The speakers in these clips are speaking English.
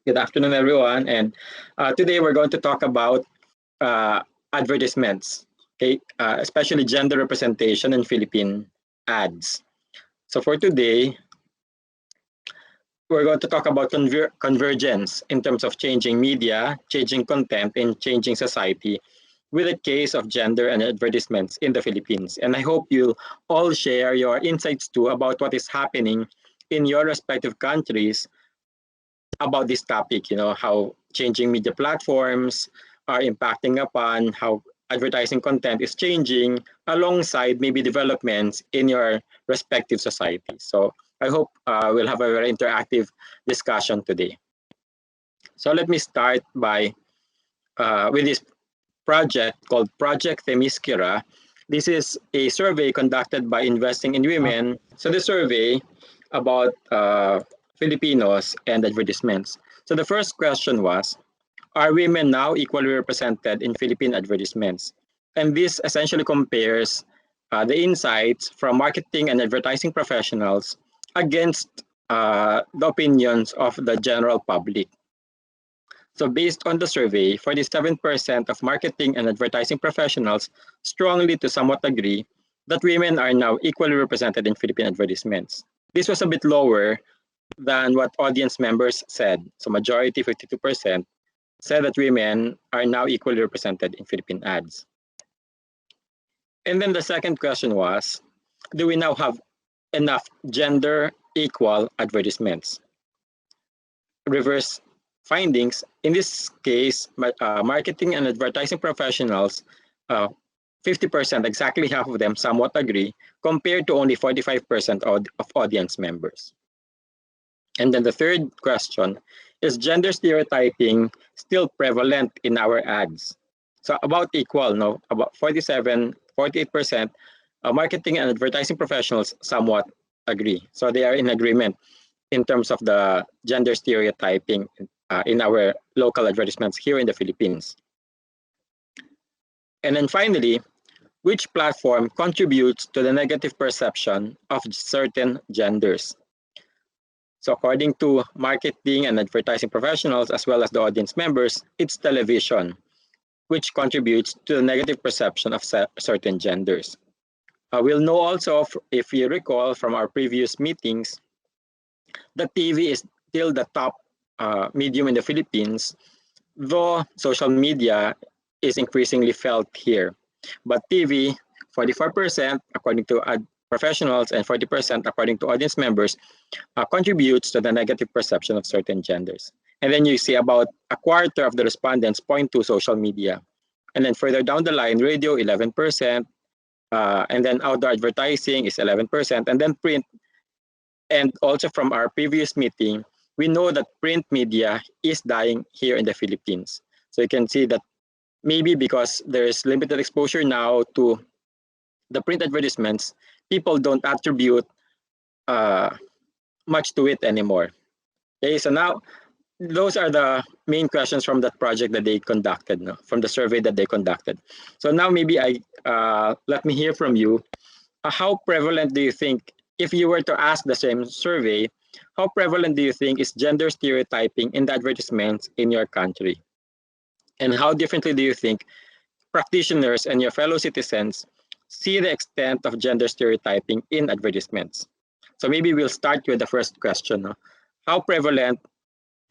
Good afternoon, everyone. And today we're going to talk about advertisements, okay, especially gender representation in Philippine ads. So for today, we're going to talk about convergence in terms of changing media, changing content, and changing society with a case of gender and advertisements in the Philippines. And I hope you all share your insights too about what is happening in your respective countries about this topic, how changing media platforms are impacting upon how advertising content is changing alongside maybe developments in your respective society. So I hope we'll have a very interactive discussion today. So let me start by with this project called Project Themiskira. This is a survey conducted by Investing in Women. So the survey about Filipinos and advertisements. So the first question was, are women now equally represented in Philippine advertisements? And this essentially compares the insights from marketing and advertising professionals against the opinions of the general public. So based on the survey, 47% of marketing and advertising professionals strongly to somewhat agree that women are now equally represented in Philippine advertisements. This was a bit lower than what audience members said. So majority, 52%, said that women are now equally represented in Philippine ads. And then the second question was, do we now have enough gender equal advertisements? Reverse findings. In this case, marketing and advertising professionals, 50%, exactly half of them somewhat agree, compared to only 45% of audience members. And then the third question, is gender stereotyping still prevalent in our ads? So about equal, no, about 48%, marketing and advertising professionals somewhat agree. So they are in agreement in terms of the gender stereotyping in our local advertisements here in the Philippines. And then finally, which platform contributes to the negative perception of certain genders? So according to marketing and advertising professionals, as well as the audience members, it's television, which contributes to the negative perception of certain genders. We'll know also, if you recall from our previous meetings, that TV is still the top medium in the Philippines, though social media is increasingly felt here. But TV, 44% according to professionals and 40% according to audience members, contributes to the negative perception of certain genders. And then you see about a quarter of the respondents point to social media. And then further down the line, radio, 11%, and then outdoor advertising is 11%, and then print. And also from our previous meeting, we know that print media is dying here in the Philippines. So you can see that maybe because there is limited exposure now to the print advertisements, people don't attribute much to it anymore. Okay, so now those are the main questions from that project that they conducted, no? From the survey that they conducted. So now maybe let me hear from you. How prevalent do you think, if you were to ask the same survey, how prevalent do you think is gender stereotyping in the advertisements in your country? And how differently do you think practitioners and your fellow citizens see the extent of gender stereotyping in advertisements? So maybe we'll start with the first question. No? How prevalent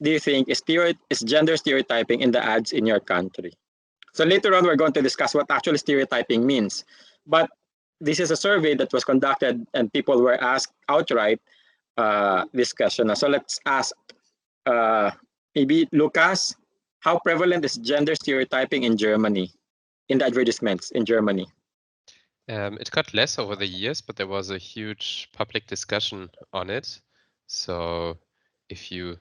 do you think is gender stereotyping in the ads in your country? So later on, we're going to discuss what actually stereotyping means. But this is a survey that was conducted and people were asked outright this question. So let's ask maybe Lucas, how prevalent is gender stereotyping in Germany, in the advertisements in Germany? It got less over the years, but there was a huge public discussion on it. So if you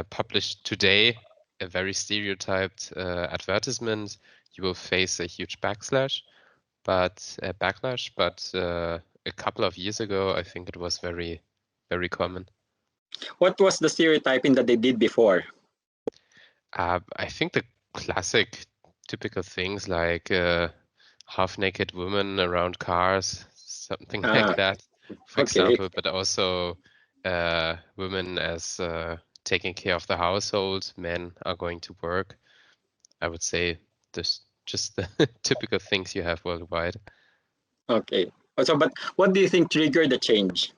publish today a very stereotyped advertisement, you will face a huge backlash. But a couple of years ago, I think it was very, very common. What was the stereotyping that they did before? I think the classic, typical things like half-naked women around cars, something like that, for example. But also women as taking care of the household, men are going to work. I would say this just the typical things you have worldwide. Okay. So, but what do you think triggered the change?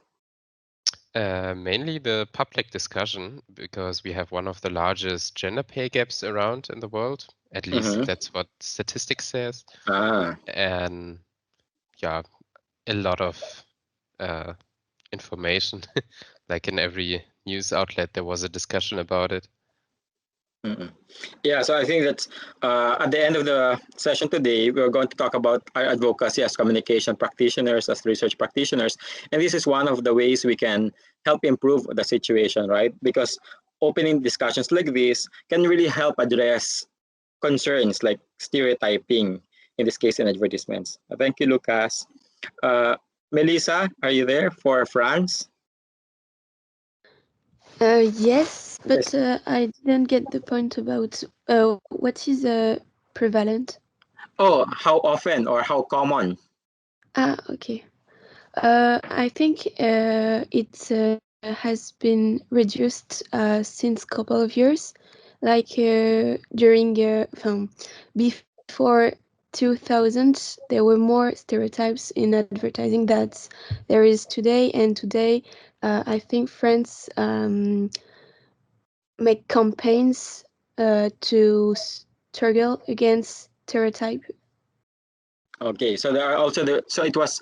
Mainly the public discussion, because we have one of the largest gender pay gaps around in the world. At least Mm-hmm. that's what statistics says. Ah, And yeah, a lot of information. Like in every news outlet, there was a discussion about it. mm-mm. Yeah, so I think that's at the end of the session today, we're going to talk about our advocacy as communication practitioners, as research practitioners. And this is one of the ways we can help improve the situation, right? Because opening discussions like this can really help address concerns like stereotyping, in this case, in advertisements. Thank you, Lucas. Uh, Melissa, are you there for France? Yes, Yes. but I didn't get the point about what is prevalent. Oh, how often or how common? Ah, okay. I think it has been reduced since couple of years, like during before 2000, there were more stereotypes in advertising that there is today, and today I think France make campaigns to struggle against stereotype. Okay, so there are also so it was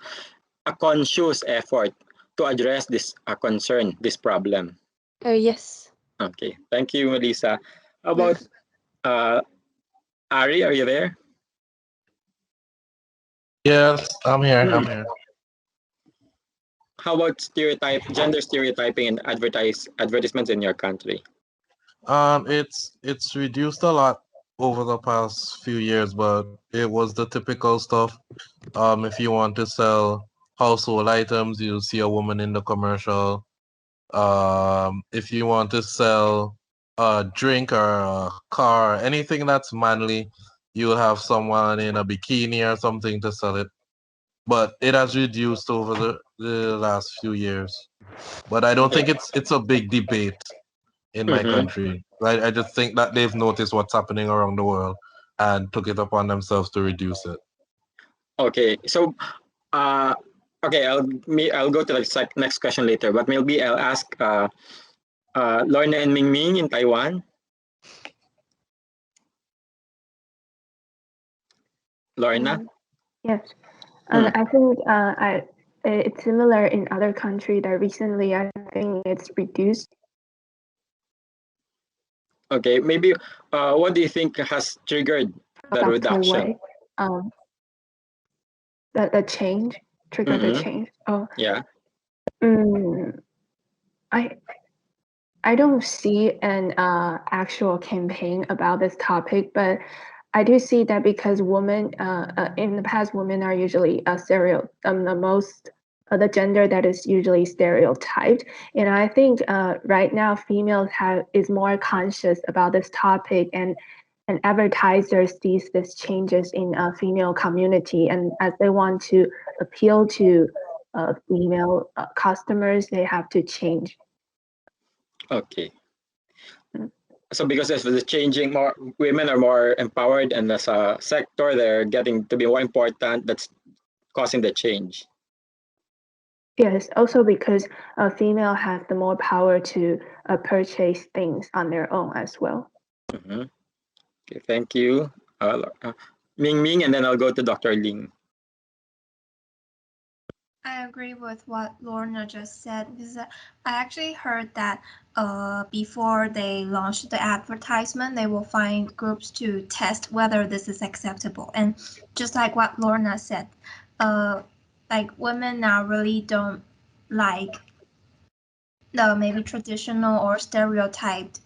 a conscious effort to address this concern, this problem. Yes. Okay, thank you, Melissa. How about Yes. uh, Ari? Are you there? Yes, I'm here. Hmm. I'm here. How about gender stereotyping in advertisements in your country? It's reduced a lot over the past few years, but it was the typical stuff. If you want to sell household items, you'll see a woman in the commercial. If you want to sell a drink or a car, anything that's manly, you'll have someone in a bikini or something to sell it. But it has reduced over the last few years. But I don't Okay. think it's a big debate in my Mm-hmm. country. I just think that they've noticed what's happening around the world and took it upon themselves to reduce it. Okay. So, uh, okay, I'll go to the next question later, but maybe I'll ask Lorna and Ming Ming in Taiwan. Lorna. Yes, Hmm. I think it's similar in other countries that recently I think it's reduced. Okay, maybe what do you think has triggered the Subtle reduction? way, the change triggered the Mm-hmm. change. Oh, Yeah. mm, I I don't see an actual campaign about this topic, but I do see that because women in the past, women are usually the most the gender that is usually stereotyped, and I think right now females is more conscious about this topic, and advertisers sees these changes in female community, and as they want to appeal to female customers, they have to change. Okay. Mm. So because of the changing, more women are more empowered, and as a sector, they're getting to be more important. That's causing the change. Yes, also because female have the more power to purchase things on their own as well. Mm-hmm. Okay, thank you, Ming Ming, and then I'll go to Dr. Ling. I agree with what Lorna just said because I actually heard that before they launch the advertisement, they will find groups to test whether this is acceptable. And just like what Lorna said, like women now really don't like the maybe traditional or stereotyped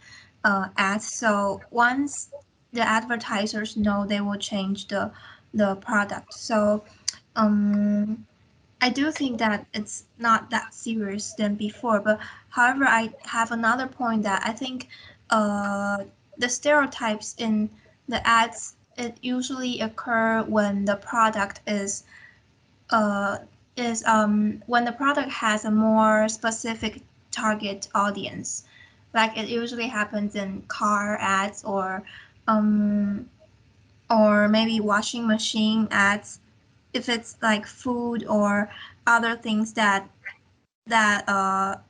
ads. So once the advertisers know, they will change the product. So I do think that it's not that serious than before, but however, I have another point that I think the stereotypes in the ads it usually occur when the product uh, is when the product has a more specific target audience. Like it usually happens in car ads or maybe washing machine ads. If it's like food or other things that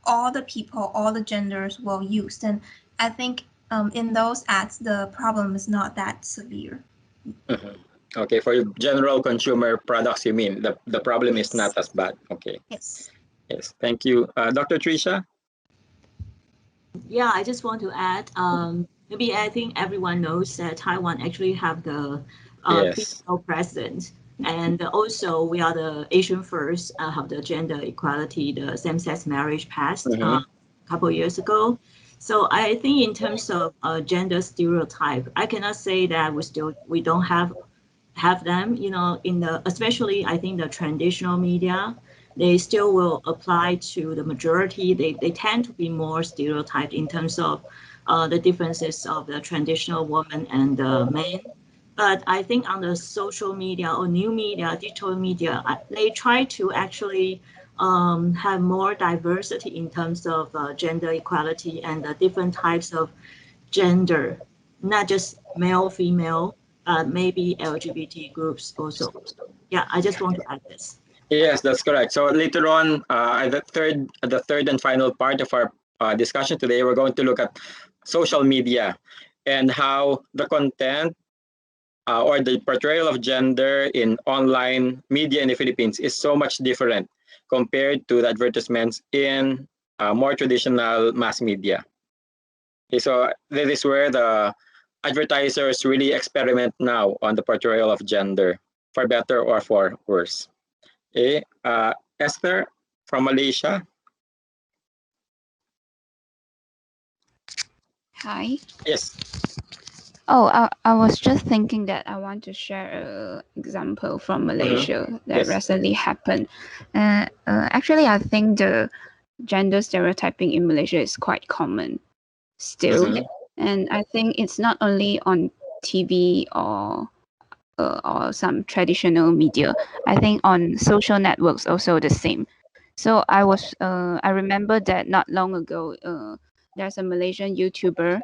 all the people, all the genders will use, then I think in those ads the problem is not that severe. Mhm. Okay, for general consumer products, you mean the problem is not as bad. Okay. Yes. Yes. Thank you, Dr. Trisha. Yeah, I just want to add, maybe I think everyone knows that Taiwan actually have the Yes. female president. And also we are the Asian first have the gender equality, the same-sex marriage passed a couple of years ago. So I think in terms of gender stereotype, I cannot say that we don't have them, you know, in the, especially I think the traditional media, they still will apply to the majority. They tend to be more stereotyped in terms of the differences of the traditional woman and the man. But I think on the social media or new media, digital media, they try to actually have more diversity in terms of gender equality and the different types of gender, not just male, female, maybe LGBT groups also. Yeah, I just want to add this. Yes, that's correct. So later on, the third and final part of our discussion today, we're going to look at social media and how the content or the portrayal of gender in online media in the Philippines is so much different compared to the advertisements in more traditional mass media. Okay, so this is where the advertisers really experiment now on the portrayal of gender, for better or for worse. Okay, Esther from Malaysia. Hi. Yes. Oh, I was just thinking that I want to share an example from Malaysia that Yes. recently happened. Actually, I think the gender stereotyping in Malaysia is quite common still. And I think it's not only on TV or some traditional media. I think on social networks also the same. So I remember that not long ago, there's a Malaysian YouTuber,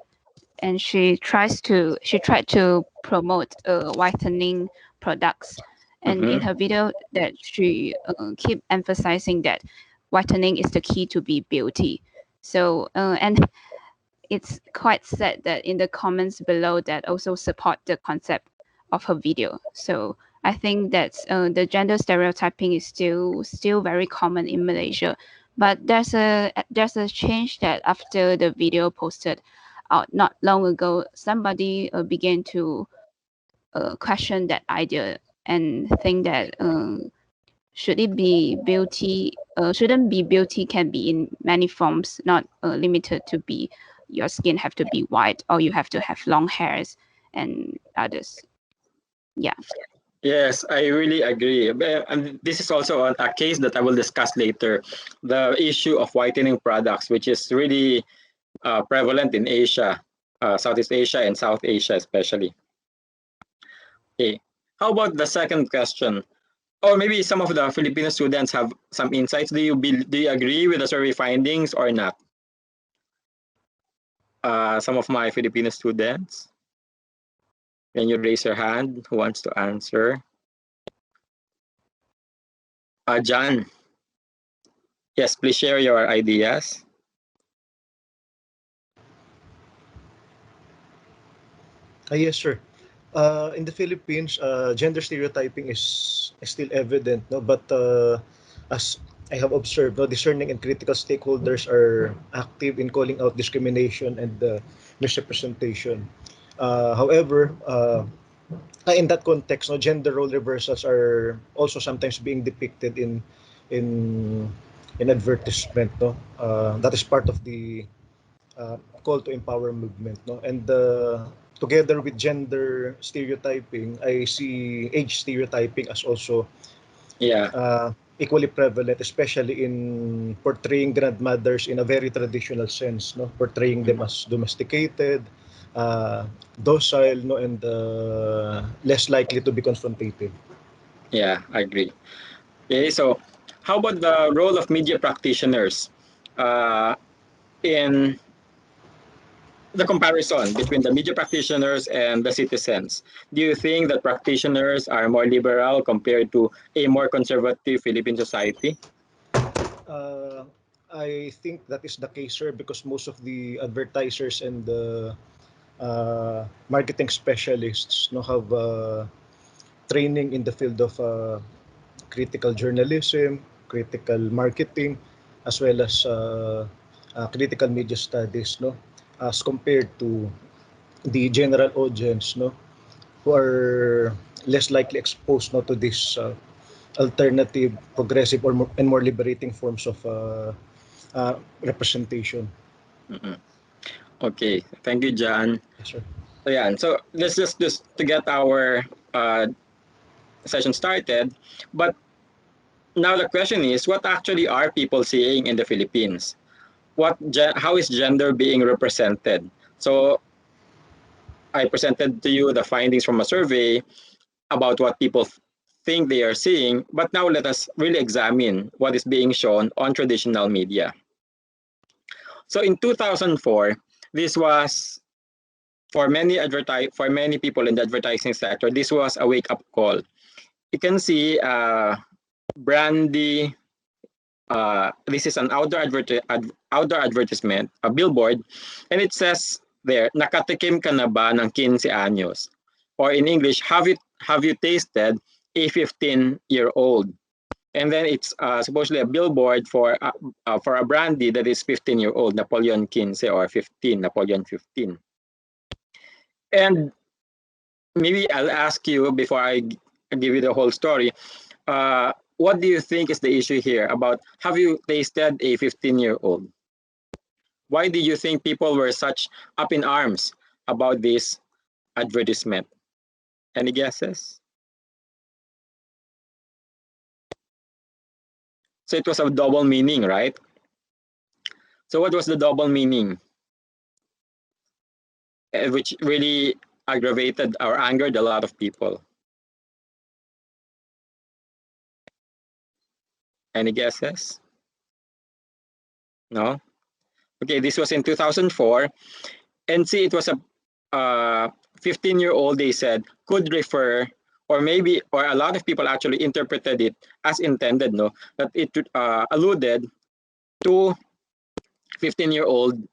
and she tried to promote whitening products, and in her video that she keep emphasizing that whitening is the key to be beauty. So and it's quite sad that in the comments below that also support the concept of her video. So I think that the gender stereotyping is still very common in Malaysia. But there's a change that after the video posted out not long ago, somebody began to question that idea and think that shouldn't be beauty can be in many forms, not limited to be your skin have to be white or you have to have long hairs and others. Yeah. Yes, I really agree. And this is also a case that I will discuss later. The issue of whitening products, which is really prevalent in Asia, Southeast Asia and South Asia especially. Okay. How about the second question? Or maybe some of the Filipino students have some insights. Do you agree with the survey findings or not? Some of my Filipino students. Can you raise your hand? Who wants to answer? John. Yes, please share your ideas. Yes, sir. In the Philippines, gender stereotyping is still evident, no? But as I have observed, no, discerning and critical stakeholders are active in calling out discrimination and misrepresentation. However, in that context, no, gender role reversals are also sometimes being depicted in advertisement, no. That is part of the call to empower movement, no. And together with gender stereotyping, I see age stereotyping as also equally prevalent, especially in portraying grandmothers in a very traditional sense, no, portraying them as domesticated, docile, no, and less likely to be confrontative. Yeah, I agree. Okay, so how about the role of media practitioners in the comparison between the media practitioners and the citizens. Do you think that practitioners are more liberal compared to a more conservative Philippine society? I think that is the case, sir, because most of the advertisers and the marketing specialists have training in the field of critical journalism, critical marketing, as well as critical media studies, as compared to the general audience, who are less likely exposed, to this alternative, progressive, and more liberating forms of representation. Okay, thank you, John. Yes, sir. So yeah, so let's just to get our session started. But now the question is, what actually are people seeing in the Philippines? How is gender being represented? So I presented to you the findings from a survey about what people think they are seeing, but now let us really examine what is being shown on traditional media. So in 2004, this was for many people in the advertising sector, this was a wake-up call. You can see Brandy. This is an outdoor advertisement, a billboard, and it says there, nakatikim ka na ba ng 15 anyos? Or in English, have you tasted a 15-year-old? And then it's supposedly a billboard for a brandy that is 15-year-old, Napoleon 15 or 15, Napoleon 15. And maybe I'll ask you before I give you the whole story, what do you think is the issue here about have you tasted a 15-year-old? Why do you think people were such up in arms about this advertisement? Any guesses? So it was a double meaning, right? So what was the double meaning? Which really aggravated or angered a lot of people. Any guesses? No? Okay, this was in 2004. And see, it was a 15-year-old, they said, could refer, or a lot of people actually interpreted it as intended, that it alluded to 15-year-old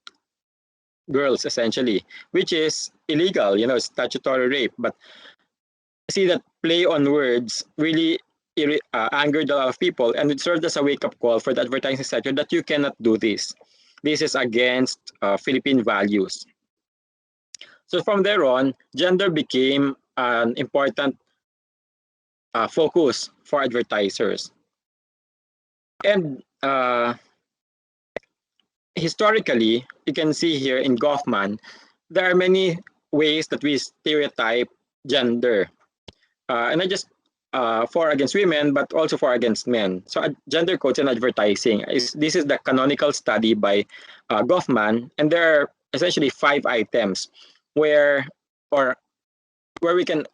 girls, essentially, which is illegal, statutory rape. But see that play on words really angered a lot of people, and it served as a wake-up call for the advertising sector that you cannot do this. This is against Philippine values. So from there on, gender became an important focus for advertisers. And historically, you can see here in Goffman, there are many ways that we stereotype gender. And not just for against women, but also for against men. So gender codes in advertising, this is the canonical study by Goffman, and there are essentially 5 items where we can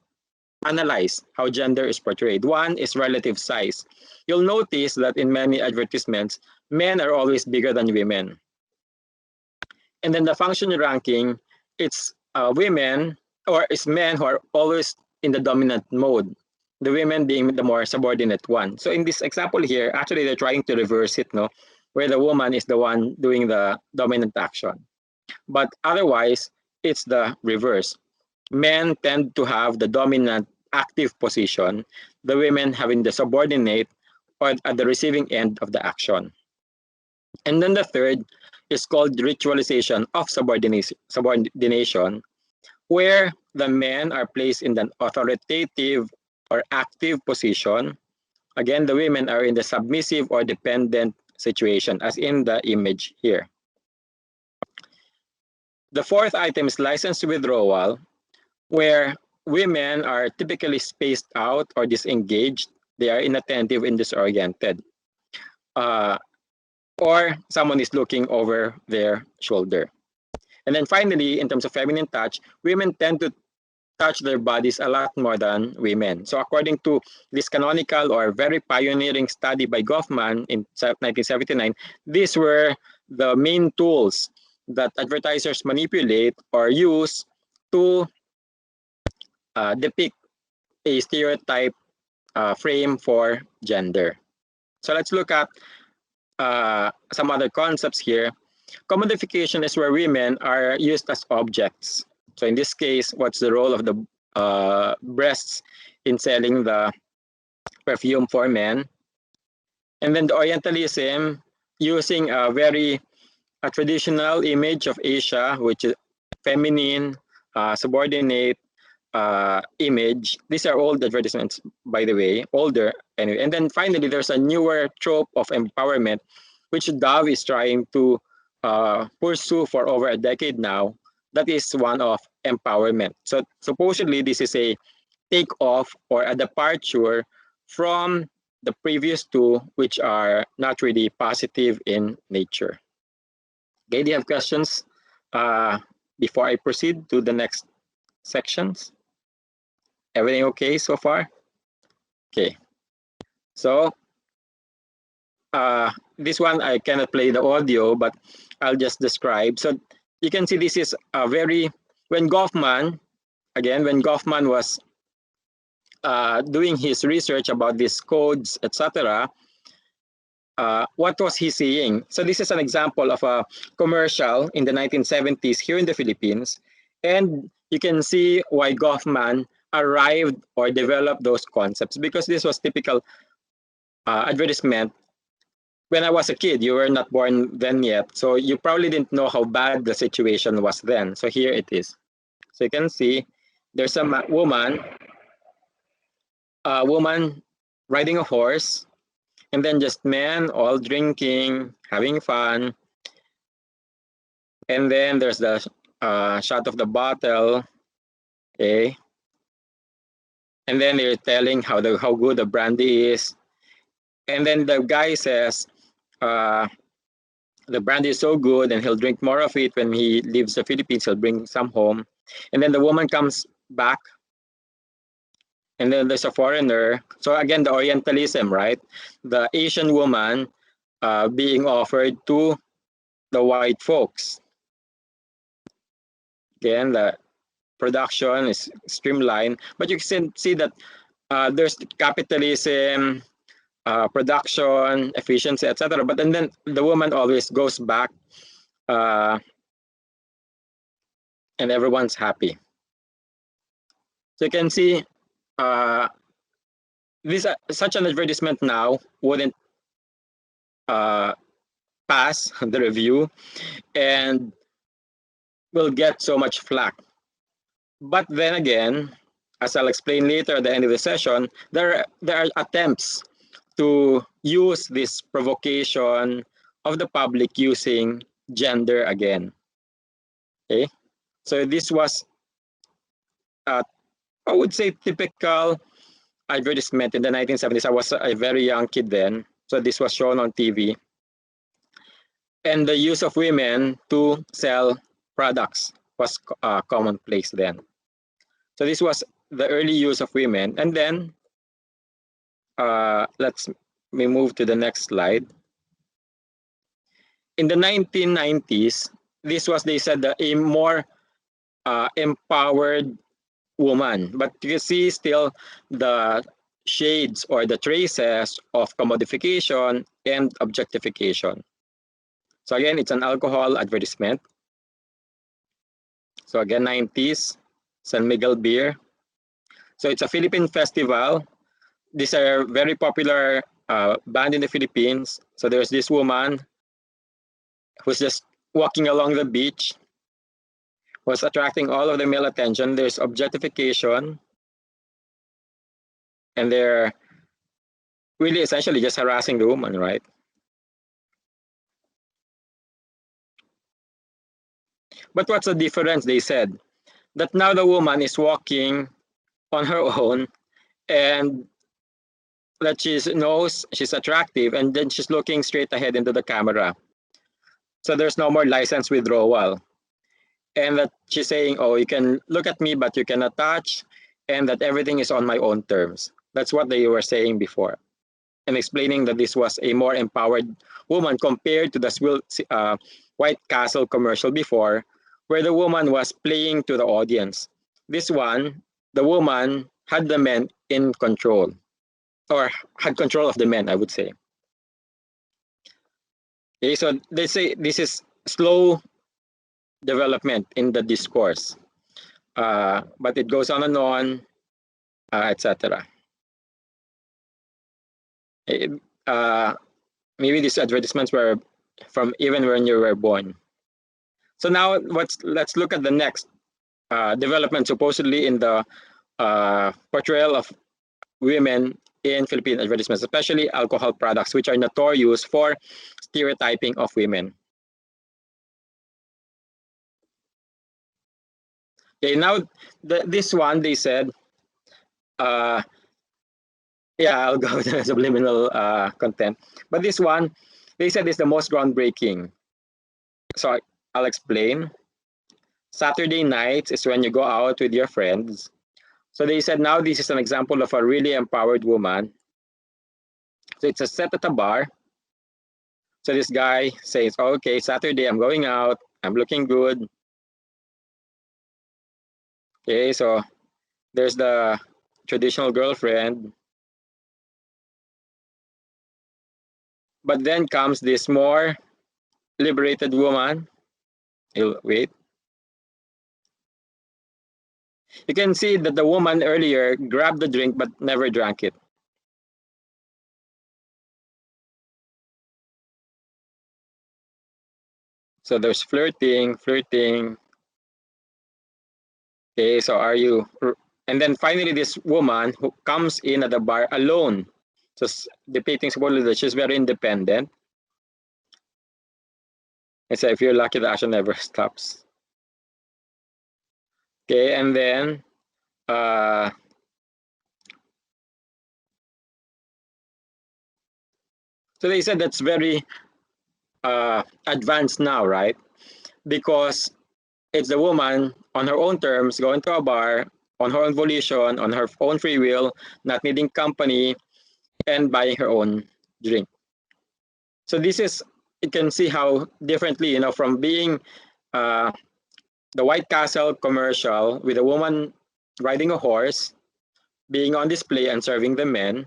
analyze how gender is portrayed. One is relative size. You'll notice that in many advertisements, men are always bigger than women. And then the function ranking, it's women, or it's men who are always in the dominant mode, the women being the more subordinate one. So in this example here, actually they're trying to reverse it, where the woman is the one doing the dominant action. But otherwise, it's the reverse. Men tend to have the dominant active position, the women having the subordinate or at the receiving end of the action. And then the third is called ritualization of subordination, where the men are placed in an authoritative or active position. Again, the women are in the submissive or dependent situation, as in the image here. The fourth item is license withdrawal, where women are typically spaced out or disengaged. They are inattentive and disoriented. Or someone is looking over their shoulder. And then finally, in terms of feminine touch, women tend to touch their bodies a lot more than women. So according to this canonical or very pioneering study by Goffman in 1979, these were the main tools that advertisers manipulate or use to depict a stereotype frame for gender. So let's look at some other concepts here. Commodification is where women are used as objects. So in this case, what's the role of the breasts in selling the perfume for men? And then the Orientalism, using a very traditional image of Asia, which is feminine, subordinate image. These are old advertisements, by the way, older anyway. And then finally, there's a newer trope of empowerment, which Dove is trying to pursue for over a decade now. That is one of empowerment. So supposedly, this is a takeoff or a departure from the previous two, which are not really positive in nature. Okay, do you have questions before I proceed to the next sections? Everything okay so far? Okay. So this one I cannot play the audio, but I'll just describe. So you can see this is a very, when Goffman was doing his research about these codes, etc., what was he seeing? So this is an example of a commercial in the 1970s here in the Philippines. And you can see why Goffman arrived or developed those concepts, because this was typical advertisement. When I was a kid, you were not born then yet, so you probably didn't know how bad the situation was then. So here it is. So you can see there's a woman riding a horse, and then just men all drinking, having fun. And then there's the shot of the bottle, okay? And then they're telling how good the brandy is. And then the guy says, the brandy is so good and he'll drink more of it when he leaves the Philippines, he'll bring some home. And then the woman comes back, and then there's a foreigner. So again, the Orientalism, right? The Asian woman being offered to the white folks. Again, the production is streamlined, but you can see that there's capitalism, production, efficiency, etc. But and then the woman always goes back, and everyone's happy. So you can see this such an advertisement now wouldn't pass the review and will get so much flack. But then again, as I'll explain later at the end of the session, there are attempts to use this provocation of the public using gender again. Okay, so this was, I would say, typical advertisement in the 1970s. I was a very young kid then, so this was shown on TV. And the use of women to sell products was commonplace then. So this was the early use of women. And then we move to the next slide. In the 1990s, this was, they said, a more empowered woman. But you see still the shades or the traces of commodification and objectification. So again, it's an alcohol advertisement. So again, 90s, San Miguel beer. So it's a Philippine festival. These are very popular band in the Philippines. So there's this woman who's just walking along the beach, was attracting all of the male attention. There's objectification, and they're really essentially just harassing the woman, right? But what's the difference? They said that now the woman is walking on her own, and that she knows she's attractive, and then she's looking straight ahead into the camera. So there's no more license withdrawal. And that she's saying, oh, you can look at me, but you cannot touch, and that everything is on my own terms. That's what they were saying before. and explaining that this was a more empowered woman compared to the White Castle commercial before, where the woman was playing to the audience. This one, the woman had the men in control, or had control of the men, I would say. Okay, so they say this is slow development in the discourse, but it goes on and on, etc. Maybe these advertisements were from even when you were born. So now let's look at the next development supposedly in the portrayal of women in Philippine advertisements, especially alcohol products, which are notorious for stereotyping of women. Okay, now this one, they said, yeah, I'll go with the subliminal content. But this one, they said is the most groundbreaking. So I'll explain. Saturday nights is when you go out with your friends. So they said now this is an example of a really empowered woman. So it's a set at a bar. So this guy says, okay, Saturday I'm going out. I'm looking good. Okay, so there's the traditional girlfriend. But then comes this more liberated woman. Wait. You can see that the woman earlier grabbed the drink but never drank it. So there's flirting. Okay, so are you? And then finally, this woman who comes in at the bar alone, just depicting supposedly that she's very independent. I say, if you're lucky, the action never stops. Okay, and then so they said that's very advanced now, right? Because it's the woman on her own terms going to a bar on her own volition, on her own free will, not needing company, and buying her own drink. So this is, you can see how differently, from being the White Castle commercial with a woman riding a horse, being on display and serving the men,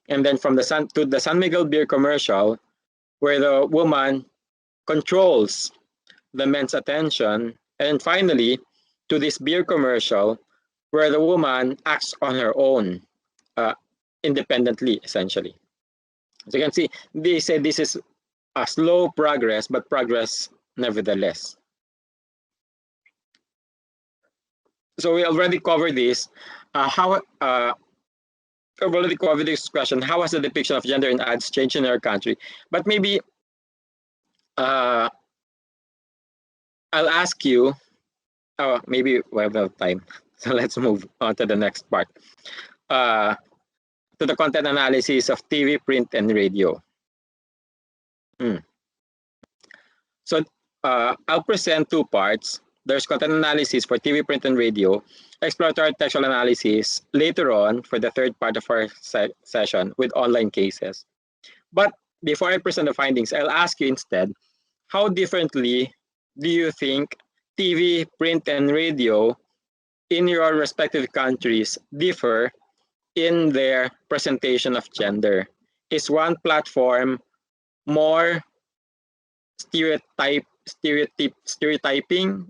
and then from the San Miguel beer commercial, where the woman controls the men's attention, and finally to this beer commercial where the woman acts on her own, independently, essentially. As you can see, they say this is a slow progress, but progress nevertheless. So we already covered this. We've already covered this question. How has the depiction of gender in ads changed in our country? But maybe I'll ask you. Oh, maybe we have no time. So let's move on to the next part. To the content analysis of TV, print, and radio. So I'll present two parts. There's content analysis for TV, print, and radio, exploratory textual analysis later on for the third part of our session with online cases. But before I present the findings, I'll ask you instead, how differently do you think TV, print, and radio in your respective countries differ in their presentation of gender? Is one platform more stereotyping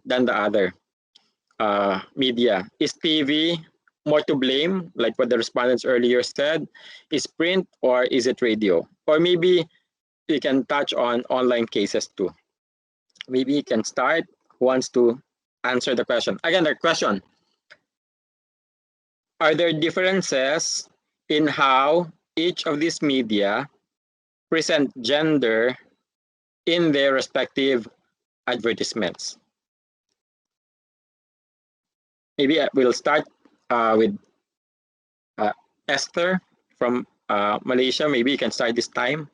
than the other media? Is TV more to blame, like what the respondents earlier said? Is print, or is it radio? Or maybe we can touch on online cases too. Maybe you can start. Who wants to answer the question? Again, the question: are there differences in how each of these media present gender in their respective advertisements? Maybe we'll start with Esther from Malaysia. Maybe you can start this time.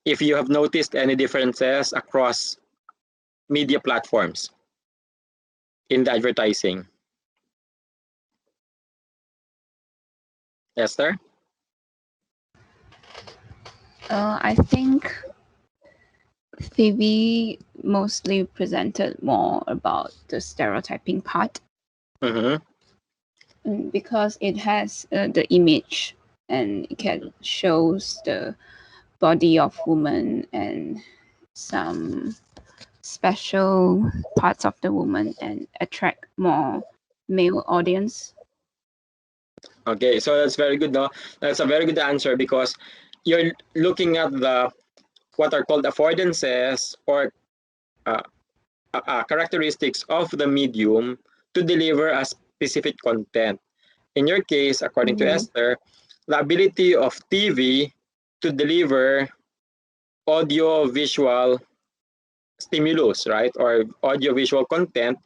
If you have noticed any differences across media platforms in the advertising. Esther? I think TV mostly presented more about the stereotyping part because it has the image and it can shows the body of woman and some special parts of the woman and attract more male audience. Okay, so that's very good. No, that's a very good answer because you're looking at the what are called affordances or characteristics of the medium to deliver a specific content. In your case, according to Esther, the ability of TV to deliver audio-visual stimulus, right, or audio-visual content,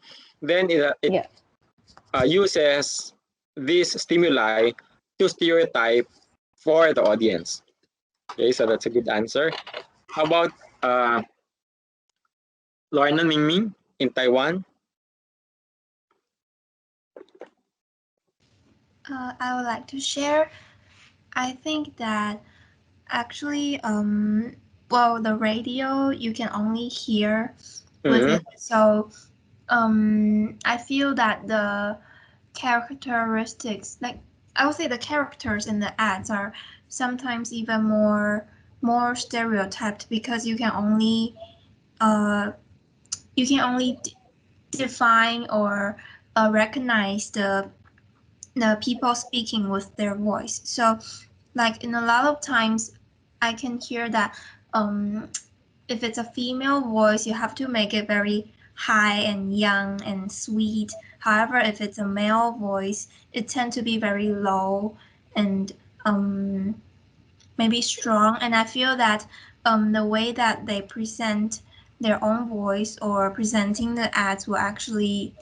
then it uses these stimuli to stereotype for the audience. Okay, so that's a good answer. How about Lorna Mingming in Taiwan? I would like to share. I think that actually, well, the radio you can only hear with it. So, I feel that the characteristics, like I would say, the characters in the ads are sometimes even more stereotyped because you can only define or recognize the people speaking with their voice. So, like in a lot of times, I can hear that if it's a female voice, you have to make it very high and young and sweet. However, if it's a male voice, it tends to be very low and maybe strong. And I feel that the way that they present their own voice or presenting the ads will actually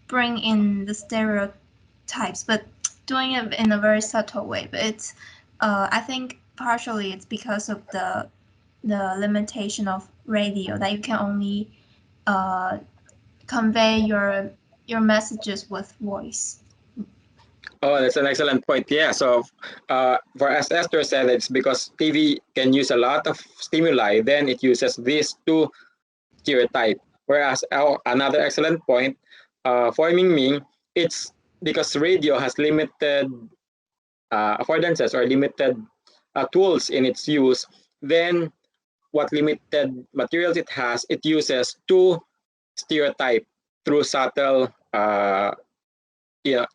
bring in the stereotypes, but doing it in a very subtle way. But it's, I think partially it's because of the limitation of radio that you can only convey your messages with voice. Oh, that's an excellent point. Yeah. So, for as Esther said, it's because TV can use a lot of stimuli. Then it uses this to stereotype. Whereas another excellent point for Ming, it's because radio has limited affordances or limited tools in its use. Then, what limited materials it uses to stereotype through subtle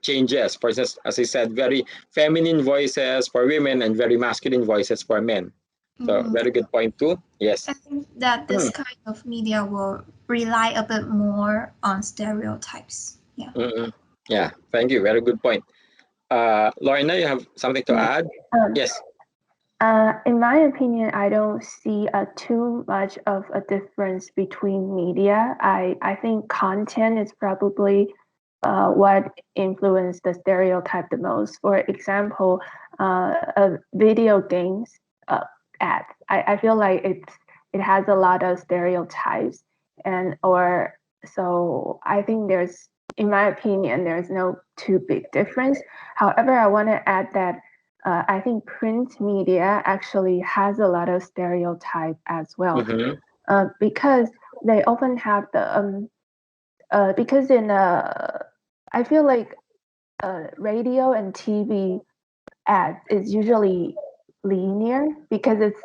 changes. For instance, as I said, very feminine voices for women and very masculine voices for men. So very good point too. Yes. I think that this kind of media will rely a bit more on stereotypes. Yeah. Yeah. Thank you. Very good point. Lorna, you have something to add? Yes. In my opinion, I don't see too much of a difference between media. I think content is probably what influenced the stereotype the most. For example, video games ads. I feel like it has a lot of stereotypes, so I think in my opinion, there's no too big difference. However, I want to add that I think print media actually has a lot of stereotype as well, because they often have because I feel like radio and TV ads is usually linear because it's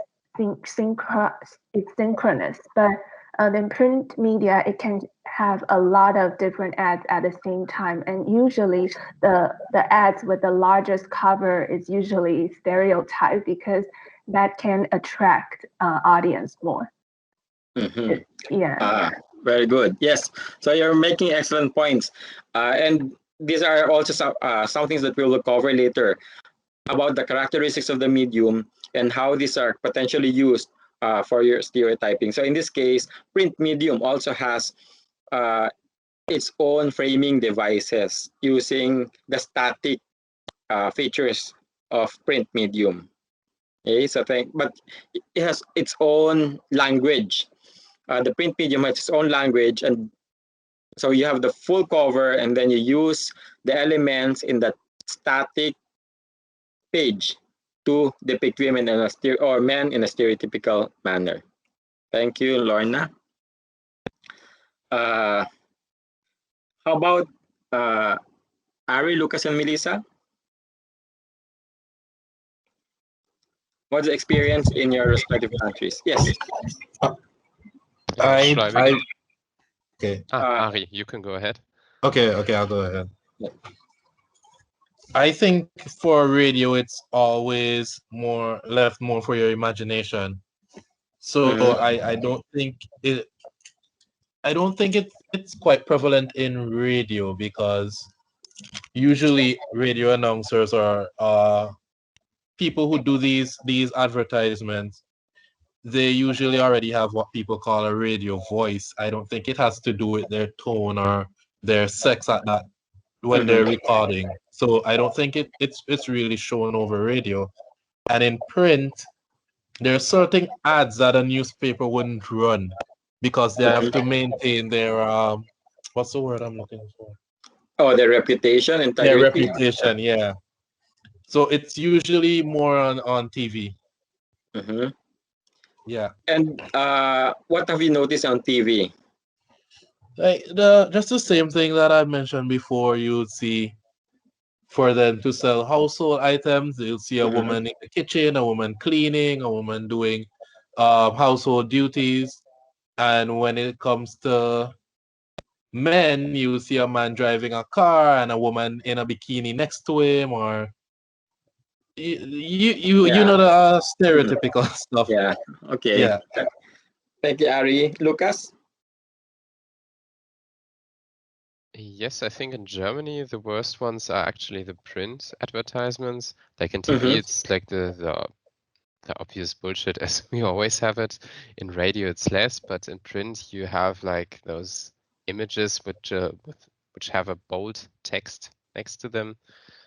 synchronous, but in print media it can have a lot of different ads at the same time, and usually the ads with the largest cover is usually stereotyped because that can attract audience more. Very good. Yes. So you're making excellent points, and these are also some things that we will cover later about the characteristics of the medium and how these are potentially used for your stereotyping. So in this case, print medium also has its own framing devices using the static features of print medium. Okay, so but it has its own language. The print medium has its own language, and so you have the full cover, and then you use the elements in that static page to depict women in or men in a stereotypical manner. Thank you, Lorna. How about Ari, Lucas, and Melissa? What's the experience in your respective countries? Yes. I okay. Ari, you can go ahead. Okay, I'll go ahead. Yeah. I think for radio, it's always left more for your imagination. So I don't think it's quite prevalent in radio, because usually radio announcers are people who do these advertisements. They usually already have what people call a radio voice. I don't think it has to do with their tone or their sex at that when they're recording. So I don't think it's really shown over radio. And in print, there are certain ads that a newspaper wouldn't run because they have to maintain their what's the word I'm looking for? Oh, their reputation, integrity. Their reputation, yeah. So it's usually more on TV. Yeah. And what have you noticed on TV? Like just the same thing that I mentioned before. You'd see, for them to sell household items, you'll see a woman in the kitchen, a woman cleaning, a woman doing household duties. And when it comes to men, you see a man driving a car and a woman in a bikini next to him, or you know, the stereotypical stuff. Yeah. Okay. Yeah. Thank you, Ari. Lucas? Yes, I think in Germany the worst ones are actually the print advertisements. Like in TV, it's like the obvious bullshit as we always have it. In radio, it's less, but in print, you have like those images which have a bold text next to them.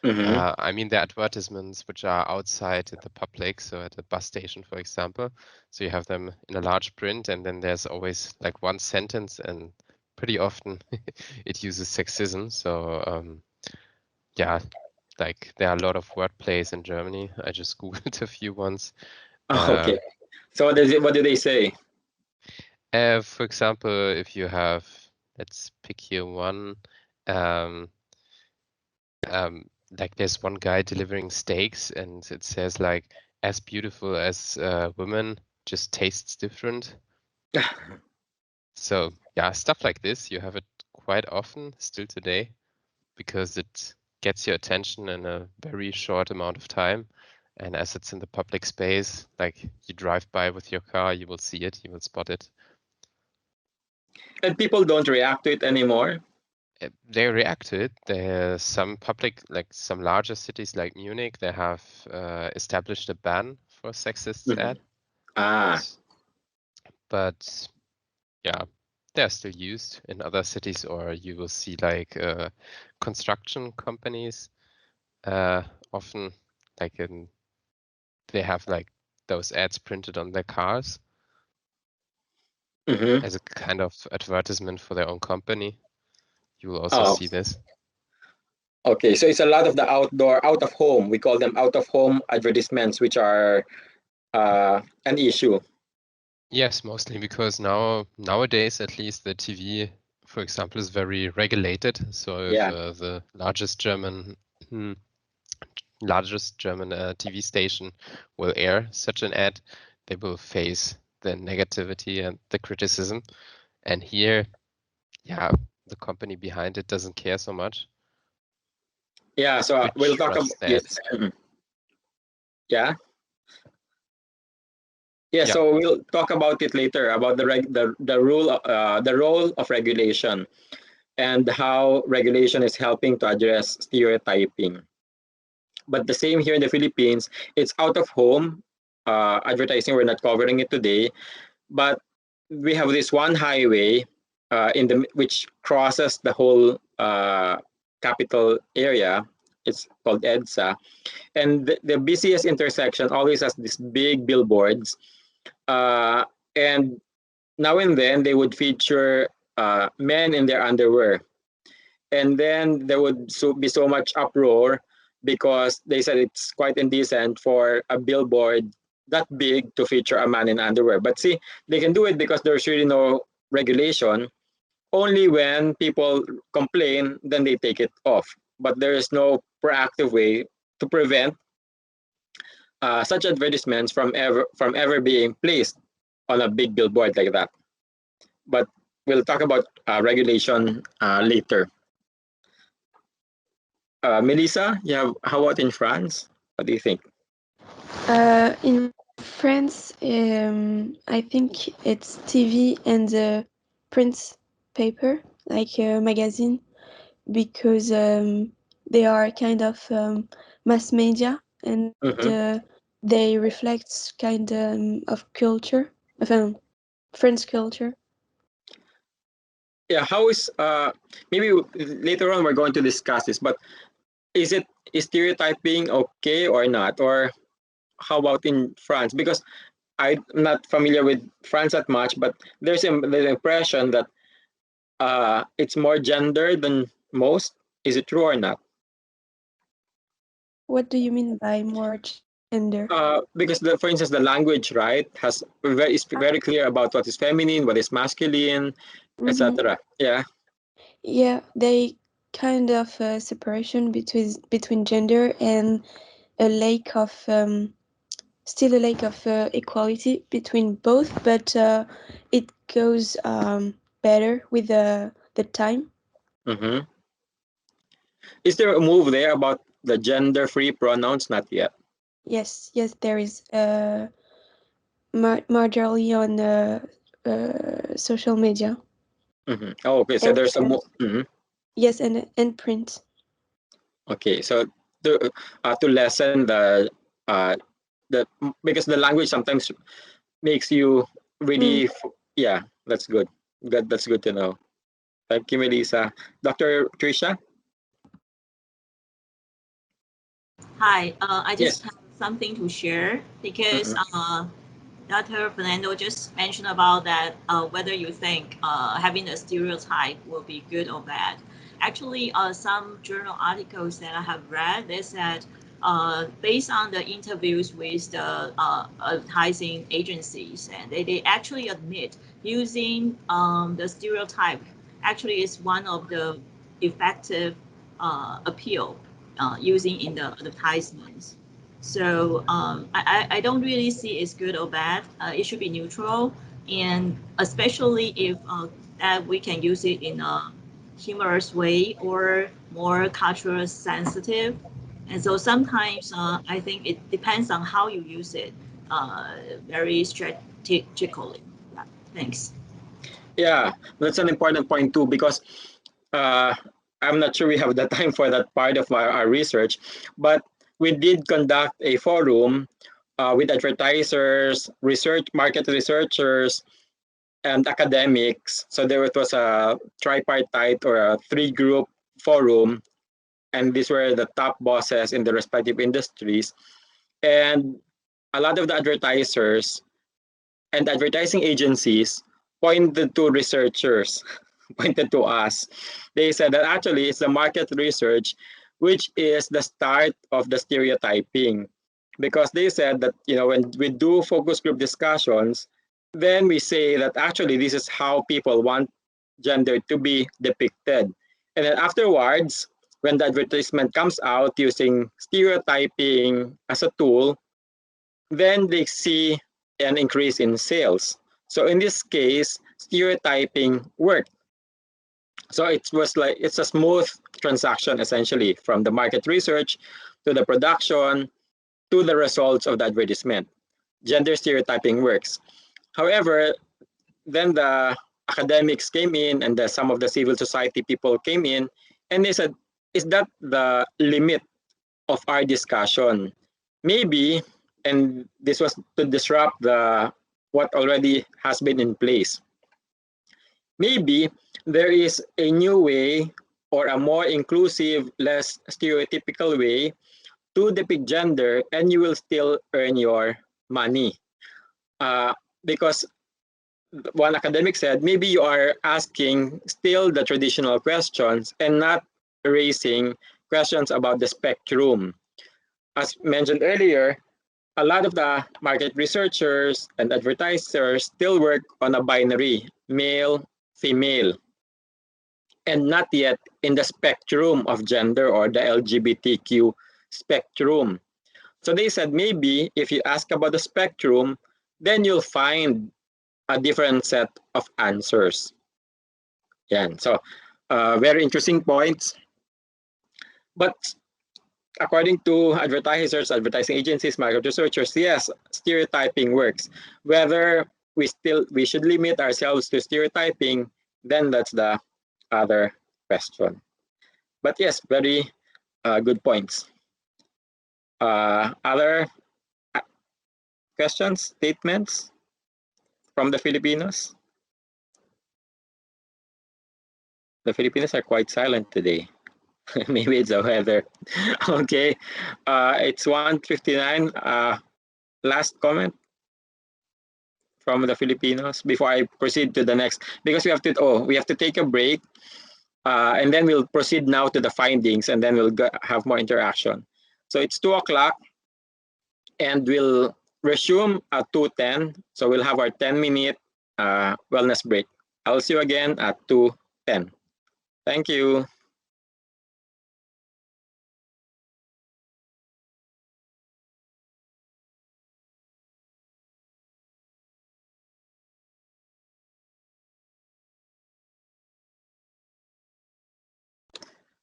I mean, the advertisements which are outside in the public, so at a bus station, for example. So you have them in a large print, and then there's always like one sentence, and pretty often it uses sexism. So yeah, like there are a lot of wordplays in Germany. I just Googled a few ones. Okay. So what do they say? For example, if you have, let's pick here one, like there's one guy delivering steaks, and it says like, as beautiful as women, just tastes different. So yeah, stuff like this, you have it quite often still today, because it gets your attention in a very short amount of time. And as it's in the public space, like you drive by with your car, you will see it, you will spot it. And people don't react to it anymore? They react to it. There's some public, like some larger cities like Munich, they have established a ban for sexist ads. But yeah, they're still used in other cities, or you will see like construction companies often, like they have like those ads printed on their cars as a kind of advertisement for their own company. You will also see this. Okay, so it's a lot of the outdoor, out of home. We call them out of home advertisements, which are an issue. Yes, mostly because nowadays, at least, the TV, for example, is very regulated. So if the largest German TV station will air such an ad, they will face the negativity and the criticism. And here, yeah, the company behind it doesn't care so much. Yeah, so we'll talk about this. Yeah. Yeah, so we'll talk about it later, about the role of regulation and how regulation is helping to address stereotyping. But the same here in the Philippines, it's out of home advertising. We're not covering it today, but we have this one highway which crosses the whole capital area. It's called EDSA, and the busiest intersection always has these big billboards. And now and then they would feature men in their underwear, and then there would be so much uproar because they said it's quite indecent for a billboard that big to feature a man in underwear. But see, they can do it because there's really no regulation. Only when people complain, then they take it off. But there is no proactive way to prevent such advertisements from ever being placed on a big billboard like that. But we'll talk about regulation later. Melissa, how about in France? What do you think? In France, I think it's TV and print paper, like a magazine, because they are kind of mass media, and they reflect kind of culture, of French culture. Yeah, how is maybe later on we're going to discuss this, but is stereotyping okay or not? Or how about in France? Because I'm not familiar with France that much, but there's the impression that it's more gender than most. Is it true or not? What do you mean by more gender? Because for instance, the language, right, is very clear about what is feminine, what is masculine, etc. Yeah. Yeah, they kind of separation between gender and a lack of still a lack of equality between both, but it goes better with the time. Is there a move there about the gender-free pronouns? Not yet. Yes, there is marginally on social media. Oh, okay. So And there's a move. yes, and print. Okay, so to lessen the because the language sometimes makes you really yeah, that's good. That's good to know. Thank you, Melissa. Dr. Trisha? Hi, I just Yes. have something to share because Dr. Fernando just mentioned about that whether you think having a stereotype will be good or bad. Actually, some journal articles that I have read, they said based on the interviews with the advertising agencies, and they actually admit using the stereotype actually is one of the effective appeal using in the advertisements. So I don't really see it's good or bad. It should be neutral, and especially if that we can use it in a humorous way or more cultural sensitive. And so sometimes I think it depends on how you use it very strategically. Yeah, thanks. Yeah, that's an important point too because I'm not sure we have the time for that part of our research, but we did conduct a forum with advertisers, market researchers, and academics. So there was a tripartite or a three-group forum, and these were the top bosses in the respective industries. And a lot of the advertisers and advertising agencies pointed to researchers, pointed to us. They said that actually it's the market research which is the start of the stereotyping. Because they said that when we do focus group discussions, then we say that actually this is how people want gender to be depicted. And then afterwards, when the advertisement comes out using stereotyping as a tool, then they see an increase in sales. So in this case, stereotyping worked. So it's a smooth transaction essentially from the market research to the production to the results of the advertisement. Gender stereotyping works. However, then the academics came in and some of the civil society people came in and they said, is that the limit of our discussion? Maybe, and this was to disrupt what already has been in place. Maybe there is a new way or a more inclusive, less stereotypical way to depict gender, and you will still earn your money. Because one academic said, maybe you are asking still the traditional questions and not raising questions about the spectrum. As mentioned earlier, a lot of the market researchers and advertisers still work on a binary, male, female, and not yet in the spectrum of gender or the LGBTQ spectrum. So they said maybe if you ask about the spectrum, then you'll find a different set of answers. Yeah, so very interesting points. But according to advertisers, advertising agencies, market researchers, yes, stereotyping works. Whether we should limit ourselves to stereotyping, then that's the other question. But yes, very good points. Other questions, statements from the Filipinos? The Filipinos are quite silent today. Maybe it's the weather. Okay, it's 1:59. Last comment from the Filipinos before I proceed to the next, because we have to take a break, and then we'll proceed now to the findings, and then we'll have more interaction. So it's 2 o'clock, and we'll resume at 2:10. So we'll have our 10-minute wellness break. I'll see you again at 2:10. Thank you.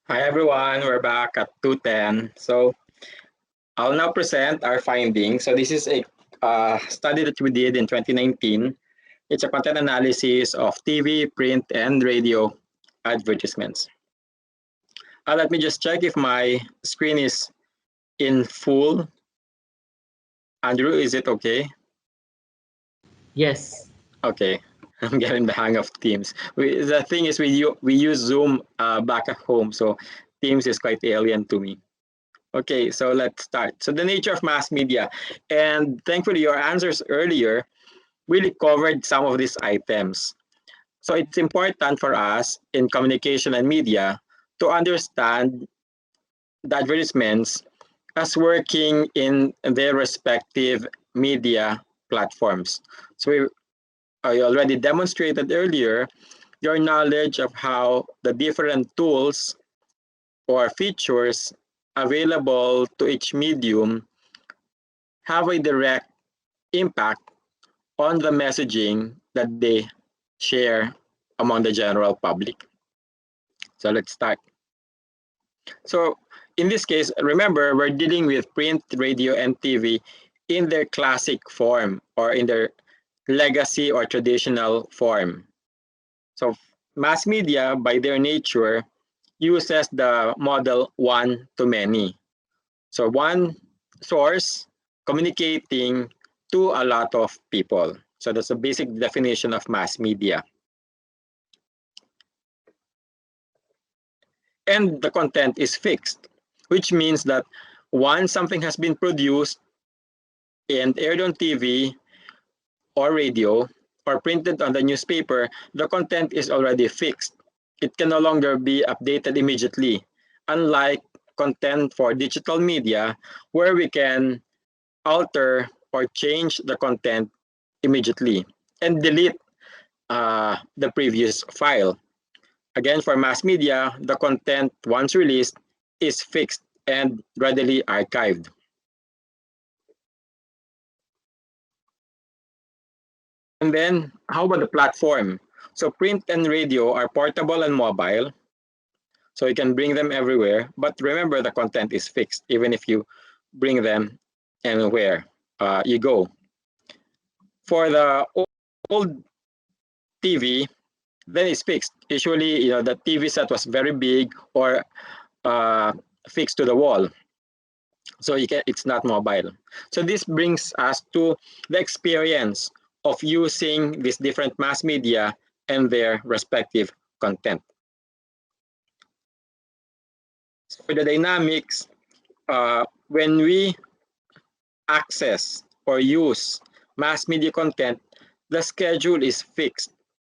Hi everyone, we're back at 2:10. So I'll now present our findings. So this is a study that we did in 2019. It's a content analysis of TV, print, and radio advertisements. Let me just check if my screen is in full. Andrew, is it okay? Yes. Okay, I'm getting the hang of Teams. The thing is, we use Zoom back at home, so Teams is quite alien to me. Okay, so let's start. So the nature of mass media, and thankfully your answers earlier really covered some of these items. So it's important for us in communication and media to understand the advertisements as working in their respective media platforms. So I already demonstrated earlier your knowledge of how the different tools or features available to each medium have a direct impact on the messaging that they share among the general public. So let's start. So in this case, remember, we're dealing with print, radio, and TV in their classic form or in their legacy or traditional form. So mass media, by their nature, uses the model one-to-many. So one source communicating to a lot of people. So that's a basic definition of mass media. And the content is fixed, which means that once something has been produced and aired on TV or radio or printed on the newspaper, the content is already fixed. It can no longer be updated immediately, unlike content for digital media, where we can alter or change the content immediately and delete the previous file. Again, for mass media, the content, once released, is fixed and readily archived. And then, how about the platform? So print and radio are portable and mobile, so you can bring them everywhere. But remember, the content is fixed, even if you bring them anywhere you go. For the old TV, then it's fixed. Usually, the TV set was very big or fixed to the wall, so it's not mobile. So this brings us to the experience of using these different mass media and their respective content. So for the dynamics, when we access or use mass media content, the schedule is fixed.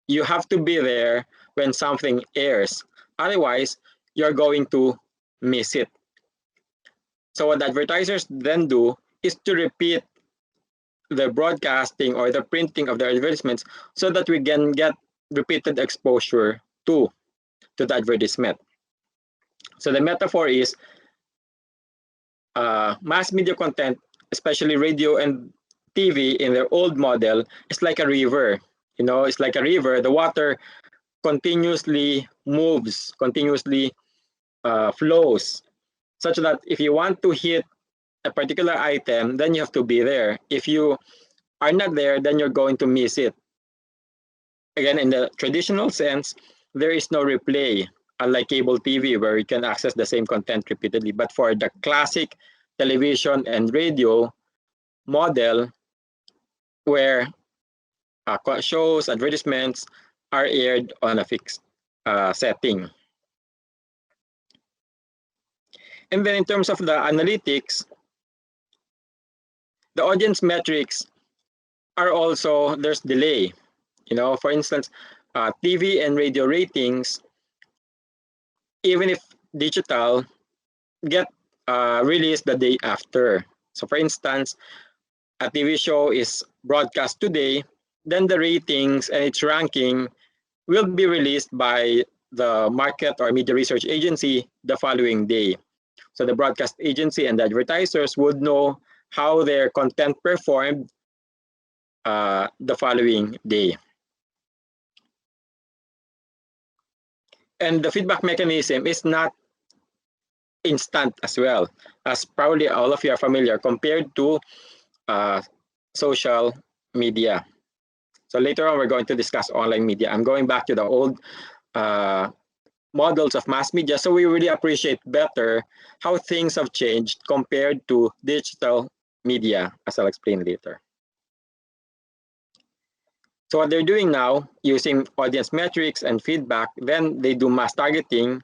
You have to be there when something airs. Otherwise, you're going to miss it. So what advertisers then do is to repeat the broadcasting or the printing of the advertisements so that we can get repeated exposure to the advertisement. So the metaphor is mass media content, especially radio and TV in their old model, is like a river. You know, it's like a river. The water continuously moves, continuously flows, such that if you want to hit a particular item, then you have to be there. If you are not there, then you're going to miss it. Again, in the traditional sense, there is no replay, unlike cable TV where you can access the same content repeatedly. But for the classic television and radio model, where shows, advertisements are aired on a fixed setting. And then in terms of the analytics, the audience metrics are also, there's delay. You know, for instance, TV and radio ratings, even if digital, get released the day after. So for instance, a TV show is broadcast today, then the ratings and its ranking will be released by the market or media research agency the following day. So the broadcast agency and the advertisers would know how their content performed the following day. And the feedback mechanism is not instant as well, as probably all of you are familiar, compared to social media. So later on, we're going to discuss online media. I'm going back to the old models of mass media, so we really appreciate better how things have changed compared to digital media, as I'll explain later. So what they're doing now, using audience metrics and feedback, then they do mass targeting.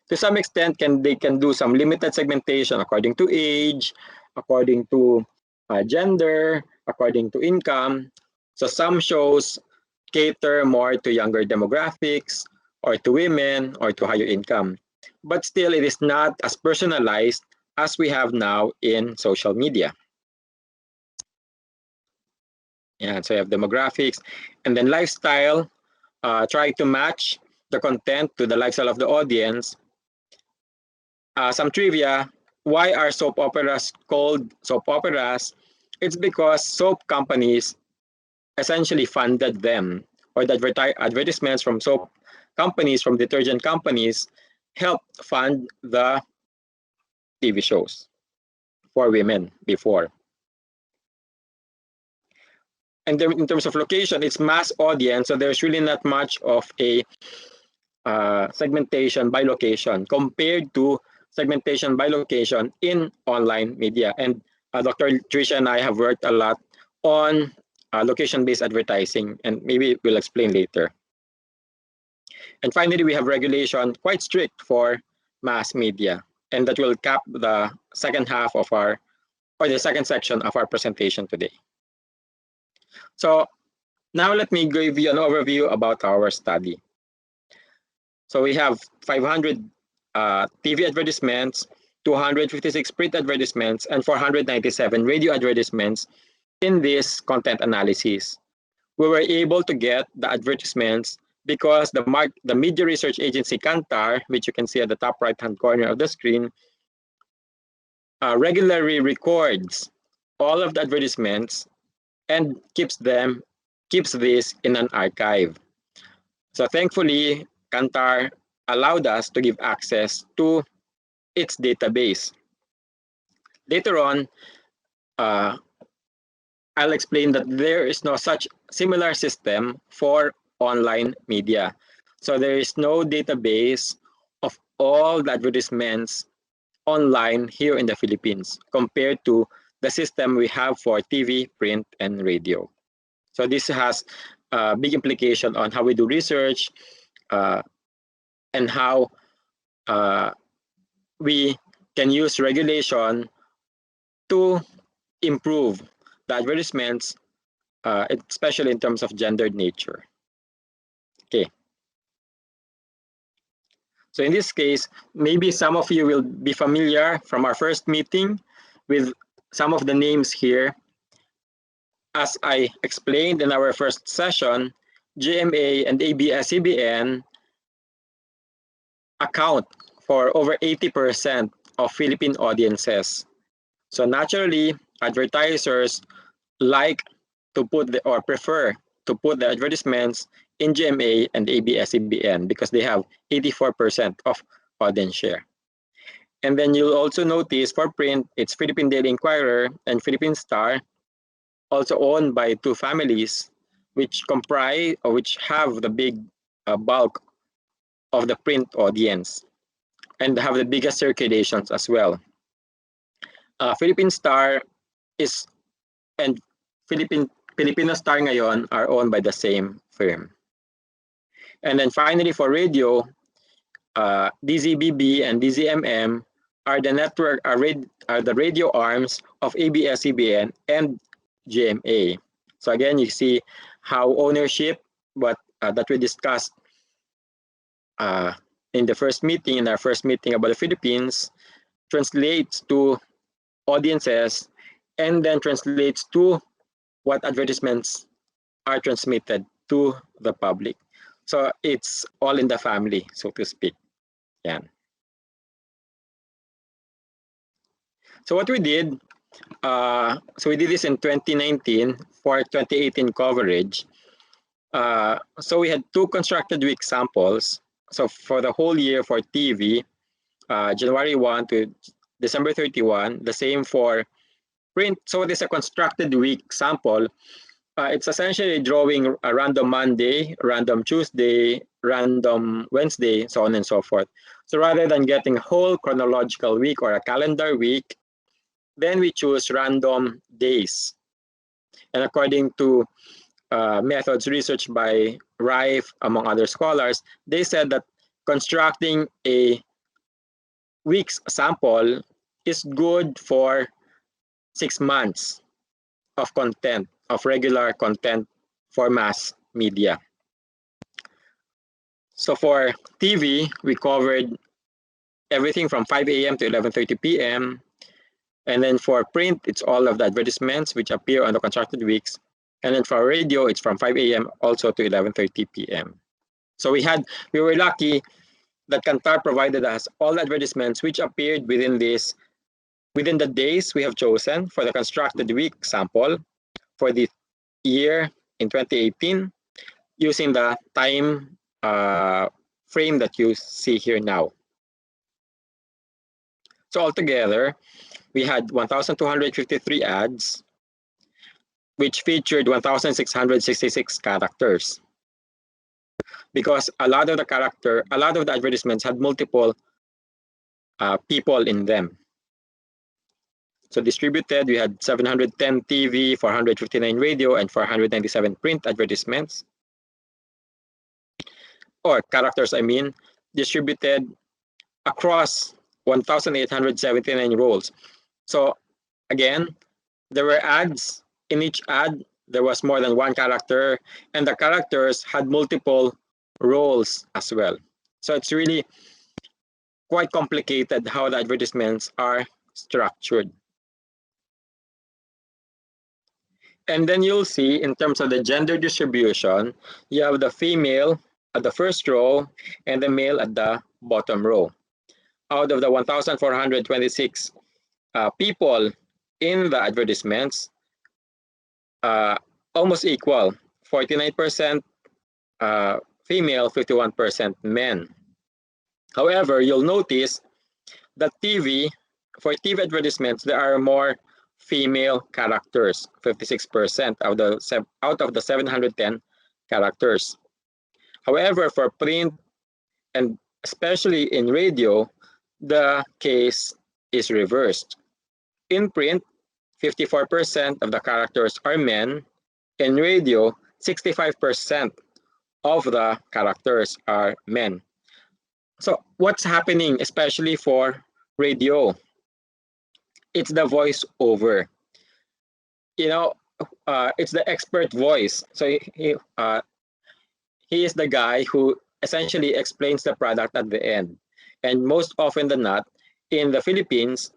To some extent, they can do some limited segmentation according to age, according to gender, according to income. So some shows cater more to younger demographics, or to women, or to higher income. But still, it is not as personalized as we have now in social media. Yeah, so you have demographics, and then lifestyle, try to match the content to the lifestyle of the audience. Some trivia, why are soap operas called soap operas? It's because soap companies essentially funded them, or the advertisements from soap companies, from detergent companies, helped fund the TV shows for women before. And then in terms of location, it's mass audience, so there's really not much of a segmentation by location compared to segmentation by location in online media. And Dr. Trisha and I have worked a lot on location-based advertising, and maybe we'll explain later. And finally, we have regulation quite strict for mass media, and that will cap the second half of our, or the second section of our presentation today. So now let me give you an overview about our study. So we have 500 TV advertisements, 256 print advertisements, and 497 radio advertisements in this content analysis. We were able to get the advertisements because the media research agency Kantar, which you can see at the top right-hand corner of the screen, regularly records all of the advertisements and keeps this in an archive. So thankfully, Kantar allowed us to give access to its database. Later on, I'll explain that there is no such similar system for online media. So there is no database of all the advertisements online here in the Philippines compared to the system we have for TV, print, and radio. So this has a big implication on how we do research and how we can use regulation to improve the advertisements, especially in terms of gendered nature. Okay. So in this case, maybe some of you will be familiar from our first meeting with some of the names here. As I explained in our first session, GMA and ABS-CBN account for over 80% of Philippine audiences. So naturally, advertisers like to put or prefer to put the advertisements in GMA and ABS-CBN because they have 84% of audience share. And then you'll also notice for print, it's Philippine Daily Inquirer and Philippine Star, also owned by two families, which comprise or which have the big bulk of the print audience and have the biggest circulations as well. Philippine Star is and Filipino Star ngayon are owned by the same firm. And then finally for radio, DZBB and DZMM are the network are the radio arms of ABS-CBN and GMA. So again, you see how ownership, that we discussed in our first meeting about the Philippines, translates to audiences and then translates to what advertisements are transmitted to the public. So it's all in the family, so to speak. Yeah. So what we did, we did this in 2019 for 2018 coverage. So we had 2 constructed week samples. So for the whole year for TV, January 1 to December 31, the same for print. So it is a constructed week sample. It's essentially drawing a random Monday, random Tuesday, random Wednesday, so on and so forth. So rather than getting a whole chronological week or a calendar week, then we choose random days. And according to methods researched by Rife, among other scholars, they said that constructing a week's sample is good for 6 months of content, of regular content for mass media. So for TV, we covered everything from 5 a.m. to 11:30 p.m. And then for print, it's all of the advertisements which appear on the constructed weeks. And then for radio, it's from 5 a.m. also to 11:30 p.m. So we were lucky that Kantar provided us all advertisements which appeared within the days we have chosen for the constructed week sample for the year in 2018 using the time frame that you see here now. So altogether, we had 1,253 ads, which featured 1,666 characters. Because a lot of the advertisements had multiple people in them. So distributed, we had 710 TV, 459 radio, and 497 print advertisements. Or characters, I mean, distributed across 1,879 roles. So again, there were ads. In each ad, there was more than one character, and the characters had multiple roles as well. So it's really quite complicated how the advertisements are structured. And then you'll see in terms of the gender distribution, you have the female at the first row and the male at the bottom row. Out of the 1,426 people in the advertisements, almost equal, 49% female, 51% men. However, you'll notice that for TV advertisements, there are more female characters, 56% out of the 710 characters. However, for print and especially in radio, the case is reversed. In print, 54% of the characters are men. In radio, 65% of the characters are men. So what's happening, especially for radio? It's the voiceover. It's the expert voice. So he is the guy who essentially explains the product at the end. And most often than not, in the Philippines,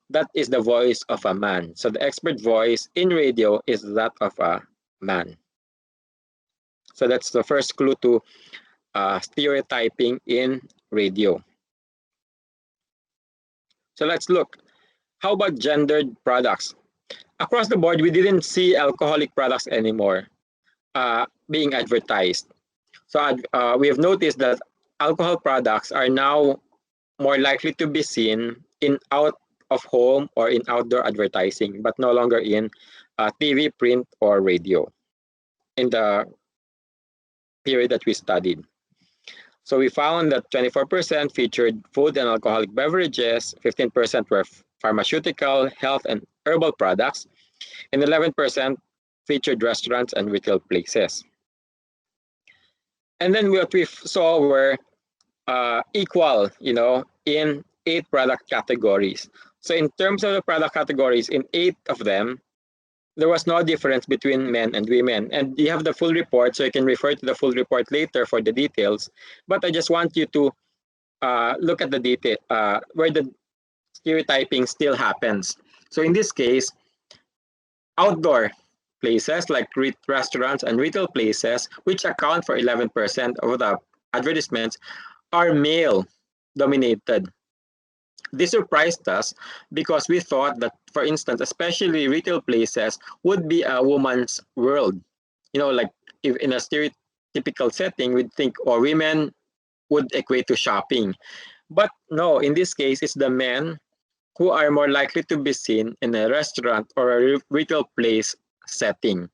that is the voice of a man. So the expert voice in radio is that of a man. So that's the first clue to stereotyping in radio. So let's look. How about gendered products? Across the board, we didn't see alcoholic products anymore being advertised. So we have noticed that alcohol products are now more likely to be seen in out of home or in outdoor advertising, but no longer in TV, print, or radio in the period that we studied. So we found that 24% featured food and alcoholic beverages, 15% were pharmaceutical, health, and herbal products, and 11% featured restaurants and retail places. And then what we saw were equal, in 8 product categories. So in terms of the product categories, in 8 of them, there was no difference between men and women. And you have the full report, so you can refer to the full report later for the details. But I just want you to look at the detail where the stereotyping still happens. So in this case, outdoor places like restaurants and retail places, which account for 11% of the advertisements, are male dominated. This surprised us because we thought that, for instance, especially retail places would be a woman's world. Like if in a stereotypical setting, we'd think, women would equate to shopping. But no, in this case, it's the men who are more likely to be seen in a restaurant or a retail place setting.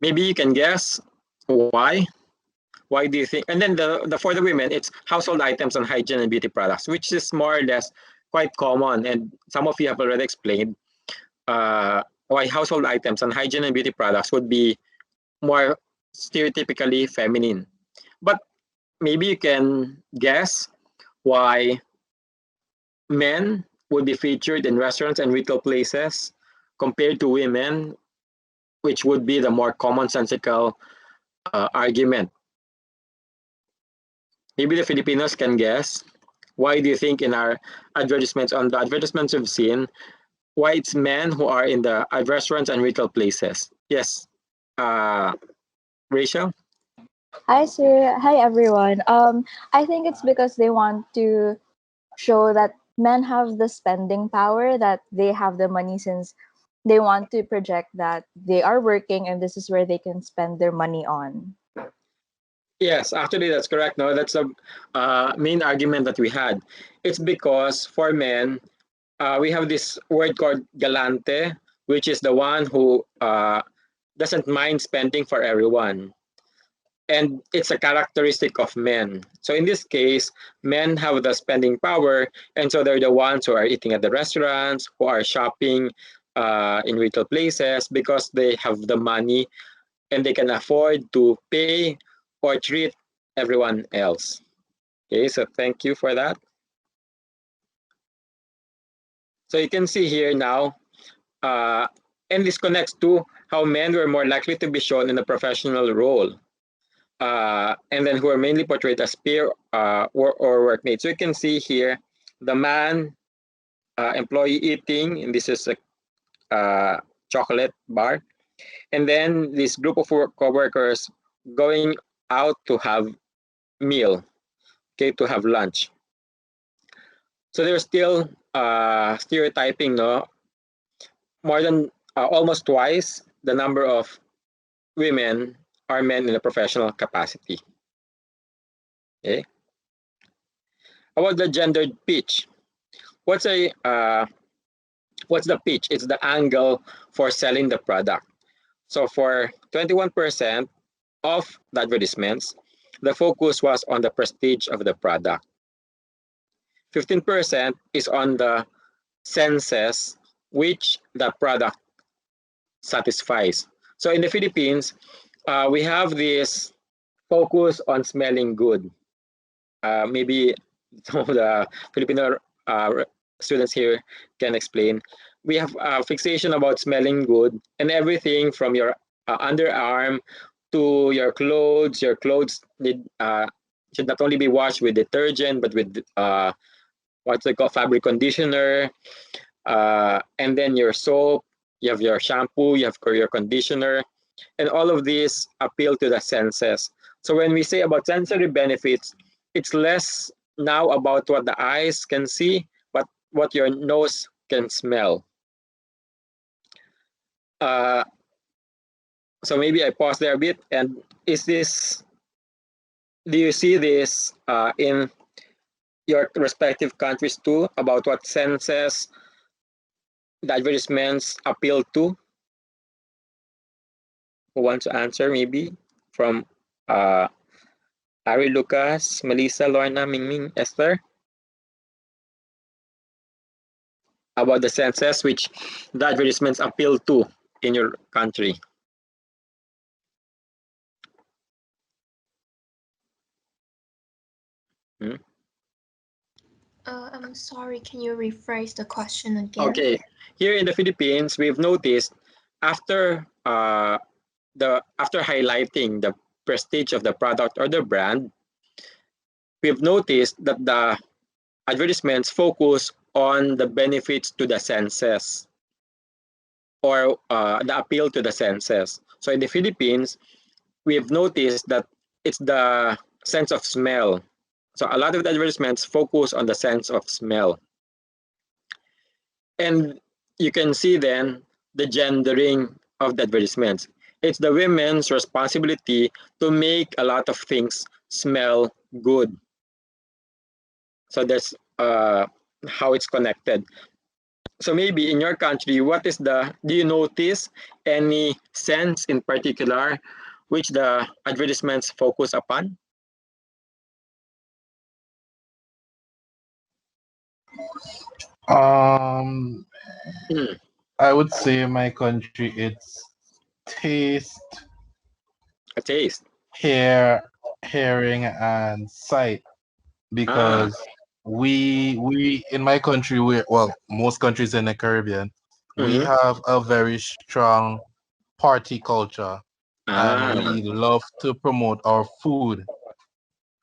Maybe you can guess why. Why do you think? And then the for the women, it's household items and hygiene and beauty products, which is more or less quite common. And some of you have already explained why household items and hygiene and beauty products would be more stereotypically feminine. But maybe you can guess why men would be featured in restaurants and retail places compared to women, which would be the more commonsensical argument. Maybe the Filipinos can guess. Why do you think in our advertisements, on the advertisements we've seen, why it's men who are in the restaurants and retail places? Yes, Rachel? Hi, sir. Hi, everyone. I think it's because they want to show that men have the spending power, that they have the money, since they want to project that they are working and this is where they can spend their money on. Yes, actually, that's correct. No, that's the main argument that we had. It's because for men, we have this word called galante, which is the one who doesn't mind spending for everyone. And it's a characteristic of men. So in this case, men have the spending power, and so they're the ones who are eating at the restaurants, who are shopping in retail places, because they have the money and they can afford to pay or treat everyone else. Okay, so thank you for that. So you can see here now, and this connects to how men were more likely to be shown in a professional role, and then who are mainly portrayed as peer or workmates. So you can see here, the man, employee eating, and this is a chocolate bar, and then this group of co-workers going out to have meal, okay, to have lunch. So there's still stereotyping, no? More than almost twice the number of women are men in a professional capacity. Okay. About the gendered pitch, what's the pitch? It's the angle for selling the product. So for 21% of the advertisements, the focus was on the prestige of the product. 15% is on the senses which the product satisfies. So in the Philippines, we have this focus on smelling good. Maybe some of the Filipino students here can explain. We have a fixation about smelling good, and everything from your underarm to your clothes need should not only be washed with detergent, but with what's it called, fabric conditioner, and then your soap, you have your shampoo, you have your conditioner, and all of these appeal to the senses. So when we say about sensory benefits, it's less now about what the eyes can see, but what your nose can smell. So maybe I pause there a bit. And do you see this in your respective countries too, about what senses the advertisements appeal to? Who wants to answer maybe? From Ari, Lucas, Melissa, Lorna, Mingming, Esther? About the senses which the advertisements appeal to in your country. I'm sorry, can you rephrase the question again? Okay, here in the Philippines, we've noticed after highlighting the prestige of the product or the brand, we've noticed that the advertisements focus on the benefits to the senses or the appeal to the senses. So in the Philippines, we've noticed that it's the sense of smell. So a lot of the advertisements focus on the sense of smell. And you can see then the gendering of the advertisements. It's the women's responsibility to make a lot of things smell good. So that's how it's connected. So maybe in your country, do you notice any sense in particular which the advertisements focus upon? I would say in my country it's taste, A taste. hearing, and sight. Because we in my country, most countries in the Caribbean, we have a very strong party culture, and we love to promote our food.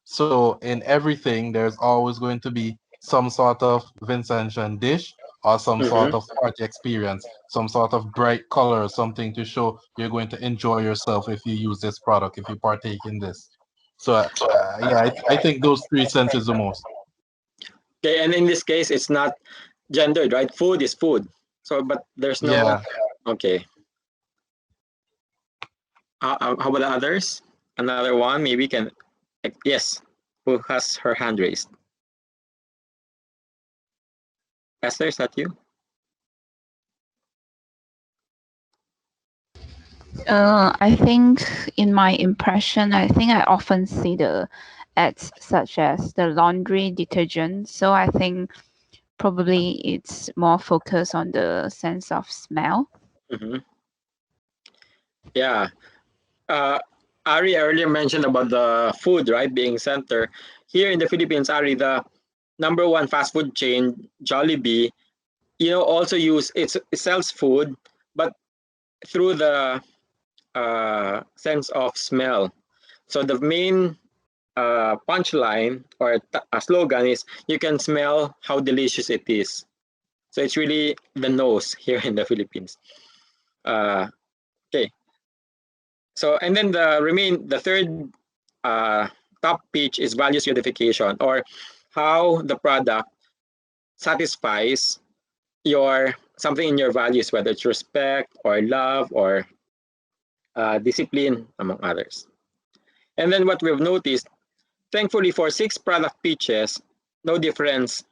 So in everything, there's always going to be some sort of Vincentian dish or some sort of party experience, some sort of bright color, something to show you're going to enjoy yourself if you use this product, if you partake in this. So yeah, I think those three senses the most. Okay, and in this case, it's not gendered, right? Food is food. So, but there's no. Yeah. Okay. How about the others? Another one, maybe can. Yes. Who has her hand raised? Esther, is that you? I think in my impression, I think I often see the ads such as the laundry detergent. So I think probably it's more focused on the sense of smell. Yeah. Ari earlier mentioned about the food, right, being center. Here in the Philippines, Ari, the number one fast food chain, Jollibee, also it sells food, but through the sense of smell. So the main punchline or a slogan is, you can smell how delicious it is. So it's really the nose here in the Philippines. Okay. So, and then the third top pitch is values unification, or how the product satisfies something in your values, whether it's respect or love or discipline, among others. And then what we've noticed, thankfully for 6 product pitches, no difference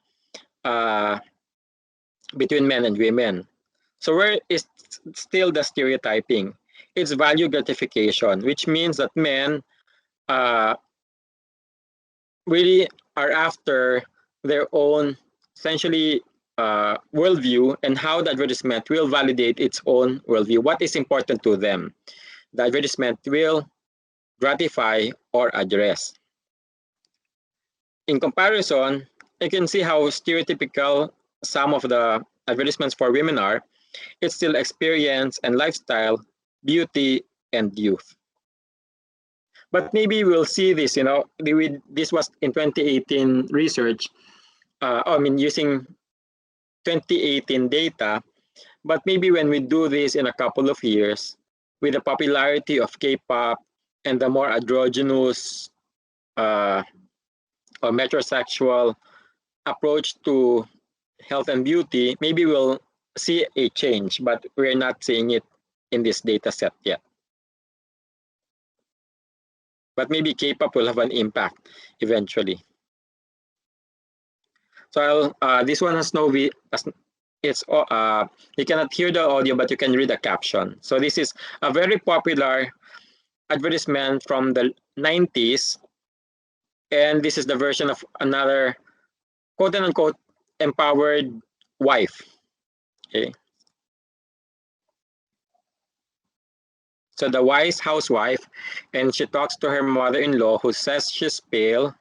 between men and women. So where is still the stereotyping? It's value gratification, which means that men really are after their own, essentially, worldview, and how the advertisement will validate its own worldview. What is important to them? The advertisement will gratify or address. In comparison, you can see how stereotypical some of the advertisements for women are. It's still experience and lifestyle, beauty and youth. But maybe we'll see this, this was in 2018 research, using 2018 data, but maybe when we do this in a couple of years, with the popularity of K-pop and the more androgynous or metrosexual approach to health and beauty, maybe we'll see a change, but we're not seeing it in this data set yet. But maybe K-pop will have an impact eventually. So this one has no it's you cannot hear the audio, but you can read the caption. So this is a very popular advertisement from the 90s, and this is the version of another quote unquote empowered wife. Okay. So the wise housewife, and she talks to her mother-in-law who says she's pale.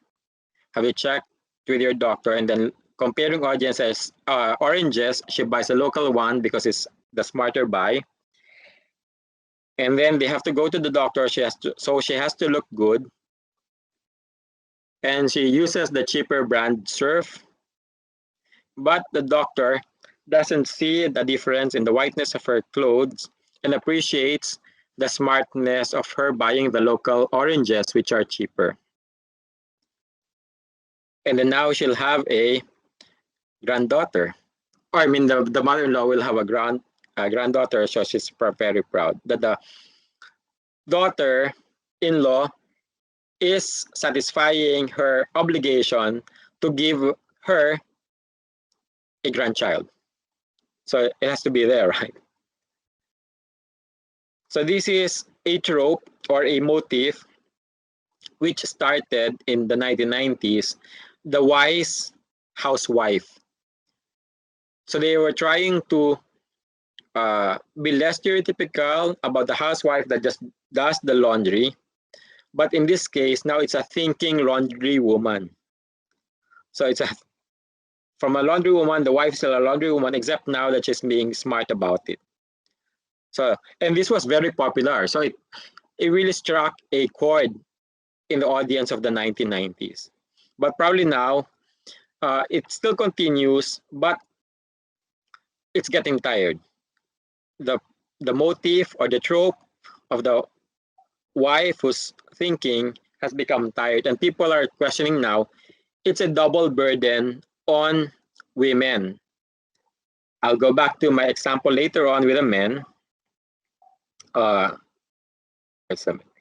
Have you checked with your doctor? And then comparing audiences, oranges, she buys a local one because it's the smarter buy. And then they have to go to the doctor. She has to look good. And she uses the cheaper brand Surf. But the doctor doesn't see the difference in the whiteness of her clothes and appreciates the smartness of her buying the local oranges, which are cheaper. And then now she'll have a granddaughter. Or I mean, the mother-in-law will have a granddaughter, so she's very proud that the daughter-in-law is satisfying her obligation to give her a grandchild. So it has to be there, right? So this is a trope or a motif which started in the 1990s, the wise housewife. So they were trying to be less stereotypical about the housewife that just does the laundry. But in this case, now it's a thinking laundry woman. So it's from a laundry woman, the wife is still a laundry woman, except now that she's being smart about it. So, and this was very popular. So it really struck a chord in the audience of the 1990s. But probably now, it still continues, but it's getting tired. The motif or the trope of the wife who's thinking has become tired, and people are questioning now. It's a double burden on women. I'll go back to my example later on with the men.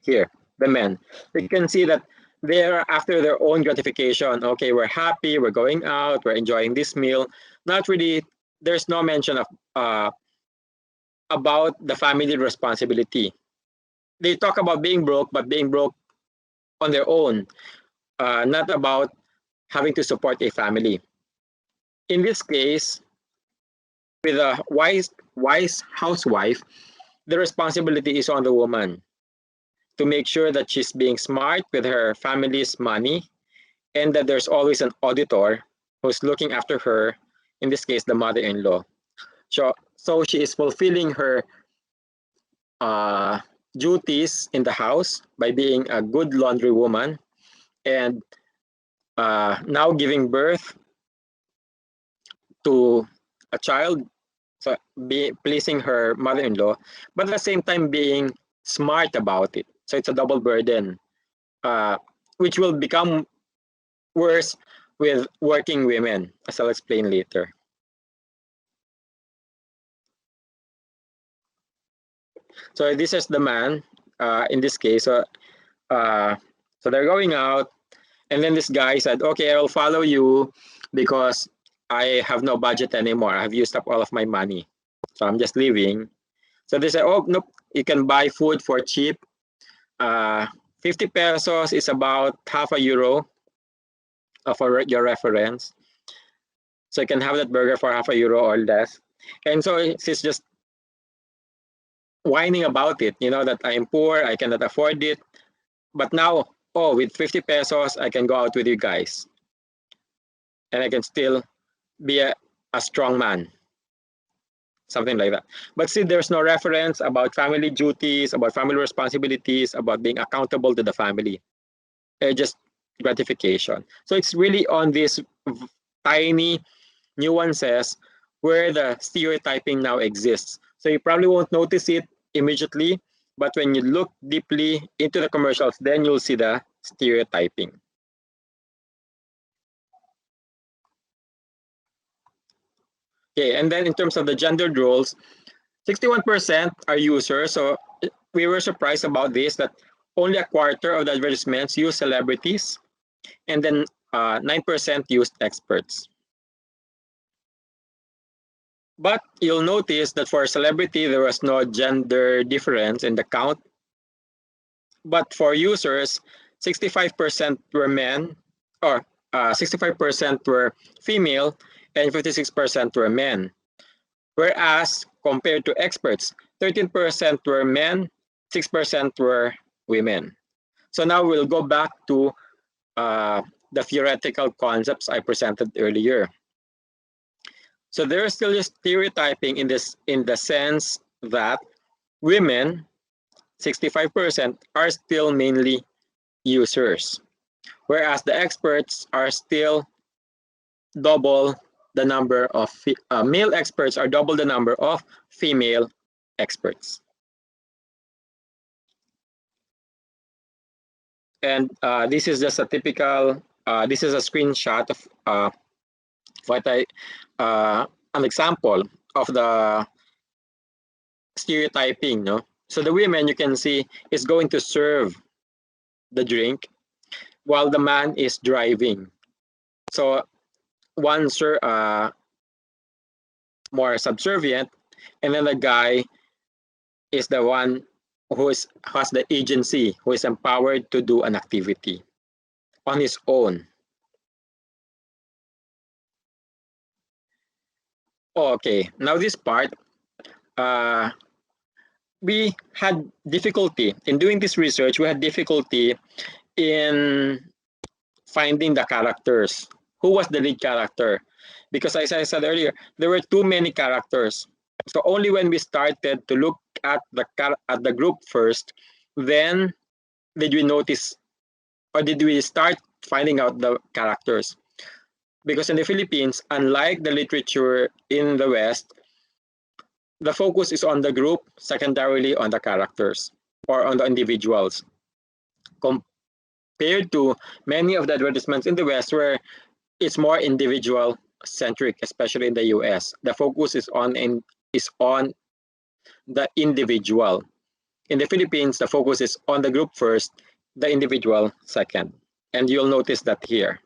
Here, the men. You can see that they're after their own gratification. Okay, we're happy, we're going out, we're enjoying this meal. Not really, there's no mention of about the family responsibility. They talk about being broke, but being broke on their own, not about having to support a family. In this case, with a wise housewife, the responsibility is on the woman to make sure that she's being smart with her family's money and that there's always an auditor who's looking after her, in this case, the mother-in-law. So she is fulfilling her duties in the house by being a good laundry woman and now giving birth to a child, so pleasing her mother-in-law, but at the same time being smart about it. So it's a double burden, which will become worse with working women, as I'll explain later. So this is the man in this case. So they're going out, and then this guy said, "Okay, I will follow you because I have no budget anymore. I have used up all of my money, so I'm just leaving." So they said, "Oh, nope, you can buy food for cheap. 50 pesos is about half a euro for your reference. So you can have that burger for half a euro or less." And so she's just whining about it, that I'm poor, I cannot afford it. But now, with 50 pesos, I can go out with you guys. And I can still be a strong man. something like that. But still, there's no reference about family duties, about family responsibilities, about being accountable to the family. Just gratification. So it's really on these tiny nuances where the stereotyping now exists. So you probably won't notice it immediately, but when you look deeply into the commercials, then you'll see the stereotyping. Okay, and then in terms of the gendered roles, 61% are users. So we were surprised about this, that only a quarter of the advertisements use celebrities, and then 9% used experts. But you'll notice that for celebrity, there was no gender difference in the count. But for users, 65% were men, or 65% were female, and 56% were men. Whereas compared to experts, 13% were men, 6% were women. So now we'll go back to the theoretical concepts I presented earlier. So there is still a stereotyping in the sense that women, 65%, are still mainly users, whereas the experts are still double the number of male experts are double the number of female experts. And this is just a typical, this is a screenshot of what an example of the stereotyping, no? So the women, you can see, is going to serve the drink while the man is driving. So one more subservient, and then the guy is the one who has the agency, who is empowered to do an activity on his own. Okay, now this part, we had difficulty in doing this research. We had difficulty in finding the characters. Who was the lead character? Because as I said earlier, there were too many characters. So only when we started to look at the group first, then did we notice, or did we start finding out the characters? Because in the Philippines, unlike the literature in the West, the focus is on the group, secondarily on the characters or on the individuals. Compared to many of the advertisements in the West, where it's more individual centric, especially in the US. The focus is on the individual. In the Philippines, the focus is on the group first, the individual second. And you'll notice that here,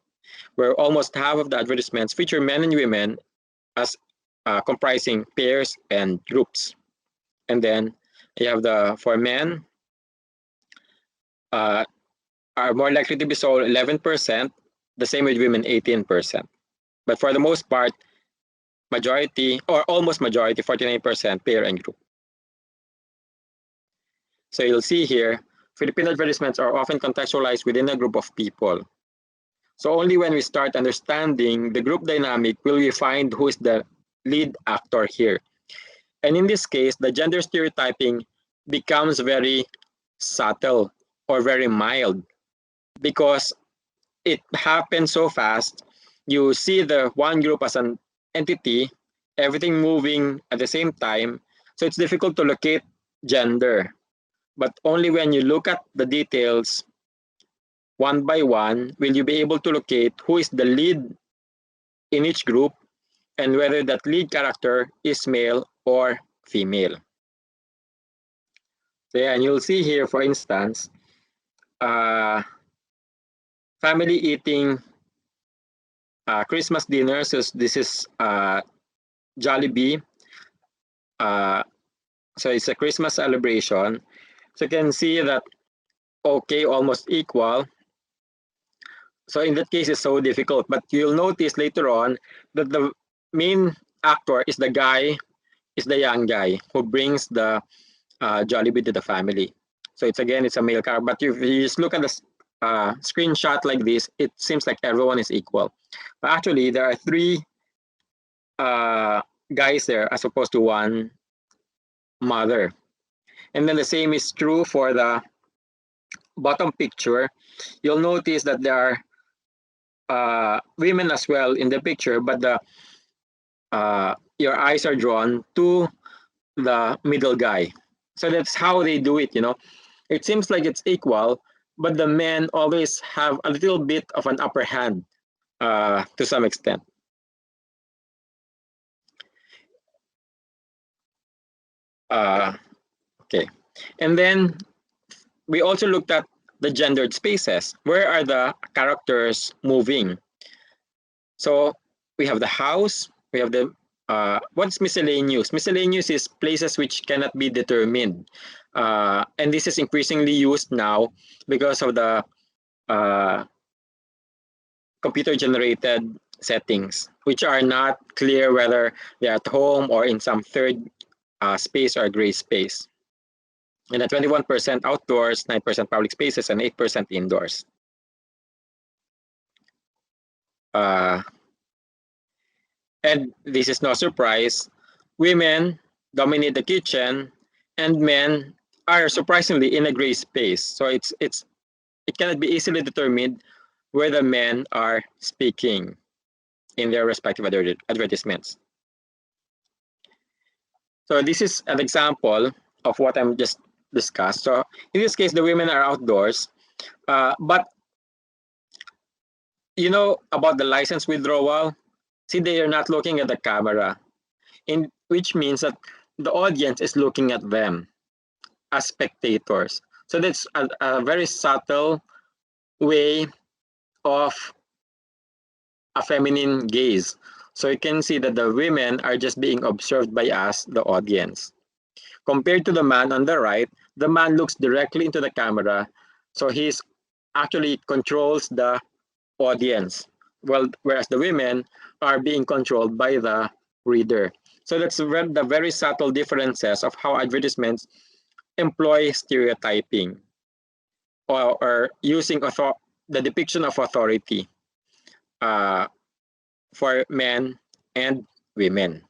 where almost half of the advertisements feature men and women as comprising pairs and groups. And then you have for men are more likely to be sold 11%, the same with women 18%. But for the most part, majority or almost majority, 49% pair and group. So you'll see here, Filipino advertisements are often contextualized within a group of people. So only when we start understanding the group dynamic will we find who is the lead actor here. And in this case, the gender stereotyping becomes very subtle or very mild because it happens so fast. You see the one group as an entity, everything moving at the same time. So it's difficult to locate gender. But only when you look at the details one by one will you be able to locate who is the lead in each group and whether that lead character is male or female. So yeah, and you'll see here, for instance, family eating Christmas dinner. So this is Jollibee. So it's a Christmas celebration. So you can see that, okay, almost equal. So in that case, it's so difficult. But you'll notice later on that the main actor is the young guy who brings the Jollibee to the family. So it's a male character. But if you just look at the screenshot like this, it seems like everyone is equal. But actually, there are three guys there as opposed to one mother. And then the same is true for the bottom picture. You'll notice that there are women as well in the picture, but your eyes are drawn to the middle guy. So that's how they do it, It seems like it's equal, but the men always have a little bit of an upper hand to some extent. Okay. And then we also looked at the gendered spaces. Where are the characters moving? So we have the house, we have the what's miscellaneous? Miscellaneous is places which cannot be determined. And this is increasingly used now because of the computer-generated settings, which are not clear whether they're at home or in some third space or gray space. And then 21% outdoors, 9% public spaces, and 8% indoors. And this is no surprise. Women dominate the kitchen, and men are surprisingly in a gray space. So it cannot be easily determined where the men are speaking in their respective advertisements. So this is an example of what I'm just discussed. So in this case, the women are outdoors, but you know about the license withdrawal. See, they are not looking at the camera, which means that the audience is looking at them as spectators. So that's a very subtle way of a feminine gaze. So you can see that the women are just being observed by us, the audience. Compared to the man on the right, the man looks directly into the camera. So he's actually controls the audience. Well, whereas the women are being controlled by the reader. So that's the very subtle differences of how advertisements employ stereotyping or using the depiction of authority for men and women.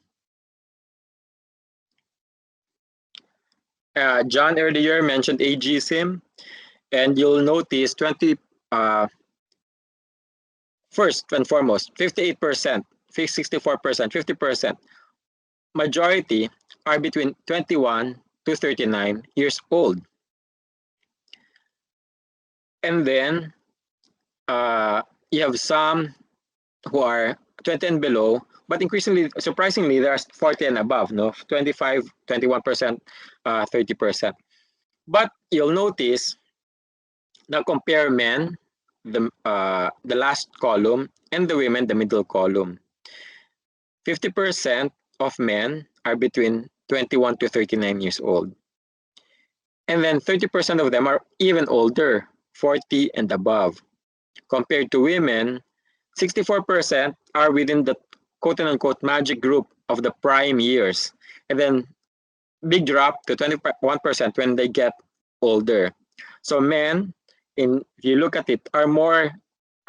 John earlier mentioned ageism, and you'll notice first and foremost, 58%, 64%, 50%, majority are between 21 to 39 years old. And then you have some who are 20 and below, but increasingly, surprisingly, there's 40 and above, 25, 21%, 30%. But you'll notice, now compare men, the last column, and the women, the middle column. 50% of men are between 21 to 39 years old. And then 30% of them are even older, 40 and above. Compared to women, 64% are within the quote-unquote magic group of the prime years. And then big drop to 21% when they get older. So men, if you look at it, are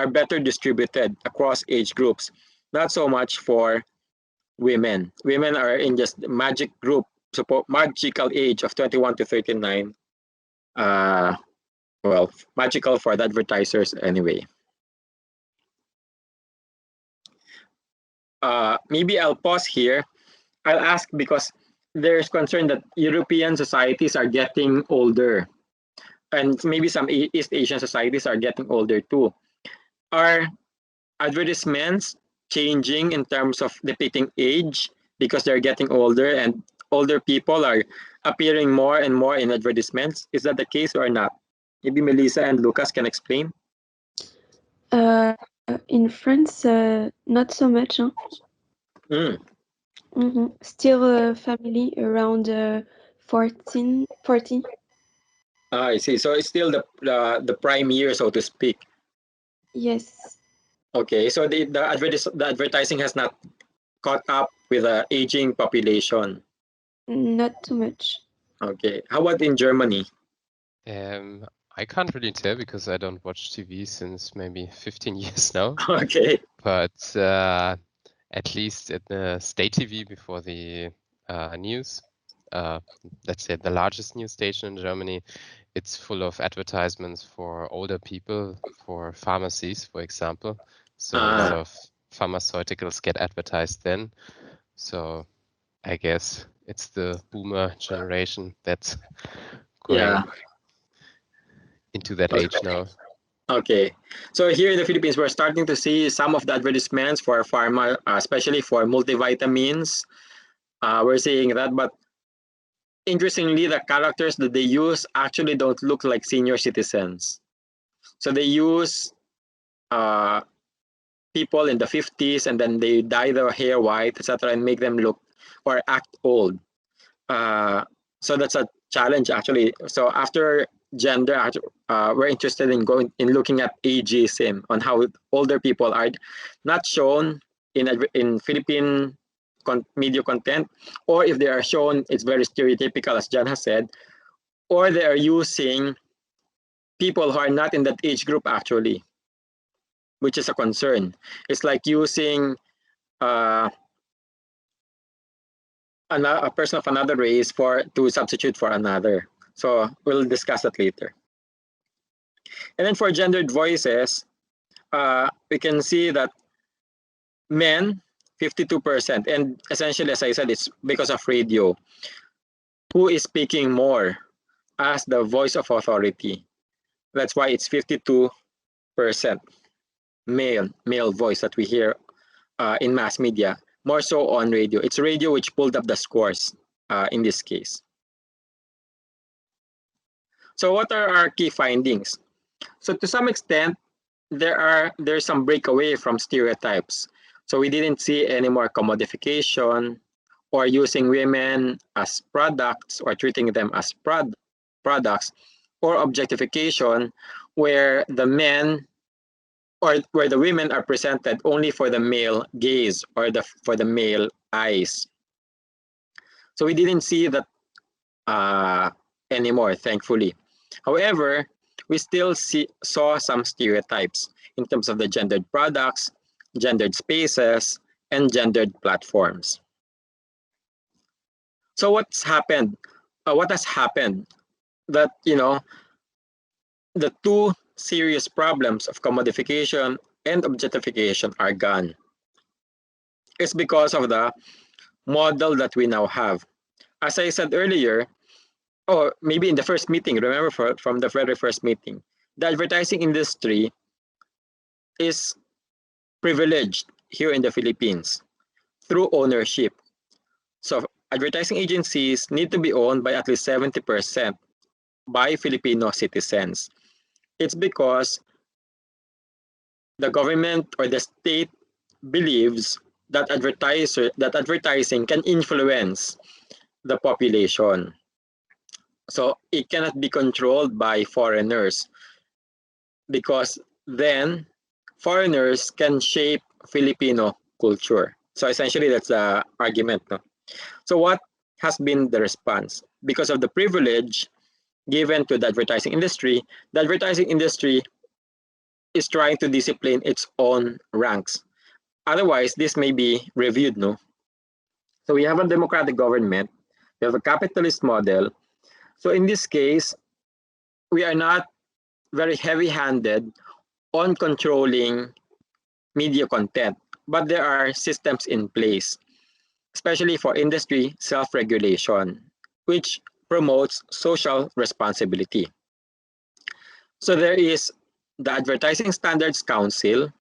better distributed across age groups. Not so much for women. Women are in just the magic group, magical age of 21 to 39. Well, magical for the advertisers anyway. Maybe I'll pause here. I'll ask because there's concern that European societies are getting older, and maybe some East Asian societies are getting older too. Are advertisements changing in terms of depicting age because they're getting older and older people are appearing more and more in advertisements? Is that the case or not? Maybe Melissa and Lucas can explain. In France, not so much. Huh? Still family around 14. I see. So it's still the prime year, so to speak. Yes. Okay. So the advertising has not caught up with the aging population. Not too much. Okay. How about in Germany? I can't really tell because I don't watch TV since maybe 15 years now. Okay. But at least at the state TV before the news, let's say the largest news station in Germany, it's full of advertisements for older people, for pharmacies, for example. So a lot of pharmaceuticals get advertised then. So I guess it's the boomer generation that's going into that age now. Okay, so here in the Philippines, we're starting to see some of the advertisements for pharma, especially for multivitamins. We're seeing that, but interestingly, the characters that they use actually don't look like senior citizens. So they use people in the 50s, and then they dye their hair white, etc., and make them look or act old. So that's a challenge, actually. So after gender, we're interested in looking at ageism, on how older people are not shown in Philippine media content, or if they are shown, it's very stereotypical, as John has said, or they are using people who are not in that age group, actually, which is a concern. It's like using a person of another race to substitute for another. So we'll discuss that later. And then for gendered voices, we can see that men, 52%, and essentially, as I said, it's because of radio. Who is speaking more as the voice of authority? That's why it's 52% male voice that we hear in mass media, more so on radio. It's radio which pulled up the scores in this case. So what are our key findings? So to some extent, there's some breakaway from stereotypes. So we didn't see any more commodification or using women as products or treating them as products, or objectification where the men or where the women are presented only for the male gaze or for the male eyes. So we didn't see that anymore, thankfully. However, we still saw some stereotypes in terms of the gendered products, gendered spaces, and gendered platforms. So what's happened? What has happened? That, the two serious problems of commodification and objectification are gone. It's because of the model that we now have. As I said earlier, or maybe in the first meeting, remember from the very first meeting, the advertising industry is privileged here in the Philippines through ownership. So advertising agencies need to be owned by at least 70% by Filipino citizens. It's because the government or the state believes that advertising can influence the population. So it cannot be controlled by foreigners, because then foreigners can shape Filipino culture. So essentially, that's the argument. No? So what has been the response? Because of the privilege given to the advertising industry is trying to discipline its own ranks. Otherwise, this may be reviewed. No? So we have a democratic government, we have a capitalist model. So in this case, we are not very heavy-handed on controlling media content, but there are systems in place, especially for industry self-regulation, which promotes social responsibility. So there is the Advertising Standards Council,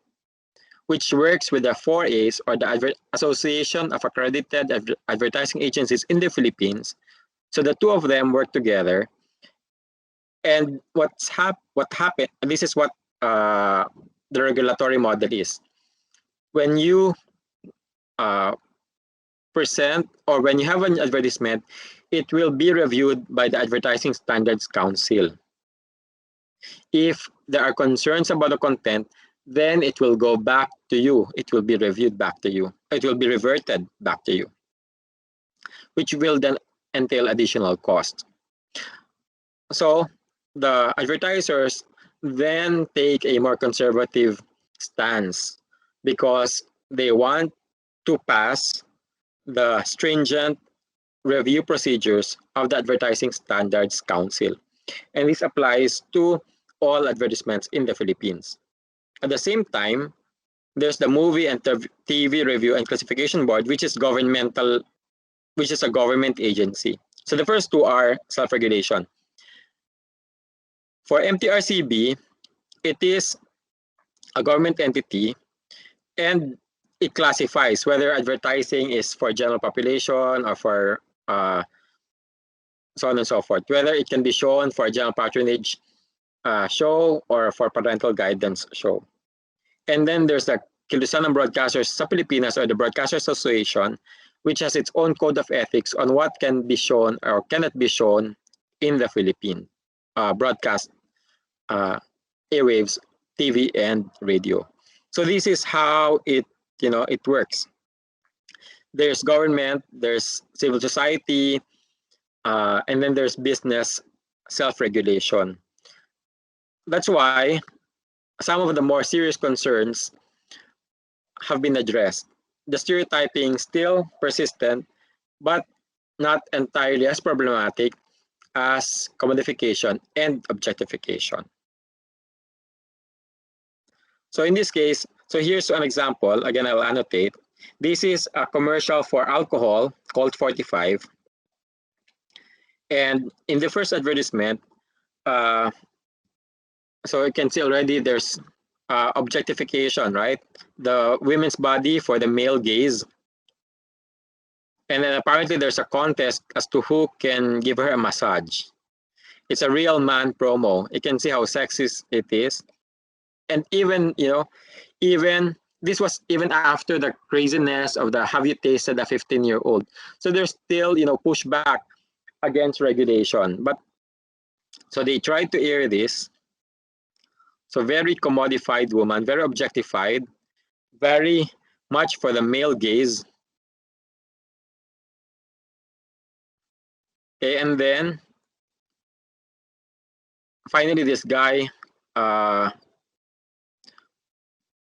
which works with the 4As, or the Association of Accredited Advertising Agencies in the Philippines. So the two of them work together. And what happened, and this is what the regulatory model is. When you present, or when you have an advertisement, it will be reviewed by the Advertising Standards Council. If there are concerns about the content, then it will go back to you. It will be reviewed back to you. It will be reverted back to you, which will then entail additional cost. So the advertisers then take a more conservative stance because they want to pass the stringent review procedures of the Advertising Standards Council. And this applies to all advertisements in the Philippines. At the same time, there's the Movie and TV Review and Classification Board, which is a government agency. So the first two are self-regulation. For MTRCB, it is a government entity, and it classifies whether advertising is for general population or for so on and so forth, whether it can be shown for a general patronage show or for parental guidance show. And then there's the Kilusan Broadcasters sa Pilipinas, or the Broadcasters Association, which has its own code of ethics on what can be shown or cannot be shown in the Philippine broadcast airwaves, TV and radio. So this is how it works. There's government, there's civil society, and then there's business self-regulation. That's why some of the more serious concerns have been addressed. The stereotyping still persistent, but not entirely as problematic as commodification and objectification. So in this case, so here's an example. Again, I'll annotate. This is a commercial for alcohol called 45. And in the first advertisement, so you can see already there's objectification, right? The women's body for the male gaze. And then apparently there's a contest as to who can give her a massage. It's a real man promo. You can see how sexist it is. And even, this was even after the craziness of the have you tasted a 15-year-old. So there's still, pushback against regulation. But so they tried to air this. So very commodified woman, very objectified, very much for the male gaze. Okay, and then finally this guy,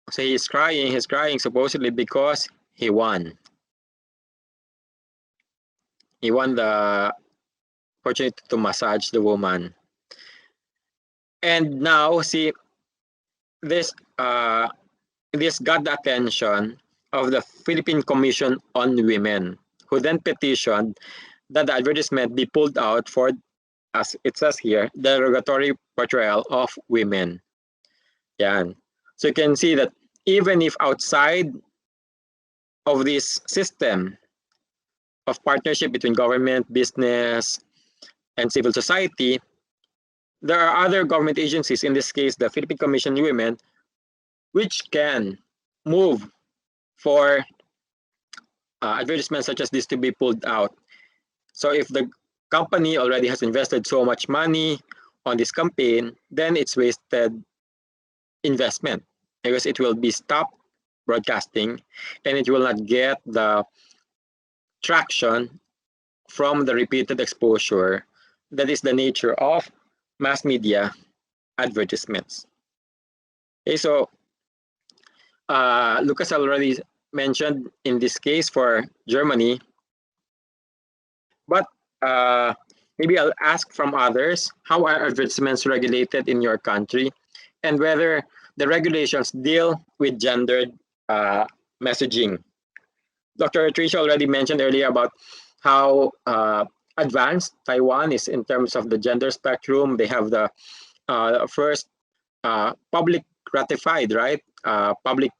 so he's crying supposedly because he won. He won the opportunity to massage the woman. And now, see, this got the attention of the Philippine Commission on Women, who then petitioned that the advertisement be pulled out for, as it says here, derogatory portrayal of women. Yan. So you can see that even if outside of this system of partnership between government, business, and civil society, there are other government agencies, in this case, the Philippine Commission on Women, which can move for advertisements such as this to be pulled out. So if the company already has invested so much money on this campaign, then it's wasted investment because it will be stopped broadcasting and it will not get the traction from the repeated exposure that is the nature of mass media advertisements. Okay, so Lucas already mentioned in this case for Germany, but maybe I'll ask from others, how are advertisements regulated in your country and whether the regulations deal with gendered messaging. Dr. Trisha already mentioned earlier about how advanced Taiwan is in terms of the gender spectrum. They have the first public ratified, right? Public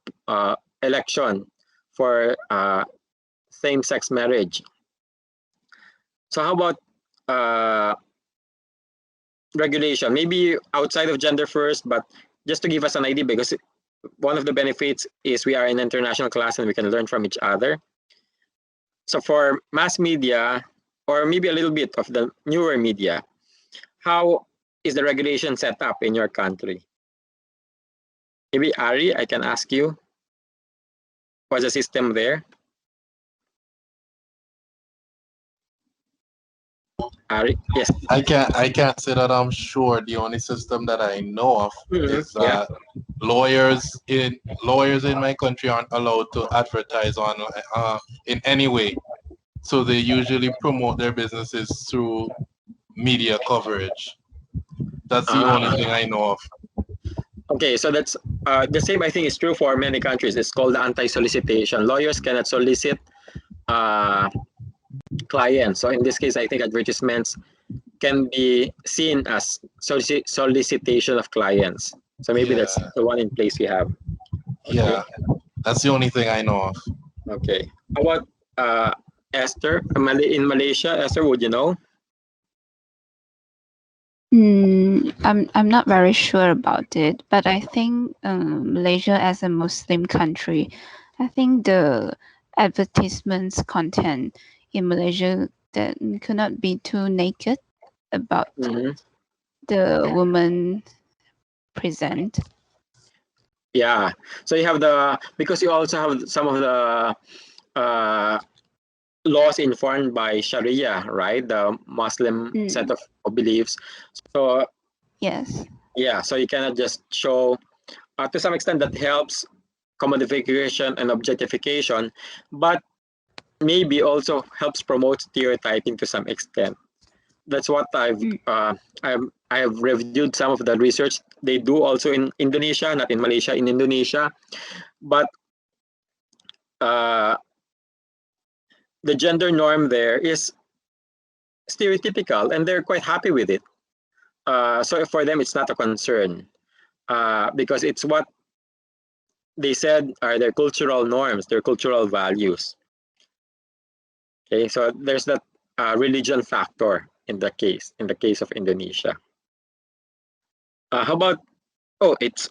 election for same-sex marriage. So how about regulation? Maybe outside of gender first, but just to give us an idea, because one of the benefits is we are in international class and we can learn from each other. So for mass media, or maybe a little bit of the newer media, how is the regulation set up in your country? Maybe Ari, I can ask you, what's the system there? Yes. I can't say that I'm sure. The only system that I know of is Yeah. that lawyers in my country aren't allowed to advertise on in any way. So they usually promote their businesses through media coverage. That's the only thing I know of. Okay, so that's the same. I think is true for many countries. It's called anti-solicitation. Lawyers cannot solicit uh, clients. So in this case, I think advertisements can be seen as solicitation of clients. So maybe Yeah, that's the one in place we have. Okay. yeah. That's the only thing I know of. Okay. How about Esther? In Malaysia, Esther, would you know? I'm not very sure about it, but I think Malaysia as a Muslim country, I think the advertisements content in Malaysia that could not be too naked about the woman present. Yeah. So you have because you also have some of the laws informed by Sharia, right? The Muslim set of beliefs. So Yes. yeah, so you cannot just show. To some extent, that helps commodification and objectification, but maybe also helps promote stereotyping to some extent. That's what I have reviewed some of the research they do also in Indonesia, not in Malaysia, in Indonesia, but the gender norm there is stereotypical, and they're quite happy with it. So for them, it's not a concern because it's what they said are their cultural norms, their cultural values. Okay, so there's that religion factor in the case of Indonesia. How about? Oh, it's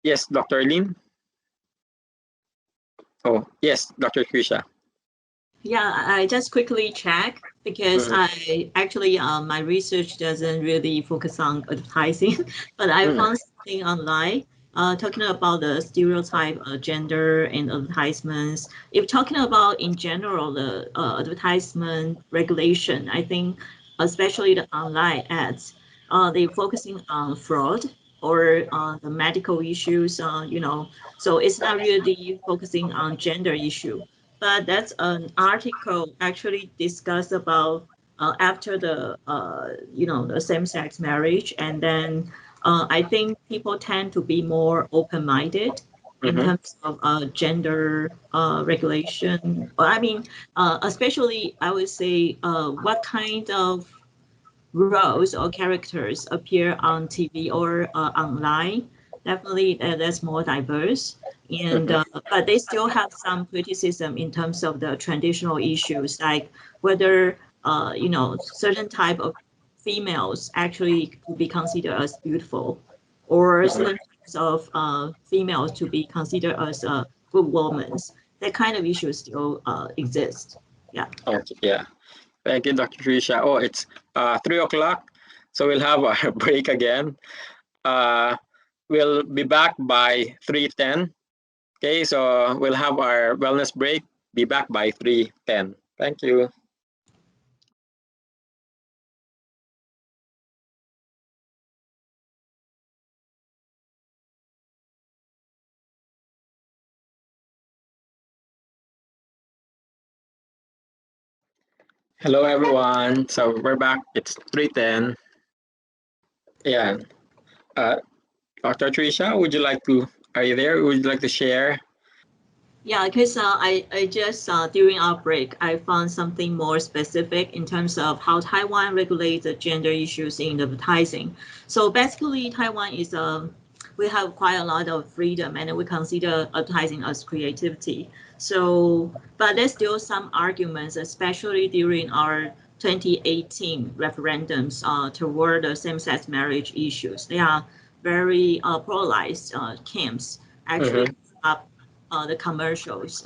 yes, Dr. Lin. Oh, yes, Dr. Trisha. Yeah, I just quickly check because I actually my research doesn't really focus on advertising, but I found something online talking about the stereotype gender and advertisements. If talking about in general the advertisement regulation, I think especially the online ads, they're focusing on fraud or on the medical issues, so it's not really focusing on gender issue. But that's an article actually discussed about after the same-sex marriage, and then I think people tend to be more open-minded in terms of gender regulation. I mean, especially I would say what kind of roles or characters appear on TV or online. Definitely, that's more diverse. And but they still have some criticism in terms of the traditional issues, like whether certain type of females actually to be considered as beautiful, or certain types of females to be considered as good women. That kind of issues still exist. Yeah. Okay, yeah. Thank you, Dr. Trisha. Oh, it's 3 o'clock, so we'll have our break again. We'll be back by 3:10. Okay, so we'll have our wellness break. Be back by 3:10. Thank you. Hello, everyone. So we're back. It's 3:10. Yeah. Uh, Dr. Trisha, are you there? Would you like to share? Yeah, because I just during our break, I found something more specific in terms of how Taiwan regulates the gender issues in advertising. So basically, Taiwan is we have quite a lot of freedom, and we consider advertising as creativity. So, but there's still some arguments, especially during our 2018 referendums toward the same-sex marriage issues. They are very polarized camps actually up the commercials,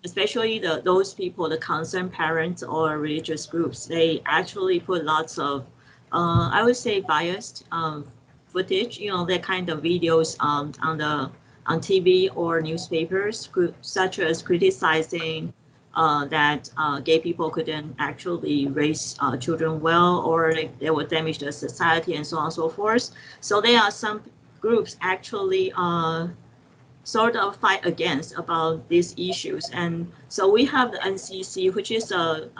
especially those people, the concerned parents or religious groups. They actually put lots of, I would say, biased footage. That kind of videos on TV or newspapers, such as criticizing that gay people couldn't actually raise children well, or they would damage the society and so on and so forth. So there are some groups actually sort of fight against about these issues. And so we have the NCC, which is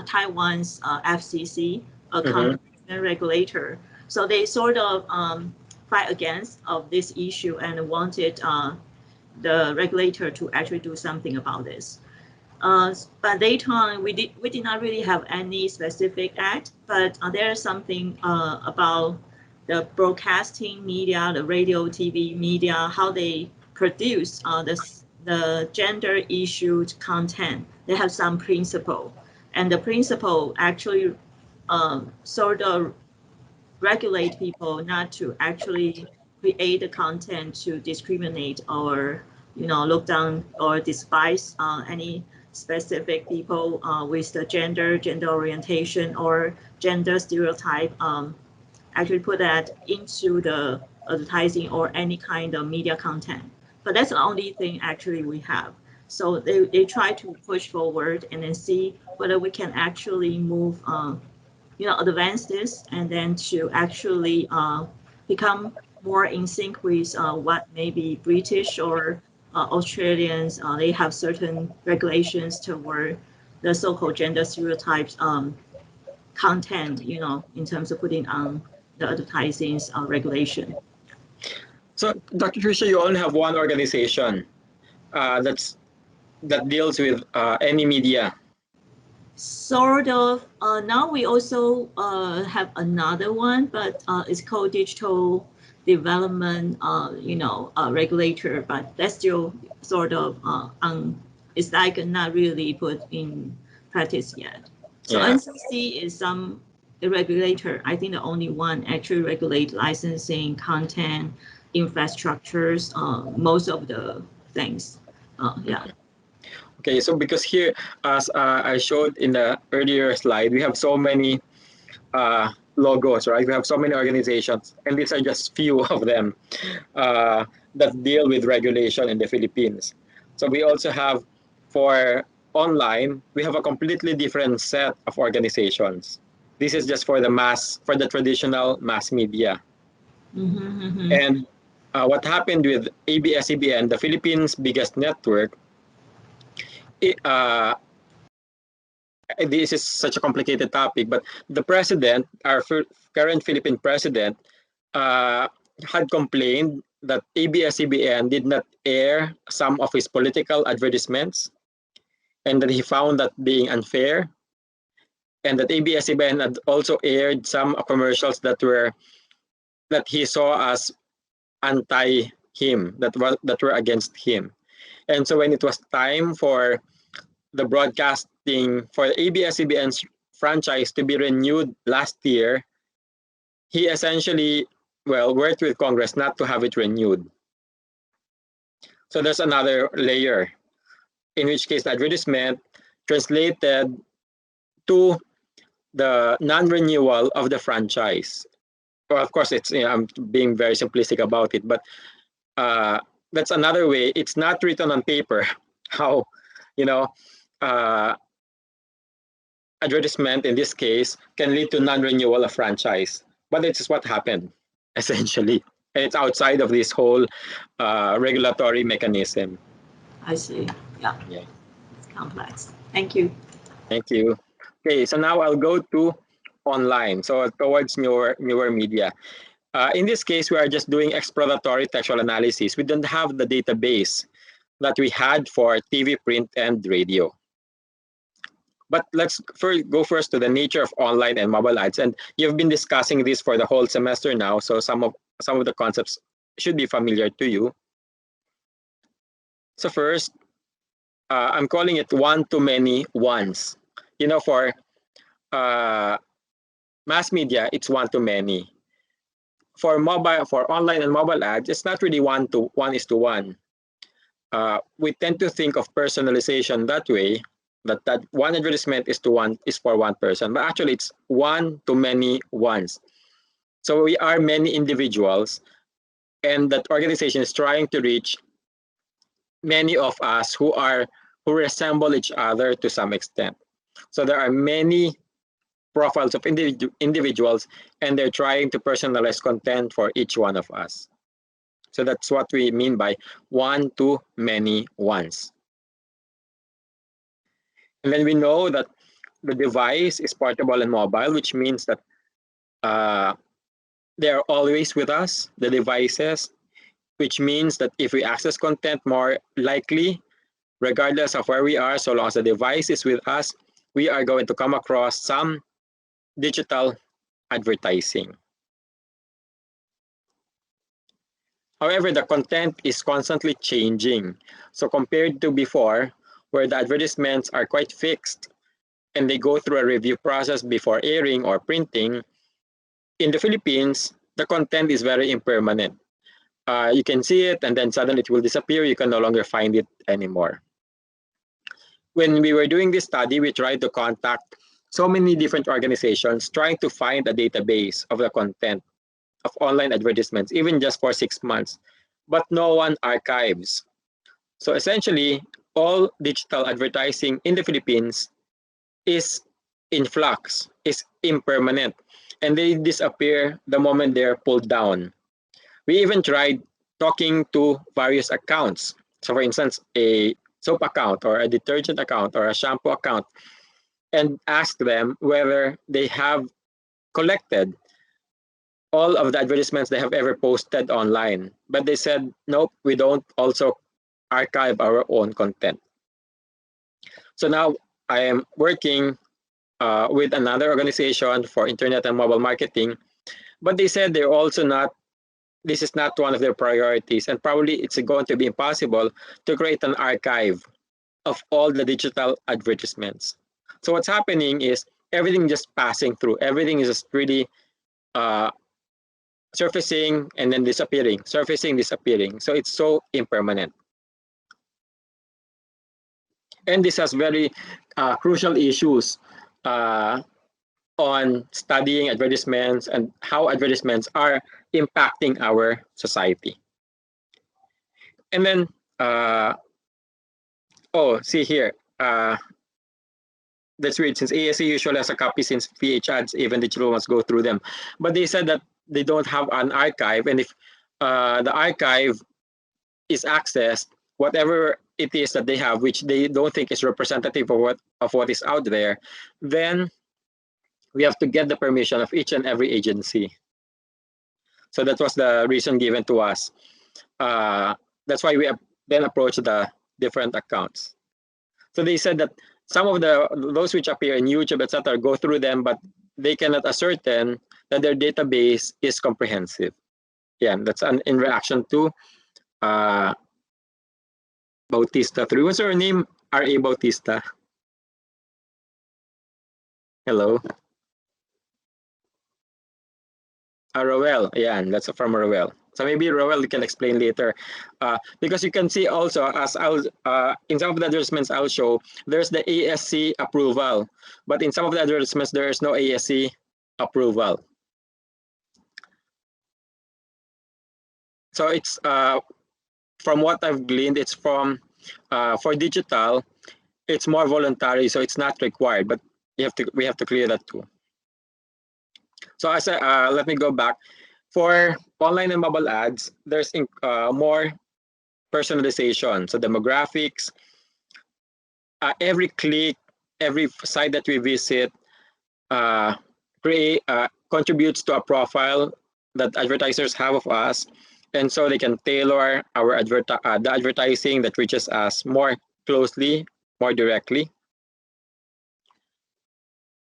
Taiwan's FCC, a competition regulator. So they sort of fight against of this issue and wanted the regulator to actually do something about this. But later on, we did not really have any specific act, but there is something about the broadcasting media, the radio, TV media, how they produce the gender issued content. They have some principle, and the principle actually sort of regulate people not to actually create the content to discriminate or look down or despise any specific people with the gender orientation or gender stereotype. Actually put that into the advertising or any kind of media content. But that's the only thing actually we have. So they try to push forward and then see whether we can actually move advance this and then to actually become more in sync with what maybe British or Australians, they have certain regulations toward the so-called gender stereotypes content, in terms of putting on the advertising regulation. So, Dr. Trisha, you only have one organization that deals with any media. Sort of. Now we also have another one, but it's called Digital Development, regulator. But that's still sort of it's like not really put in practice yet. So yeah. NCC is the regulator. I think the only one actually regulate licensing, content, infrastructures, most of the things. Yeah. Okay, so because here, as I showed in the earlier slide, we have so many logos, right? We have so many organizations, and these are just few of them that deal with regulation in the Philippines. So we also have, for online, we have a completely different set of organizations. This is just for the traditional mass media. And what happened with ABS-CBN, the Philippines' biggest network, this is such a complicated topic, but the president, our current Philippine president, had complained that ABS-CBN did not air some of his political advertisements, and that he found that being unfair, and that ABS-CBN had also aired some commercials that he saw as anti-him, that were against him. And so when it was time for the broadcasting for ABS-CBN's franchise to be renewed last year, he essentially, worked with Congress not to have it renewed. So there's another layer, in which case the advertisement translated to the non-renewal of the franchise. Well, of course, it's I'm being very simplistic about it, but that's another way. It's not written on paper how advertisement in this case can lead to non-renewal of franchise, but it's what happened essentially, and it's outside of this whole regulatory mechanism. I see. Yeah. It's complex. Thank you. Thank you. Okay, so now I'll go to online, so towards newer media. In this case, we are just doing exploratory textual analysis. We don't have the database that we had for TV, print, and radio. But let's go first to the nature of online and mobile ads. And you've been discussing this for the whole semester now, so some of the concepts should be familiar to you. So first, I'm calling it one-to-many ones. For mass media, it's one-to-many. For online and mobile ads, it's not really one-is-to-one. We tend to think of personalization that way, that one advertisement is for one person, but actually it's one-to-many ones. So we are many individuals, and that organization is trying to reach many of us who are who resemble each other to some extent. So there are many profiles of individuals, and they're trying to personalize content for each one of us. So that's what we mean by one to many ones. And then we know that the device is portable and mobile, which means that they're always with us, the devices, which means that if we access content, more likely, regardless of where we are, so long as the device is with us, we are going to come across some digital advertising. However, the content is constantly changing. So compared to before, where the advertisements are quite fixed and they go through a review process before airing or printing, in the Philippines, the content is very impermanent. You can see it and then suddenly it will disappear. You can no longer find it anymore. When we were doing this study, we tried to contact so many different organizations trying to find a database of the content of online advertisements, even just for 6 months, but no one archives. So essentially, all digital advertising in the Philippines is in flux, is impermanent, and they disappear the moment they're pulled down. We even tried talking to various accounts. So for instance, a soap account or a detergent account or a shampoo account, and ask them whether they have collected all of the advertisements they have ever posted online. But they said, nope, we don't also archive our own content. So now I am working with another organization for internet and mobile marketing, but they said they're also not, this is not one of their priorities, and probably it's going to be impossible to create an archive of all the digital advertisements. So what's happening is everything just passing through. Everything is just really surfacing and then disappearing, surfacing, disappearing. So it's so impermanent. And this has very crucial issues on studying advertisements and how advertisements are impacting our society. And then, oh, see here. That's weird, since ASC usually has a copy, since PH ads, even digital ones go through them. But they said that they don't have an archive, and if the archive is accessed, whatever it is that they have, which they don't think is representative of what is out there, then we have to get the permission of each and every agency. So that was the reason given to us. That's why we then approached the different accounts. So they said that some of those which appear in YouTube, etc., go through them, but they cannot ascertain that their database is comprehensive. Yeah, that's in reaction to Bautista 3. What's her name? R.A. Bautista. Hello. Roel, yeah, and that's from Roel. So maybe Roel can explain later, because you can see also, as I'll in some of the advertisements I'll show, there's the ASC approval, but in some of the advertisements there is no ASC approval. So it's from what I've gleaned, it's from for digital, it's more voluntary, so it's not required, but we have to clear that too. So as let me go back. For online and mobile ads, there's more personalization. So demographics, every click, every site that we visit contributes to a profile that advertisers have of us. And so they can tailor our the advertising that reaches us more closely, more directly.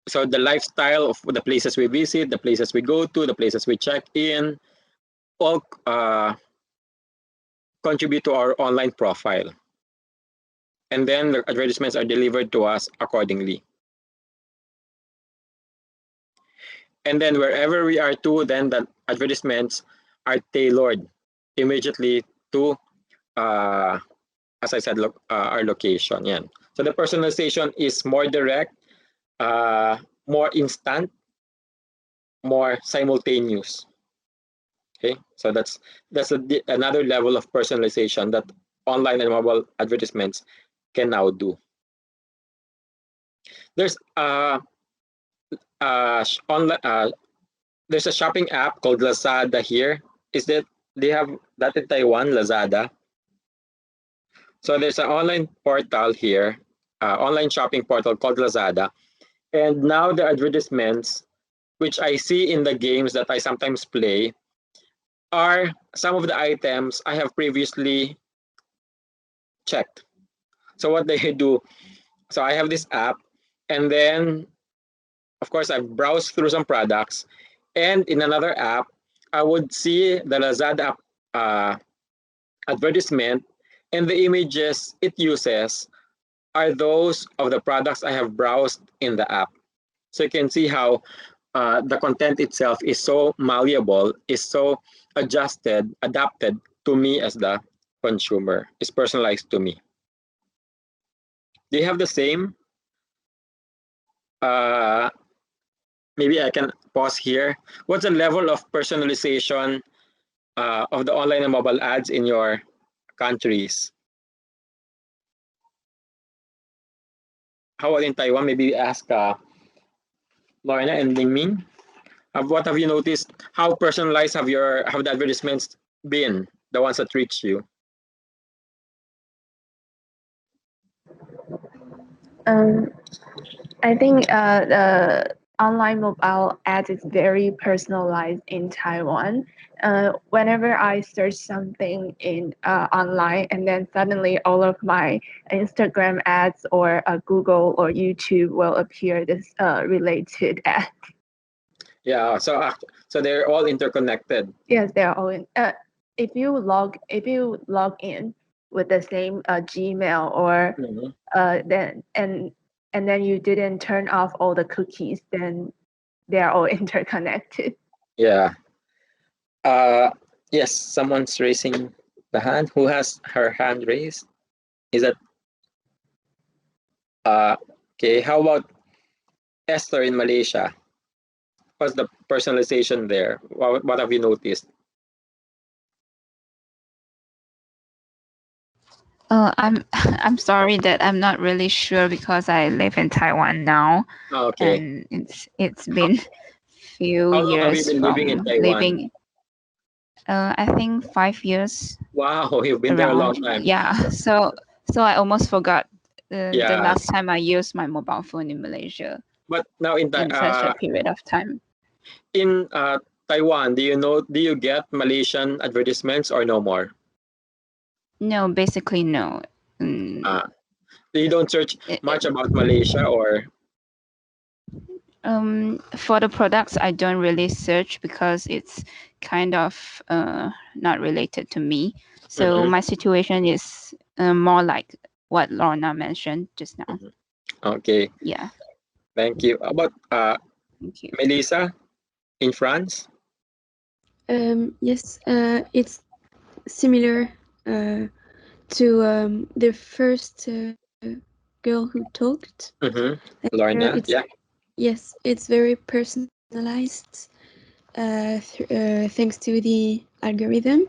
So the lifestyle of the places we visit, the places we go to, the places we check in, all contribute to our online profile. And then the advertisements are delivered to us accordingly. And then wherever we are to, then the advertisements are tailored immediately to, as I said, our location. Yeah. So the personalization is more direct, more instant, more simultaneous. Okay, so that's another level of personalization that online and mobile advertisements can now do. There's there's a shopping app called Lazada here. Is that they have that in Taiwan, Lazada? So there's an online portal here, online shopping portal called Lazada. And now the advertisements, which I see in the games that I sometimes play, are some of the items I have previously checked. So what they do, so I have this app, and then of course I've browsed through some products, and in another app, I would see the Lazada advertisement, and the images it uses are those of the products I have browsed in the app. So you can see how the content itself is so malleable, is so adapted to me as the consumer, is personalized to me. Do you have the same? Maybe I can pause here. What's the level of personalization of the online and mobile ads in your countries? How about in Taiwan? Maybe ask Lorna and Mingming. What have you noticed? How personalized have the advertisements been? The ones that reach you? I think the online mobile ads is very personalized in Taiwan. Whenever I search something in online, and then suddenly all of my Instagram ads or Google or YouTube will appear this related ad. Yeah, so they're all interconnected. Yes, they're all in. If you log in with the same Gmail or then you didn't turn off all the cookies, then they're all interconnected. Yeah. Yes, someone's raising the hand. Who has her hand raised? Is that okay? How about Esther in Malaysia? What's the personalization there? What have you noticed? I'm sorry that I'm not really sure because I live in Taiwan now. Okay. And it's been few How long have you years been living in from Taiwan? living. I think 5 years. Wow, you've been there a long time. Yeah, so I almost forgot the Yeah. last time I used my mobile phone in Malaysia But now in such a period of time. in Taiwan, do you get Malaysian advertisements or no more? No, basically no. You don't search much about Malaysia or? For the products, I don't really search because it's kind of not related to me. So my situation is more like what Lorna mentioned just now. Okay. Yeah. Thank you. How about Thank you. Melissa in France? Yes, it's similar to the first girl who talked. Lorna, yeah. Yes, it's very personalized thanks to the algorithm.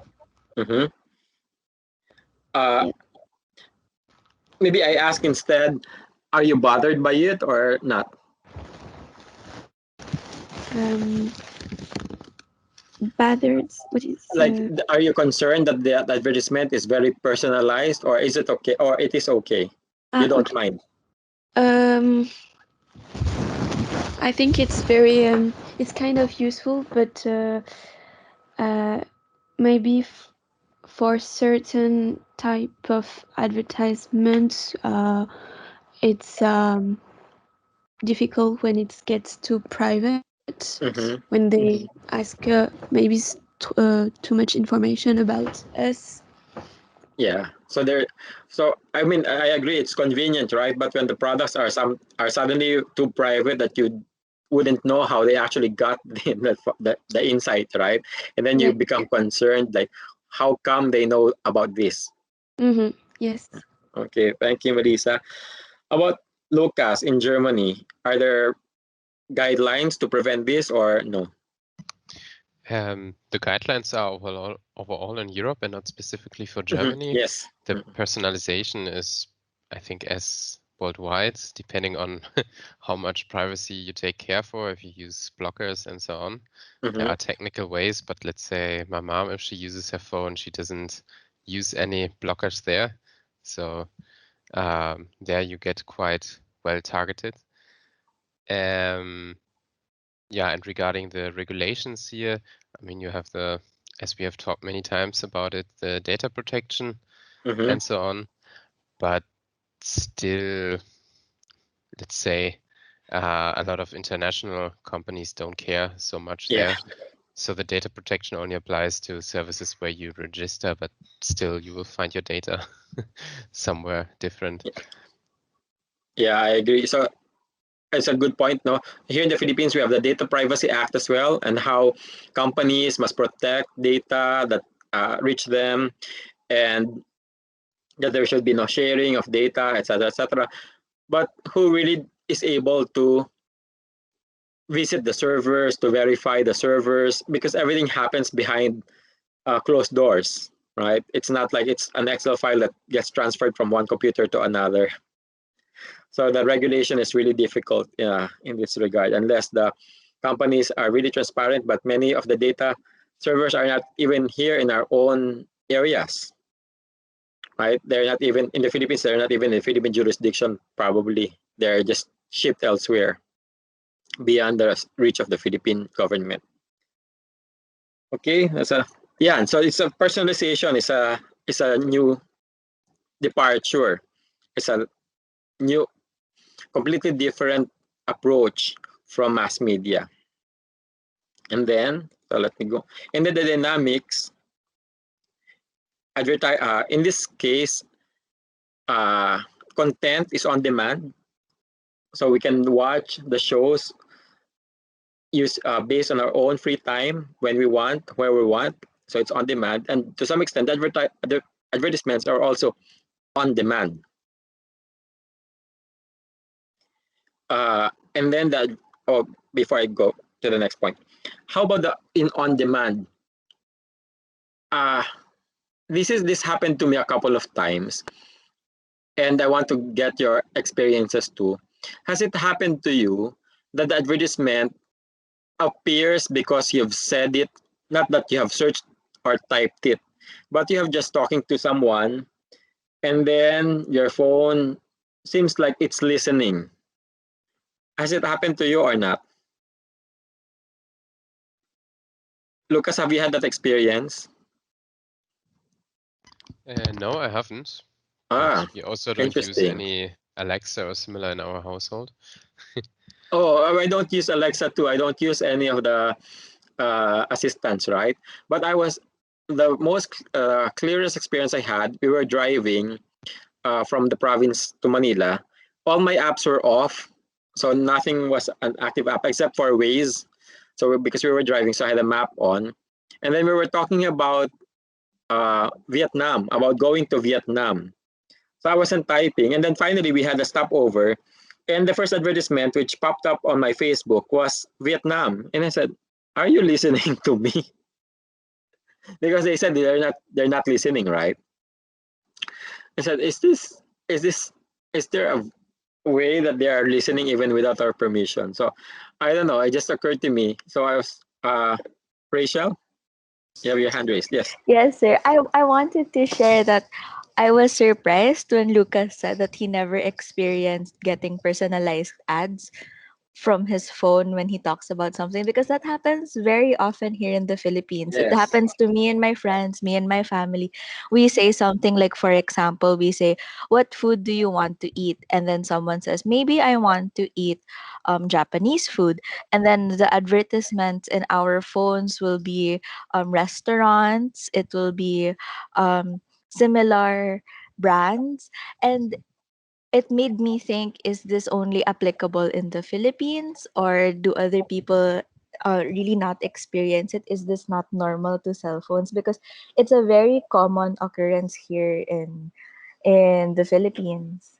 Maybe I ask instead, are you bothered by it or not? Bothered? What is are you concerned that the advertisement is very personalized, or is it okay, or it is okay? You don't mind? I think it's very it's kind of useful, but maybe for certain type of advertisements, it's difficult when it gets too private. When they ask maybe too much information about us. Yeah. So I mean, I agree it's convenient, right? But when the products are suddenly too private that you wouldn't know how they actually got the insight, right? And then you become concerned, like, how come they know about this? Yes. Okay, thank you, Melissa. About Lucas in Germany, are there guidelines to prevent this or no? The guidelines are overall in Europe and not specifically for Germany. Yes. The personalization is I think, as worldwide, depending on how much privacy you take care for, if you use blockers and so on. There are technical ways, but let's say my mom, if she uses her phone, she doesn't use any blockers there. So there you get quite well targeted. Yeah, and regarding the regulations here, I mean, you have the, as we have talked many times about it, the data protection and so on, but still, let's say, a lot of international companies don't care so much there. So the data protection only applies to services where you register, but still you will find your data somewhere different. Yeah, I agree. So it's a good point. No, here in the Philippines, we have the Data Privacy Act as well, and how companies must protect data that reach them, and that there should be no sharing of data, etc., etc. But who really is able to visit the servers, to verify the servers? Because everything happens behind closed doors, right? It's not like it's an Excel file that gets transferred from one computer to another. So the regulation is really difficult in this regard, unless the companies are really transparent. But many of the data servers are not even here in our own areas, right? They're not even in the Philippines. They're not even in Philippine jurisdiction. Probably they're just shipped elsewhere, beyond the reach of the Philippine government. Okay, that's a and so it's a personalization. It's a new departure. It's a new, completely different approach from mass media. And then, so let me go. And then the dynamics, in this case, content is on demand. So we can watch the shows based on our own free time, when we want, where we want. So it's on demand. And to some extent, the advertisements are also on demand. And then before I go to the next point, how about the on demand? This happened to me a couple of times, and I want to get your experiences too. Has it happened to you that the advertisement appears because you've said it, not that you have searched or typed it, but you have just talking to someone, and then your phone seems like it's listening? Has it happened to you or not? Lucas, have you had that experience? No, I haven't. We also don't use any Alexa or similar in our household. Oh, I don't use Alexa too. I don't use any of the assistants, right? But the most clearest experience I had. We were driving from the province to Manila. All my apps were off, so nothing was an active app except for Waze. So because we were driving, so I had a map on, and then we were talking about Vietnam, about going to Vietnam. So I wasn't typing, and then finally we had a stopover, and the first advertisement which popped up on my Facebook was Vietnam, and I said, "Are you listening to me?" Because they said they're not listening, right? I said, "Is there a way that they are listening even without our permission?" So I don't know. It just occurred to me. So I was Rachel, you have your hand raised. Yes. Yes, sir. I wanted to share that I was surprised when Lucas said that he never experienced getting personalized ads from his phone when he talks about something, because that happens very often here in the Philippines. It Yes. happens to me and my friends, me and my family. We say something like, for example, we say, "What food do you want to eat?" And then someone says, "Maybe I want to eat Japanese food." And then the advertisements in our phones will be restaurants, it will be similar brands. And it made me think, is this only applicable in the Philippines, or do other people really not experience it? Is this not normal to cell phones? Because it's a very common occurrence here in the Philippines.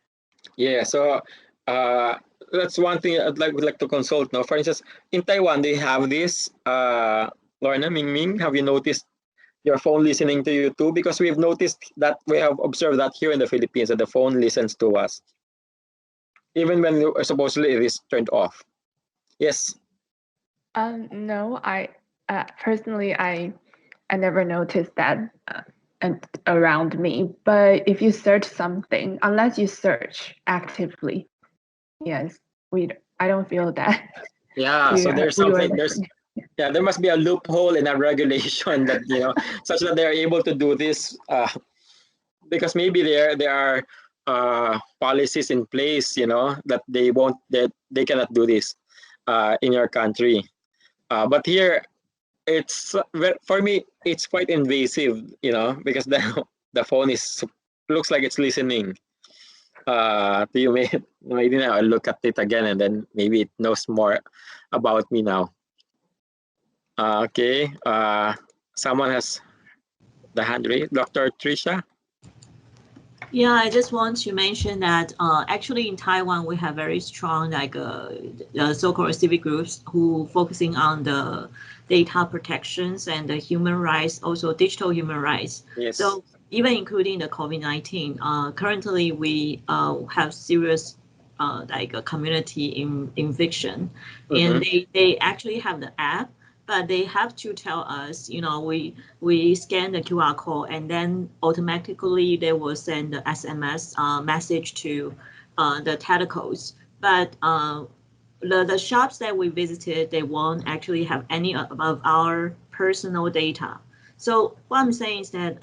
Yeah. So that's one thing would like to consult now. For instance, in Taiwan, they have this. Lorna, Ming Ming, have you noticed your phone listening to you too? Because we've noticed that we have observed that here in the Philippines that the phone listens to us, even when supposedly it is turned off. Yes. No, I personally I never noticed that around me. But if you search something, unless you search actively, yes, I don't feel that. Yeah. So there's something. There must be a loophole in a regulation that such that they are able to do this. Because maybe there are policies in place, that they cannot do this in your country. But here, it's for me, it's quite invasive, because the phone looks like it's listening to you. Maybe now I'll look at it again, and then maybe it knows more about me now. Okay. Someone has the hand raised. Dr. Trisha. Yeah, I just want to mention that actually in Taiwan we have very strong so-called civic groups who focusing on the data protections and the human rights, also digital human rights. Yes. So even including the COVID-19, currently we have serious a community eviction, and they actually have the app. But they have to tell us, we scan the QR code and then automatically they will send the SMS message to the telecoms. But the shops that we visited, they won't actually have any of our personal data. So what I'm saying is that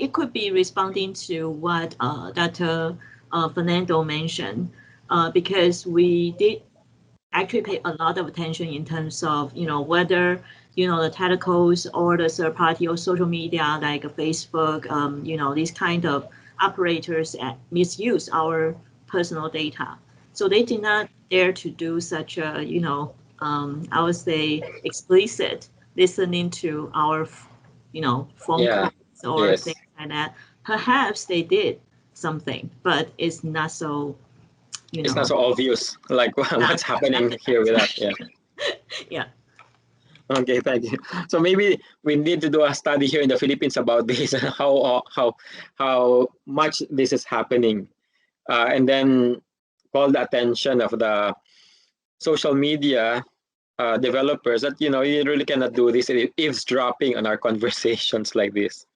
it could be responding to what Dr. Fernando mentioned, because we did actually pay a lot of attention in terms of whether the telcos or the third party or social media like Facebook, these kind of operators misuse our personal data. So they did not dare to do such a I would say explicit listening to our phone calls or things like that. Perhaps they did something, but it's not so it's not so obvious, like what's happening here with that. Yeah. Yeah. Okay, thank you. So maybe we need to do a study here in the Philippines about this and how much this is happening, and then call the attention of the social media developers that you really cannot do this eavesdropping on our conversations like this.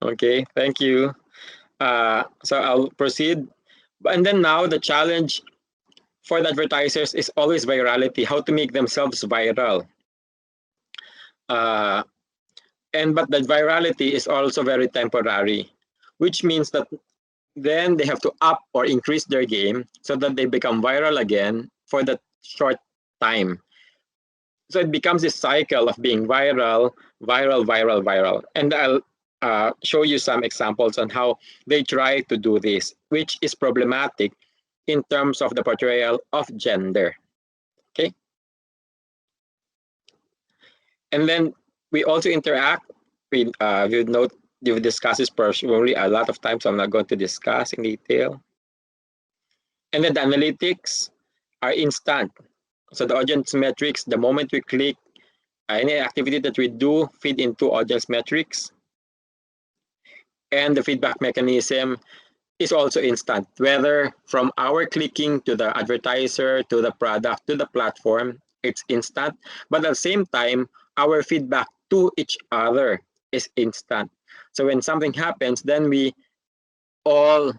Okay, thank you. So I'll proceed. And then now the challenge for the advertisers is always virality, how to make themselves viral. But the virality is also very temporary, which means that then they have to up or increase their game so that they become viral again for that short time. So it becomes this cycle of being viral, viral, viral, viral. And I'll show you some examples on how they try to do this, which is problematic in terms of the portrayal of gender. Okay. And then we also interact with, you've discussed this personally a lot of times, so I'm not going to discuss in detail. And then the analytics are instant. So the audience metrics, the moment we click, any activity that we do feed into audience metrics. And the feedback mechanism is also instant, whether from our clicking to the advertiser, to the product, to the platform, it's instant. But at the same time, our feedback to each other is instant. So when something happens, then we all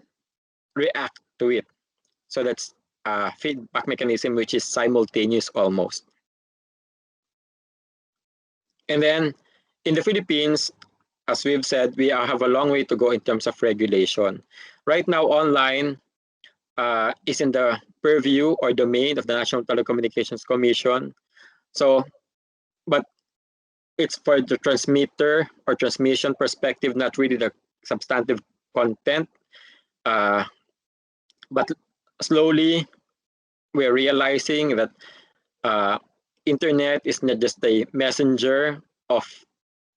react to it. So that's a feedback mechanism which is simultaneous almost. And then in the Philippines, as we've said, we have a long way to go in terms of regulation. Right now, online is in the purview or domain of the National Telecommunications Commission. So, but it's for the transmitter or transmission perspective, not really the substantive content. But slowly, we're realizing that internet is not just a messenger of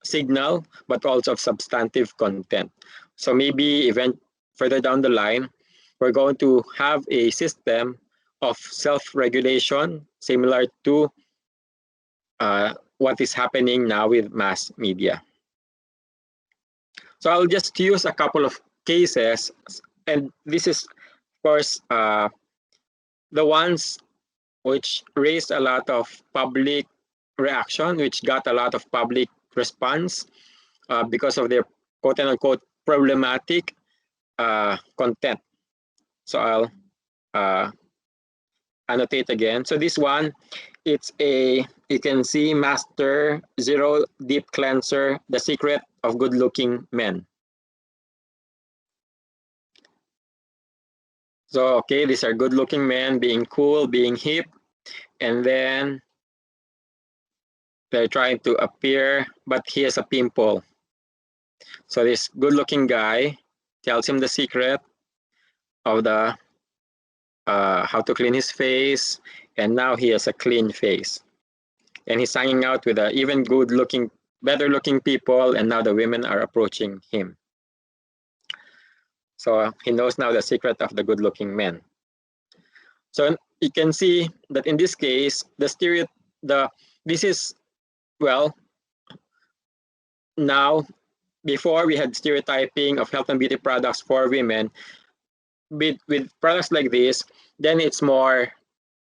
signal, but also of substantive content. So maybe even further down the line, we're going to have a system of self-regulation similar to what is happening now with mass media. So I'll just use a couple of cases, and this is, of course, the ones which raised a lot of public reaction, which got a lot of public response because of their quote unquote problematic content. So I'll annotate again. So this one, it's a, you can see, Master Zero Deep Cleanser, the secret of good looking men. So, okay, these are good looking men being cool, being hip, and then they're trying to appear, but he has a pimple. So this good looking guy tells him the secret of the how to clean his face, and now he has a clean face. And he's hanging out with even good looking, better looking people, and now the women are approaching him. So he knows now the secret of the good looking men. So you can see that in this case, this is, well, now, before we had stereotyping of health and beauty products for women. With products like this, then it's more,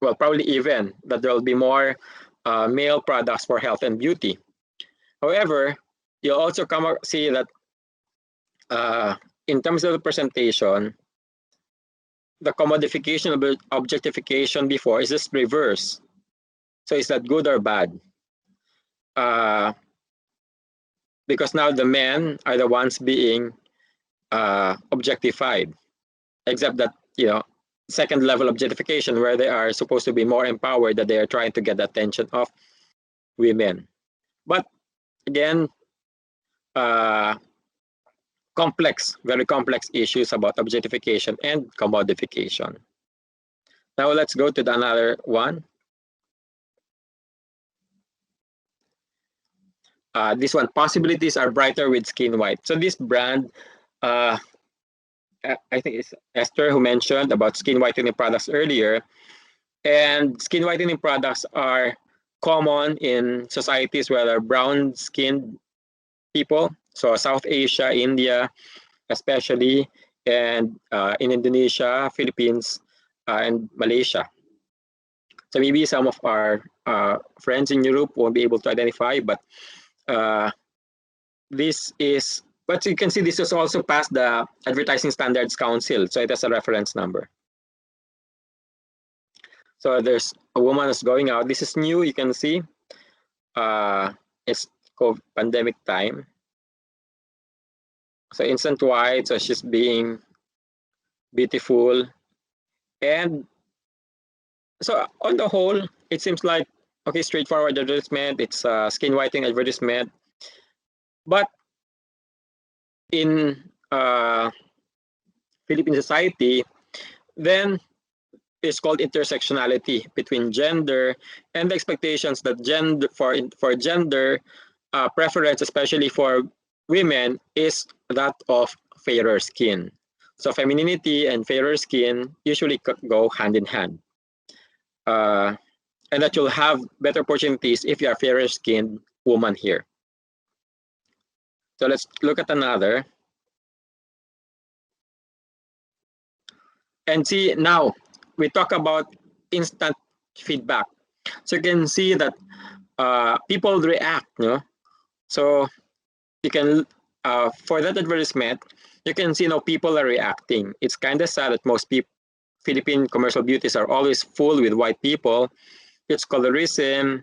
well, probably even that there will be more male products for health and beauty. However, you'll also see that in terms of the presentation, the commodification of objectification before is just reverse. So is that good or bad? Because now the men are the ones being objectified, except that, you know, second level objectification where they are supposed to be more empowered, that they are trying to get the attention of women. But again, very complex issues about objectification and commodification. Now let's go to another one. This one, possibilities are brighter with skin white. So this brand, I think it's Esther who mentioned about skin whitening products earlier. And skin whitening products are common in societies where there are brown-skinned people. So South Asia, India, especially, and in Indonesia, Philippines, and Malaysia. So maybe some of our friends in Europe won't be able to identify, but this is, but you can see this is also past the Advertising Standards Council, so it has a reference number. So there's a woman who's going out. This is new, you can see. It's COVID pandemic time. So instant white, so she's being beautiful. And so on the whole, it seems like, okay, straightforward advertisement. It's a skin whitening advertisement. But in Philippine society, then it's called intersectionality between gender and the expectations that gender for gender preference, especially for women, is that of fairer skin. So femininity and fairer skin usually go hand in hand. And that you'll have better opportunities if you are fairer skinned woman here. So let's look at another. And see, now we talk about instant feedback. So you can see that people react, you know? So you can, for that advertisement, you can see now people are reacting. It's kind of sad that most Philippine commercial beauties are always full with white people. It's colorism,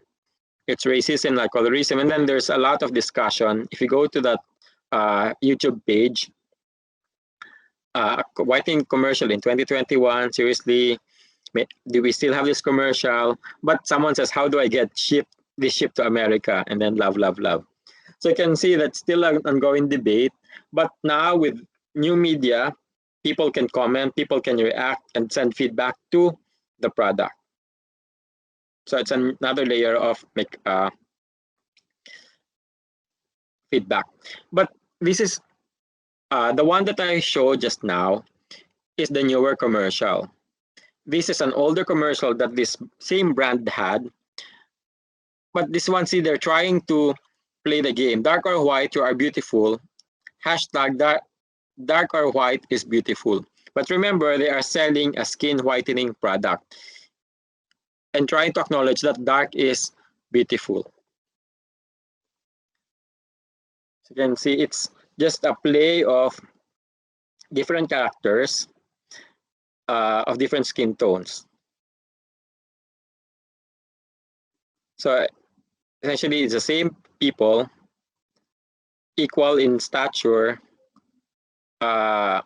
it's racism, not colorism. And then there's a lot of discussion. If you go to that YouTube page, whitening commercial in 2021, seriously, do we still have this commercial? But someone says, how do I get this shipped to America? And then love, love, love. So you can see that's still an ongoing debate. But now with new media, people can comment, people can react and send feedback to the product. So it's another layer of feedback. But this is the one that I showed just now is the newer commercial. This is an older commercial that this same brand had. but this one, see, they're trying to play the game. Dark or white, you are beautiful. Hashtag dark or white is beautiful. But remember, they are selling a skin whitening product and trying to acknowledge that dark is beautiful. So you can see it's just a play of different characters of different skin tones. So essentially, it's the same people, equal in stature. So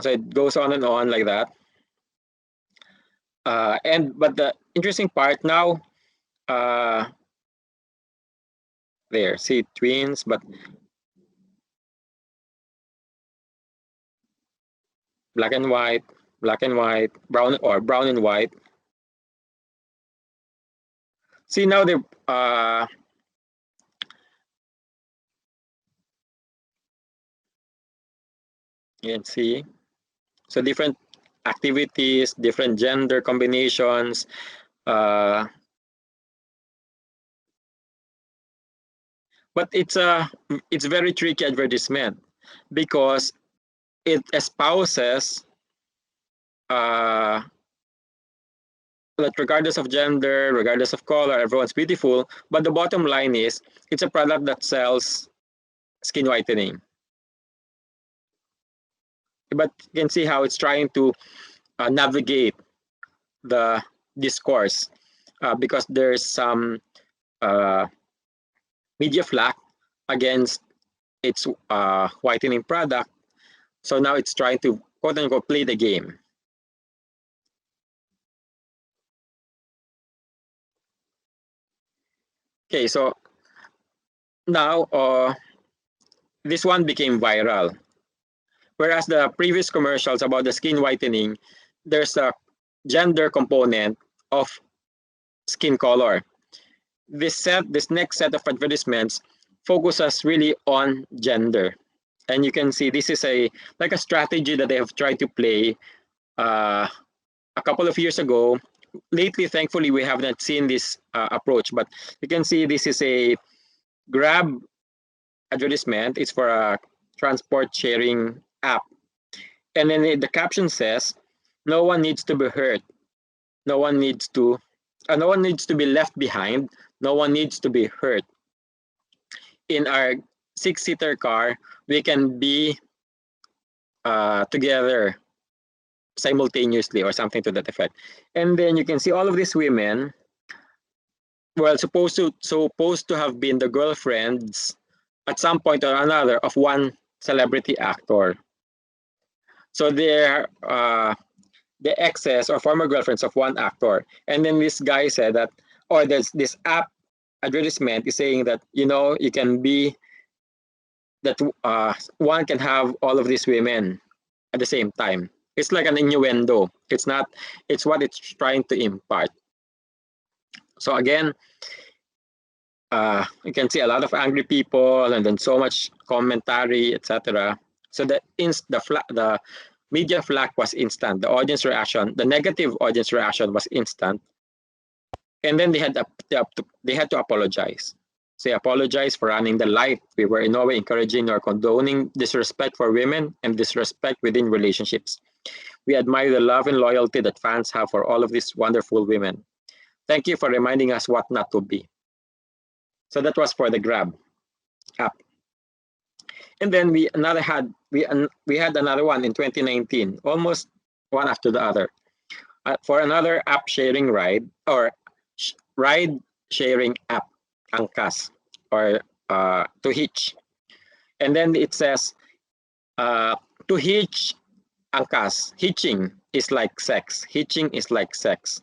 it goes on and on like that. But the interesting part now, there, see twins, but black and white, brown or brown and white. See now they you can see, so different activities, different gender combinations. But it's very tricky advertisement because it espouses that regardless of gender, regardless of color, everyone's beautiful. But the bottom line is it's a product that sells skin whitening. But you can see how it's trying to navigate the discourse because there's some media flack against its whitening product. So now it's trying to quote unquote play the game. Okay, so now this one became viral. Whereas the previous commercials about the skin whitening, there's a gender component of skin color. This next set of advertisements focuses really on gender. And you can see this is like a strategy that they have tried to play a couple of years ago. Lately, thankfully, we have not seen this approach, but you can see this is a Grab advertisement. It's for a transport sharing app. And then the caption says, no one needs to be hurt. No one needs to be left behind. No one needs to be hurt. In our 6-seater car, we can be together simultaneously or something to that effect. And then you can see all of these women, well, supposed to have been the girlfriends at some point or another of one celebrity actor. So they're the exes or former girlfriends of one actor. And then this guy said that, or this app advertisement is saying that, you know, you can be, that one can have all of these women at the same time. It's like an innuendo. It's not, it's what it's trying to impart. So again, you can see a lot of angry people and then so much commentary, etc. So the media flack was instant. The audience reaction, the negative audience reaction was instant. And then they had to apologize. So they apologized for running the light. We were in no way encouraging or condoning disrespect for women and disrespect within relationships. We admire the love and loyalty that fans have for all of these wonderful women. Thank you for reminding us what not to be. So that was for the Grab app. And then we had another one in 2019, almost one after the other, for another app sharing ride or ride sharing app, Angkas, or to hitch. And then it says, to hitch Angkas, hitching is like sex. Hitching is like sex.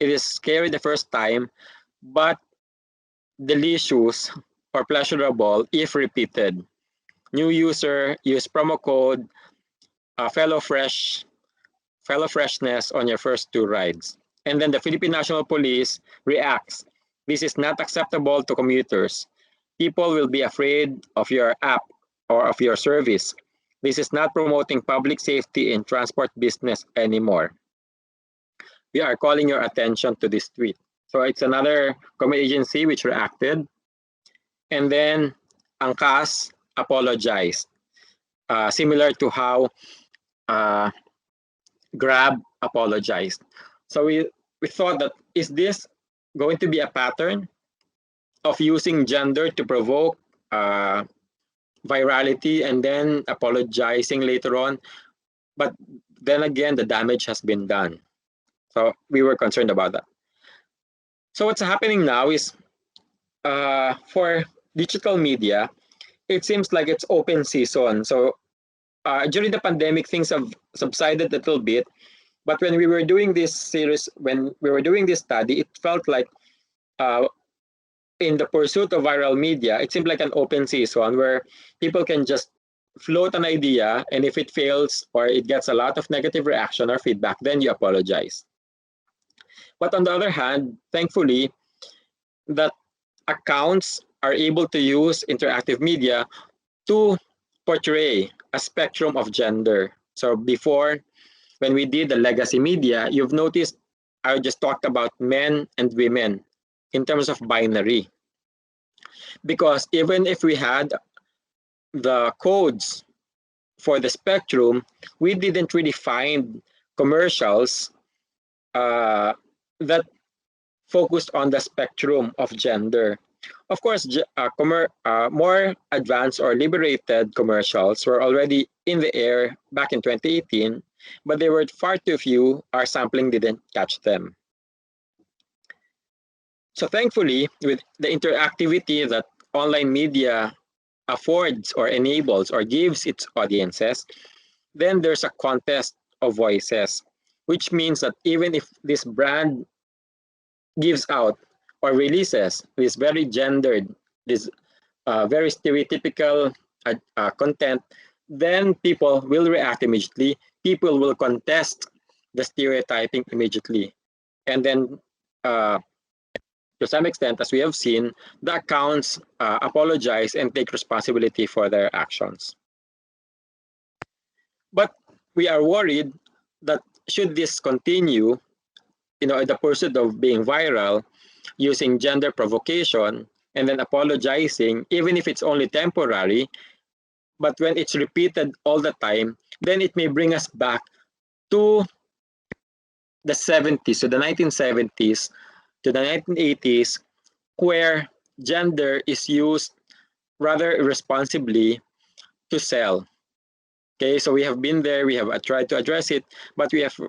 It is scary the first time, but delicious or pleasurable if repeated. New user, use promo code fellow freshness on your first 2 rides. And then the Philippine National Police reacts. This is not acceptable to commuters. People will be afraid of your app or of your service. This is not promoting public safety in transport business anymore. We are calling your attention to this tweet. So it's another government agency which reacted. And then Angkas apologized, similar to how Grab apologized. So we thought that, is this going to be a pattern of using gender to provoke virality and then apologizing later on? But then again, the damage has been done. So we were concerned about that. So what's happening now is for digital media, it seems like it's open season. So during the pandemic, things have subsided a little bit. But when we were doing this series, when we were doing this study, it felt like in the pursuit of viral media, it seemed like an open season where people can just float an idea, and if it fails or it gets a lot of negative reaction or feedback, then you apologize. But on the other hand, thankfully, that accounts are able to use interactive media to portray a spectrum of gender. So before, when we did the legacy media, you've noticed I just talked about men and women in terms of binary. Because even if we had the codes for the spectrum, we didn't really find commercials that focused on the spectrum of gender. Of course, more advanced or liberated commercials were already in the air back in 2018, but they were far too few. Our sampling didn't catch them. So thankfully, with the interactivity that online media affords or enables or gives its audiences, then there's a contest of voices, which means that even if this brand gives out or releases this very gendered, this very stereotypical content, then people will react immediately. People will contest the stereotyping immediately. And then to some extent, as we have seen, the accounts apologize and take responsibility for their actions. But we are worried that should this continue, the pursuit of being viral, using gender provocation, and then apologizing, even if it's only temporary, but when it's repeated all the time, then it may bring us back to the 70s, to the 1970s, to the 1980s, where gender is used rather irresponsibly to sell. Okay, so we have been there, we have tried to address it, but if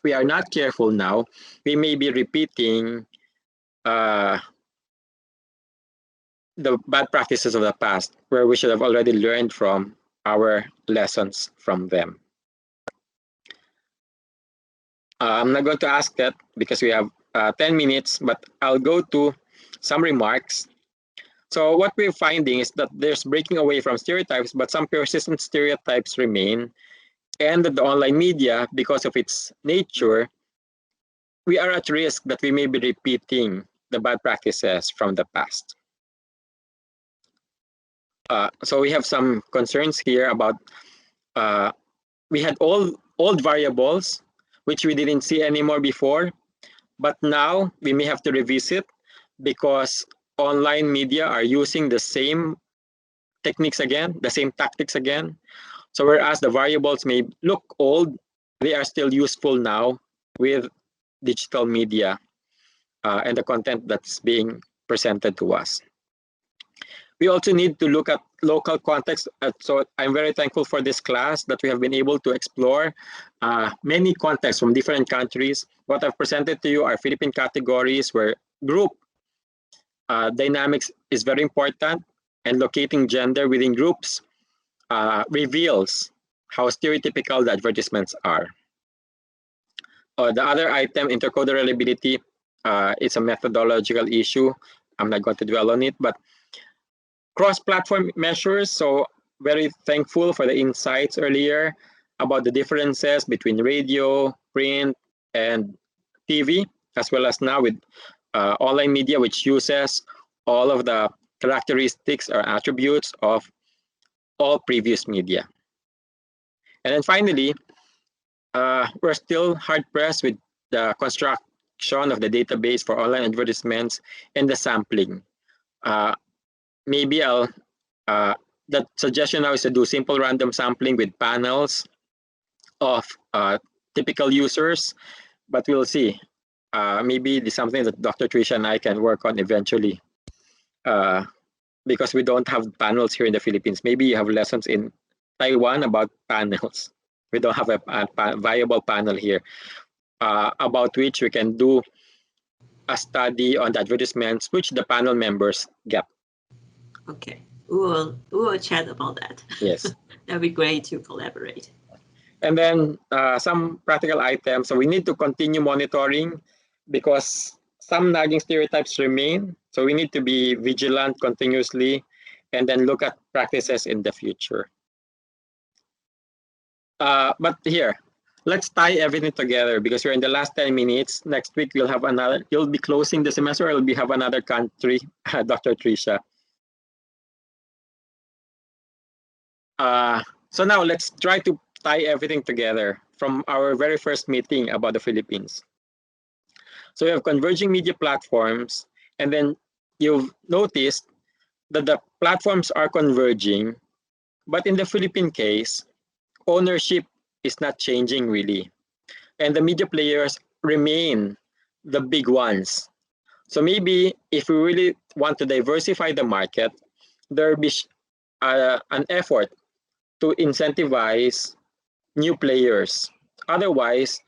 we are not careful now, we may be repeating the bad practices of the past, where we should have already learned from our lessons from them. I'm not going to ask that because we have 10 minutes, but I'll go to some remarks. So what we're finding is that there's breaking away from stereotypes, but some persistent stereotypes remain. And that the online media, because of its nature, we are at risk that we may be repeating the bad practices from the past. So we have some concerns here about, we had old variables, which we didn't see anymore before, but now we may have to revisit because online media are using the same techniques again, the same tactics again. So whereas the variables may look old, they are still useful now with digital media and the content that's being presented to us. We also need to look at local context. So I'm very thankful for this class that we have been able to explore many contexts from different countries. What I've presented to you are Philippine categories where group dynamics is very important, and locating gender within groups reveals how stereotypical the advertisements are. The other item, intercoder reliability, is a methodological issue. I'm not going to dwell on it, but cross-platform measures. So very thankful for the insights earlier about the differences between radio, print, and TV, as well as now with online media, which uses all of the characteristics or attributes of all previous media. And then finally, we're still hard-pressed with the collection of the database for online advertisements and the sampling. Maybe the suggestion now is to do simple random sampling with panels of typical users, but we'll see. Maybe it's something that Dr. Trisha and I can work on eventually, because we don't have panels here in the Philippines. Maybe you have lessons in Taiwan about panels. We don't have a viable panel here, about which we can do a study on the advertisements which the panel members get. Okay, we will chat about that. Yes. That'd be great to collaborate. And then some practical items. So we need to continue monitoring because some nagging stereotypes remain. So we need to be vigilant continuously and then look at practices in the future. But here, let's tie everything together because we're in the last 10 minutes. Next week, you'll be closing the semester, or you'll have another country, Dr. Trisha. So now let's try to tie everything together from our very first meeting about the Philippines. So we have converging media platforms, and then you've noticed that the platforms are converging, but in the Philippine case, ownership is not changing really. And the media players remain the big ones. So maybe if we really want to diversify the market, there will be an effort to incentivize new players. Otherwise,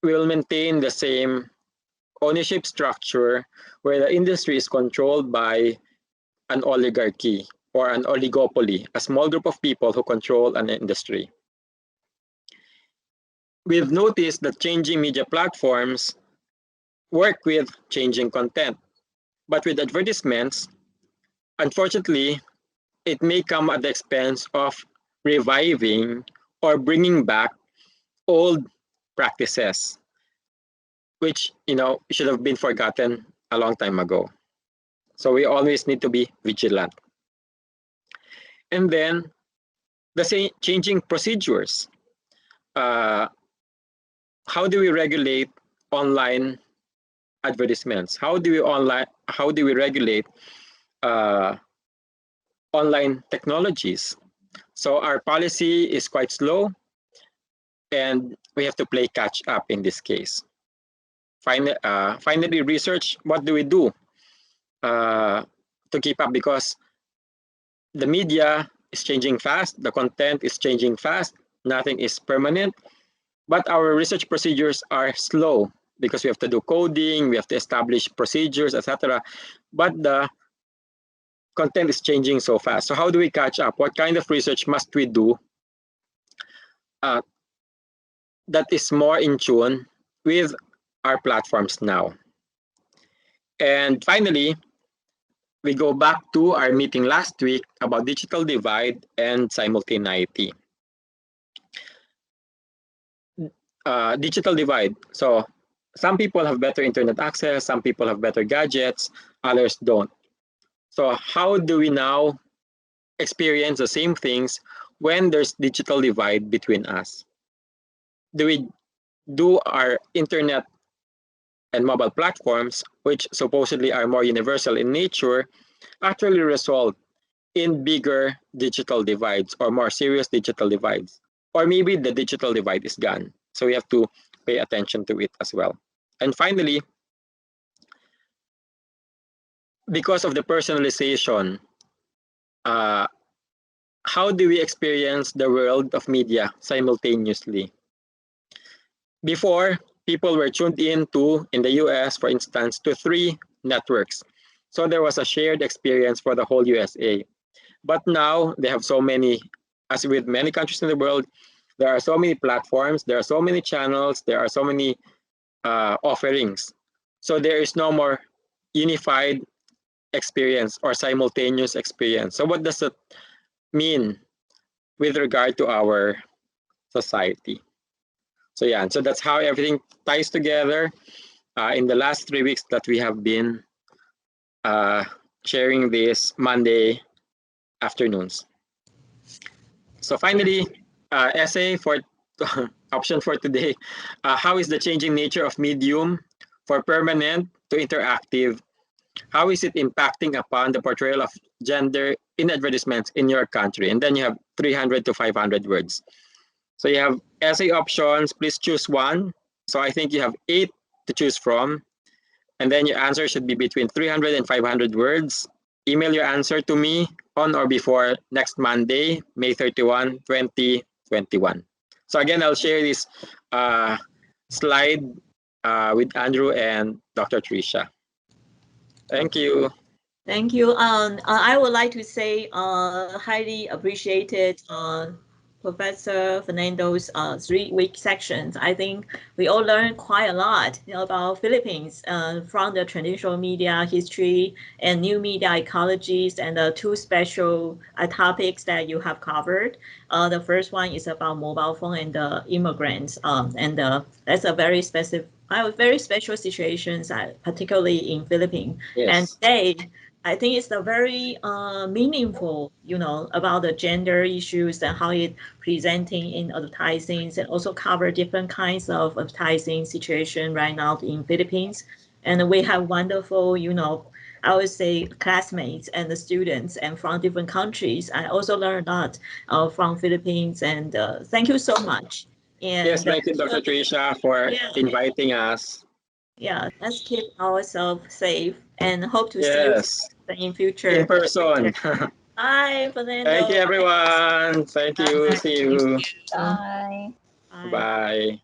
we will maintain the same ownership structure where the industry is controlled by an oligarchy or an oligopoly, a small group of people who control an industry. We've noticed that changing media platforms work with changing content, but with advertisements, unfortunately, it may come at the expense of reviving or bringing back old practices, which should have been forgotten a long time ago. So we always need to be vigilant. And then the changing procedures. How do we regulate online advertisements? How do we regulate online technologies? So our policy is quite slow, and we have to play catch up in this case. Finally, research. What do we do to keep up? Because the media is changing fast, the content is changing fast, nothing is permanent, but our research procedures are slow because we have to do coding, we have to establish procedures, etc. But the content is changing so fast. So how do we catch up? What kind of research must we do that is more in tune with our platforms now? And finally, we go back to our meeting last week about digital divide and simultaneity. Digital divide. So some people have better internet access, some people have better gadgets, others don't. So how do we now experience the same things when there's digital divide between us? Do we do our internet and mobile platforms, which supposedly are more universal in nature, actually result in bigger digital divides or more serious digital divides? Or maybe the digital divide is gone. So we have to pay attention to it as well. And finally, because of the personalization, how do we experience the world of media simultaneously? Before, people were tuned in the US, for instance, to 3 networks. So there was a shared experience for the whole USA. But now they have so many, as with many countries in the world, there are so many platforms, there are so many channels, there are so many offerings. So there is no more unified experience or simultaneous experience. So what does it mean with regard to our society? So yeah, so that's how everything ties together in the last 3 weeks that we have been sharing this Monday afternoons. So finally, essay for option for today. How is the changing nature of medium For permanent to interactive, how is it impacting upon the portrayal of gender in advertisements in your country? And then you have 300 to 500 words. So you have essay options, please choose one. So I think you have 8 to choose from. And then your answer should be between 300 and 500 words. Email your answer to me on or before next Monday, May 31, 2021. So again, I'll share this slide with Andrew and Dr. Trisha. Thank you. Thank you. I would like to say highly appreciated Professor Fernando's 3-week sections. I think we all learned quite a lot about Philippines from the traditional media history and new media ecologies, and the 2 special topics that you have covered. The first one is about mobile phone and the immigrants, and that's a very special situations, particularly in Philippines. Yes. And today, I think it's a very meaningful, about the gender issues and how it presenting in advertising, and also cover different kinds of advertising situation right now in Philippines. And we have wonderful, I would say classmates and the students and from different countries. I also learned a lot from Philippines, and thank you so much. And yes, thank you, Dr. Trisha, for inviting us. Yeah, let's keep ourselves safe and hope to yes. see you in future. In person. Bye, Fernando. Thank you, everyone. Thank you. Bye. See you. Bye. Bye. Bye.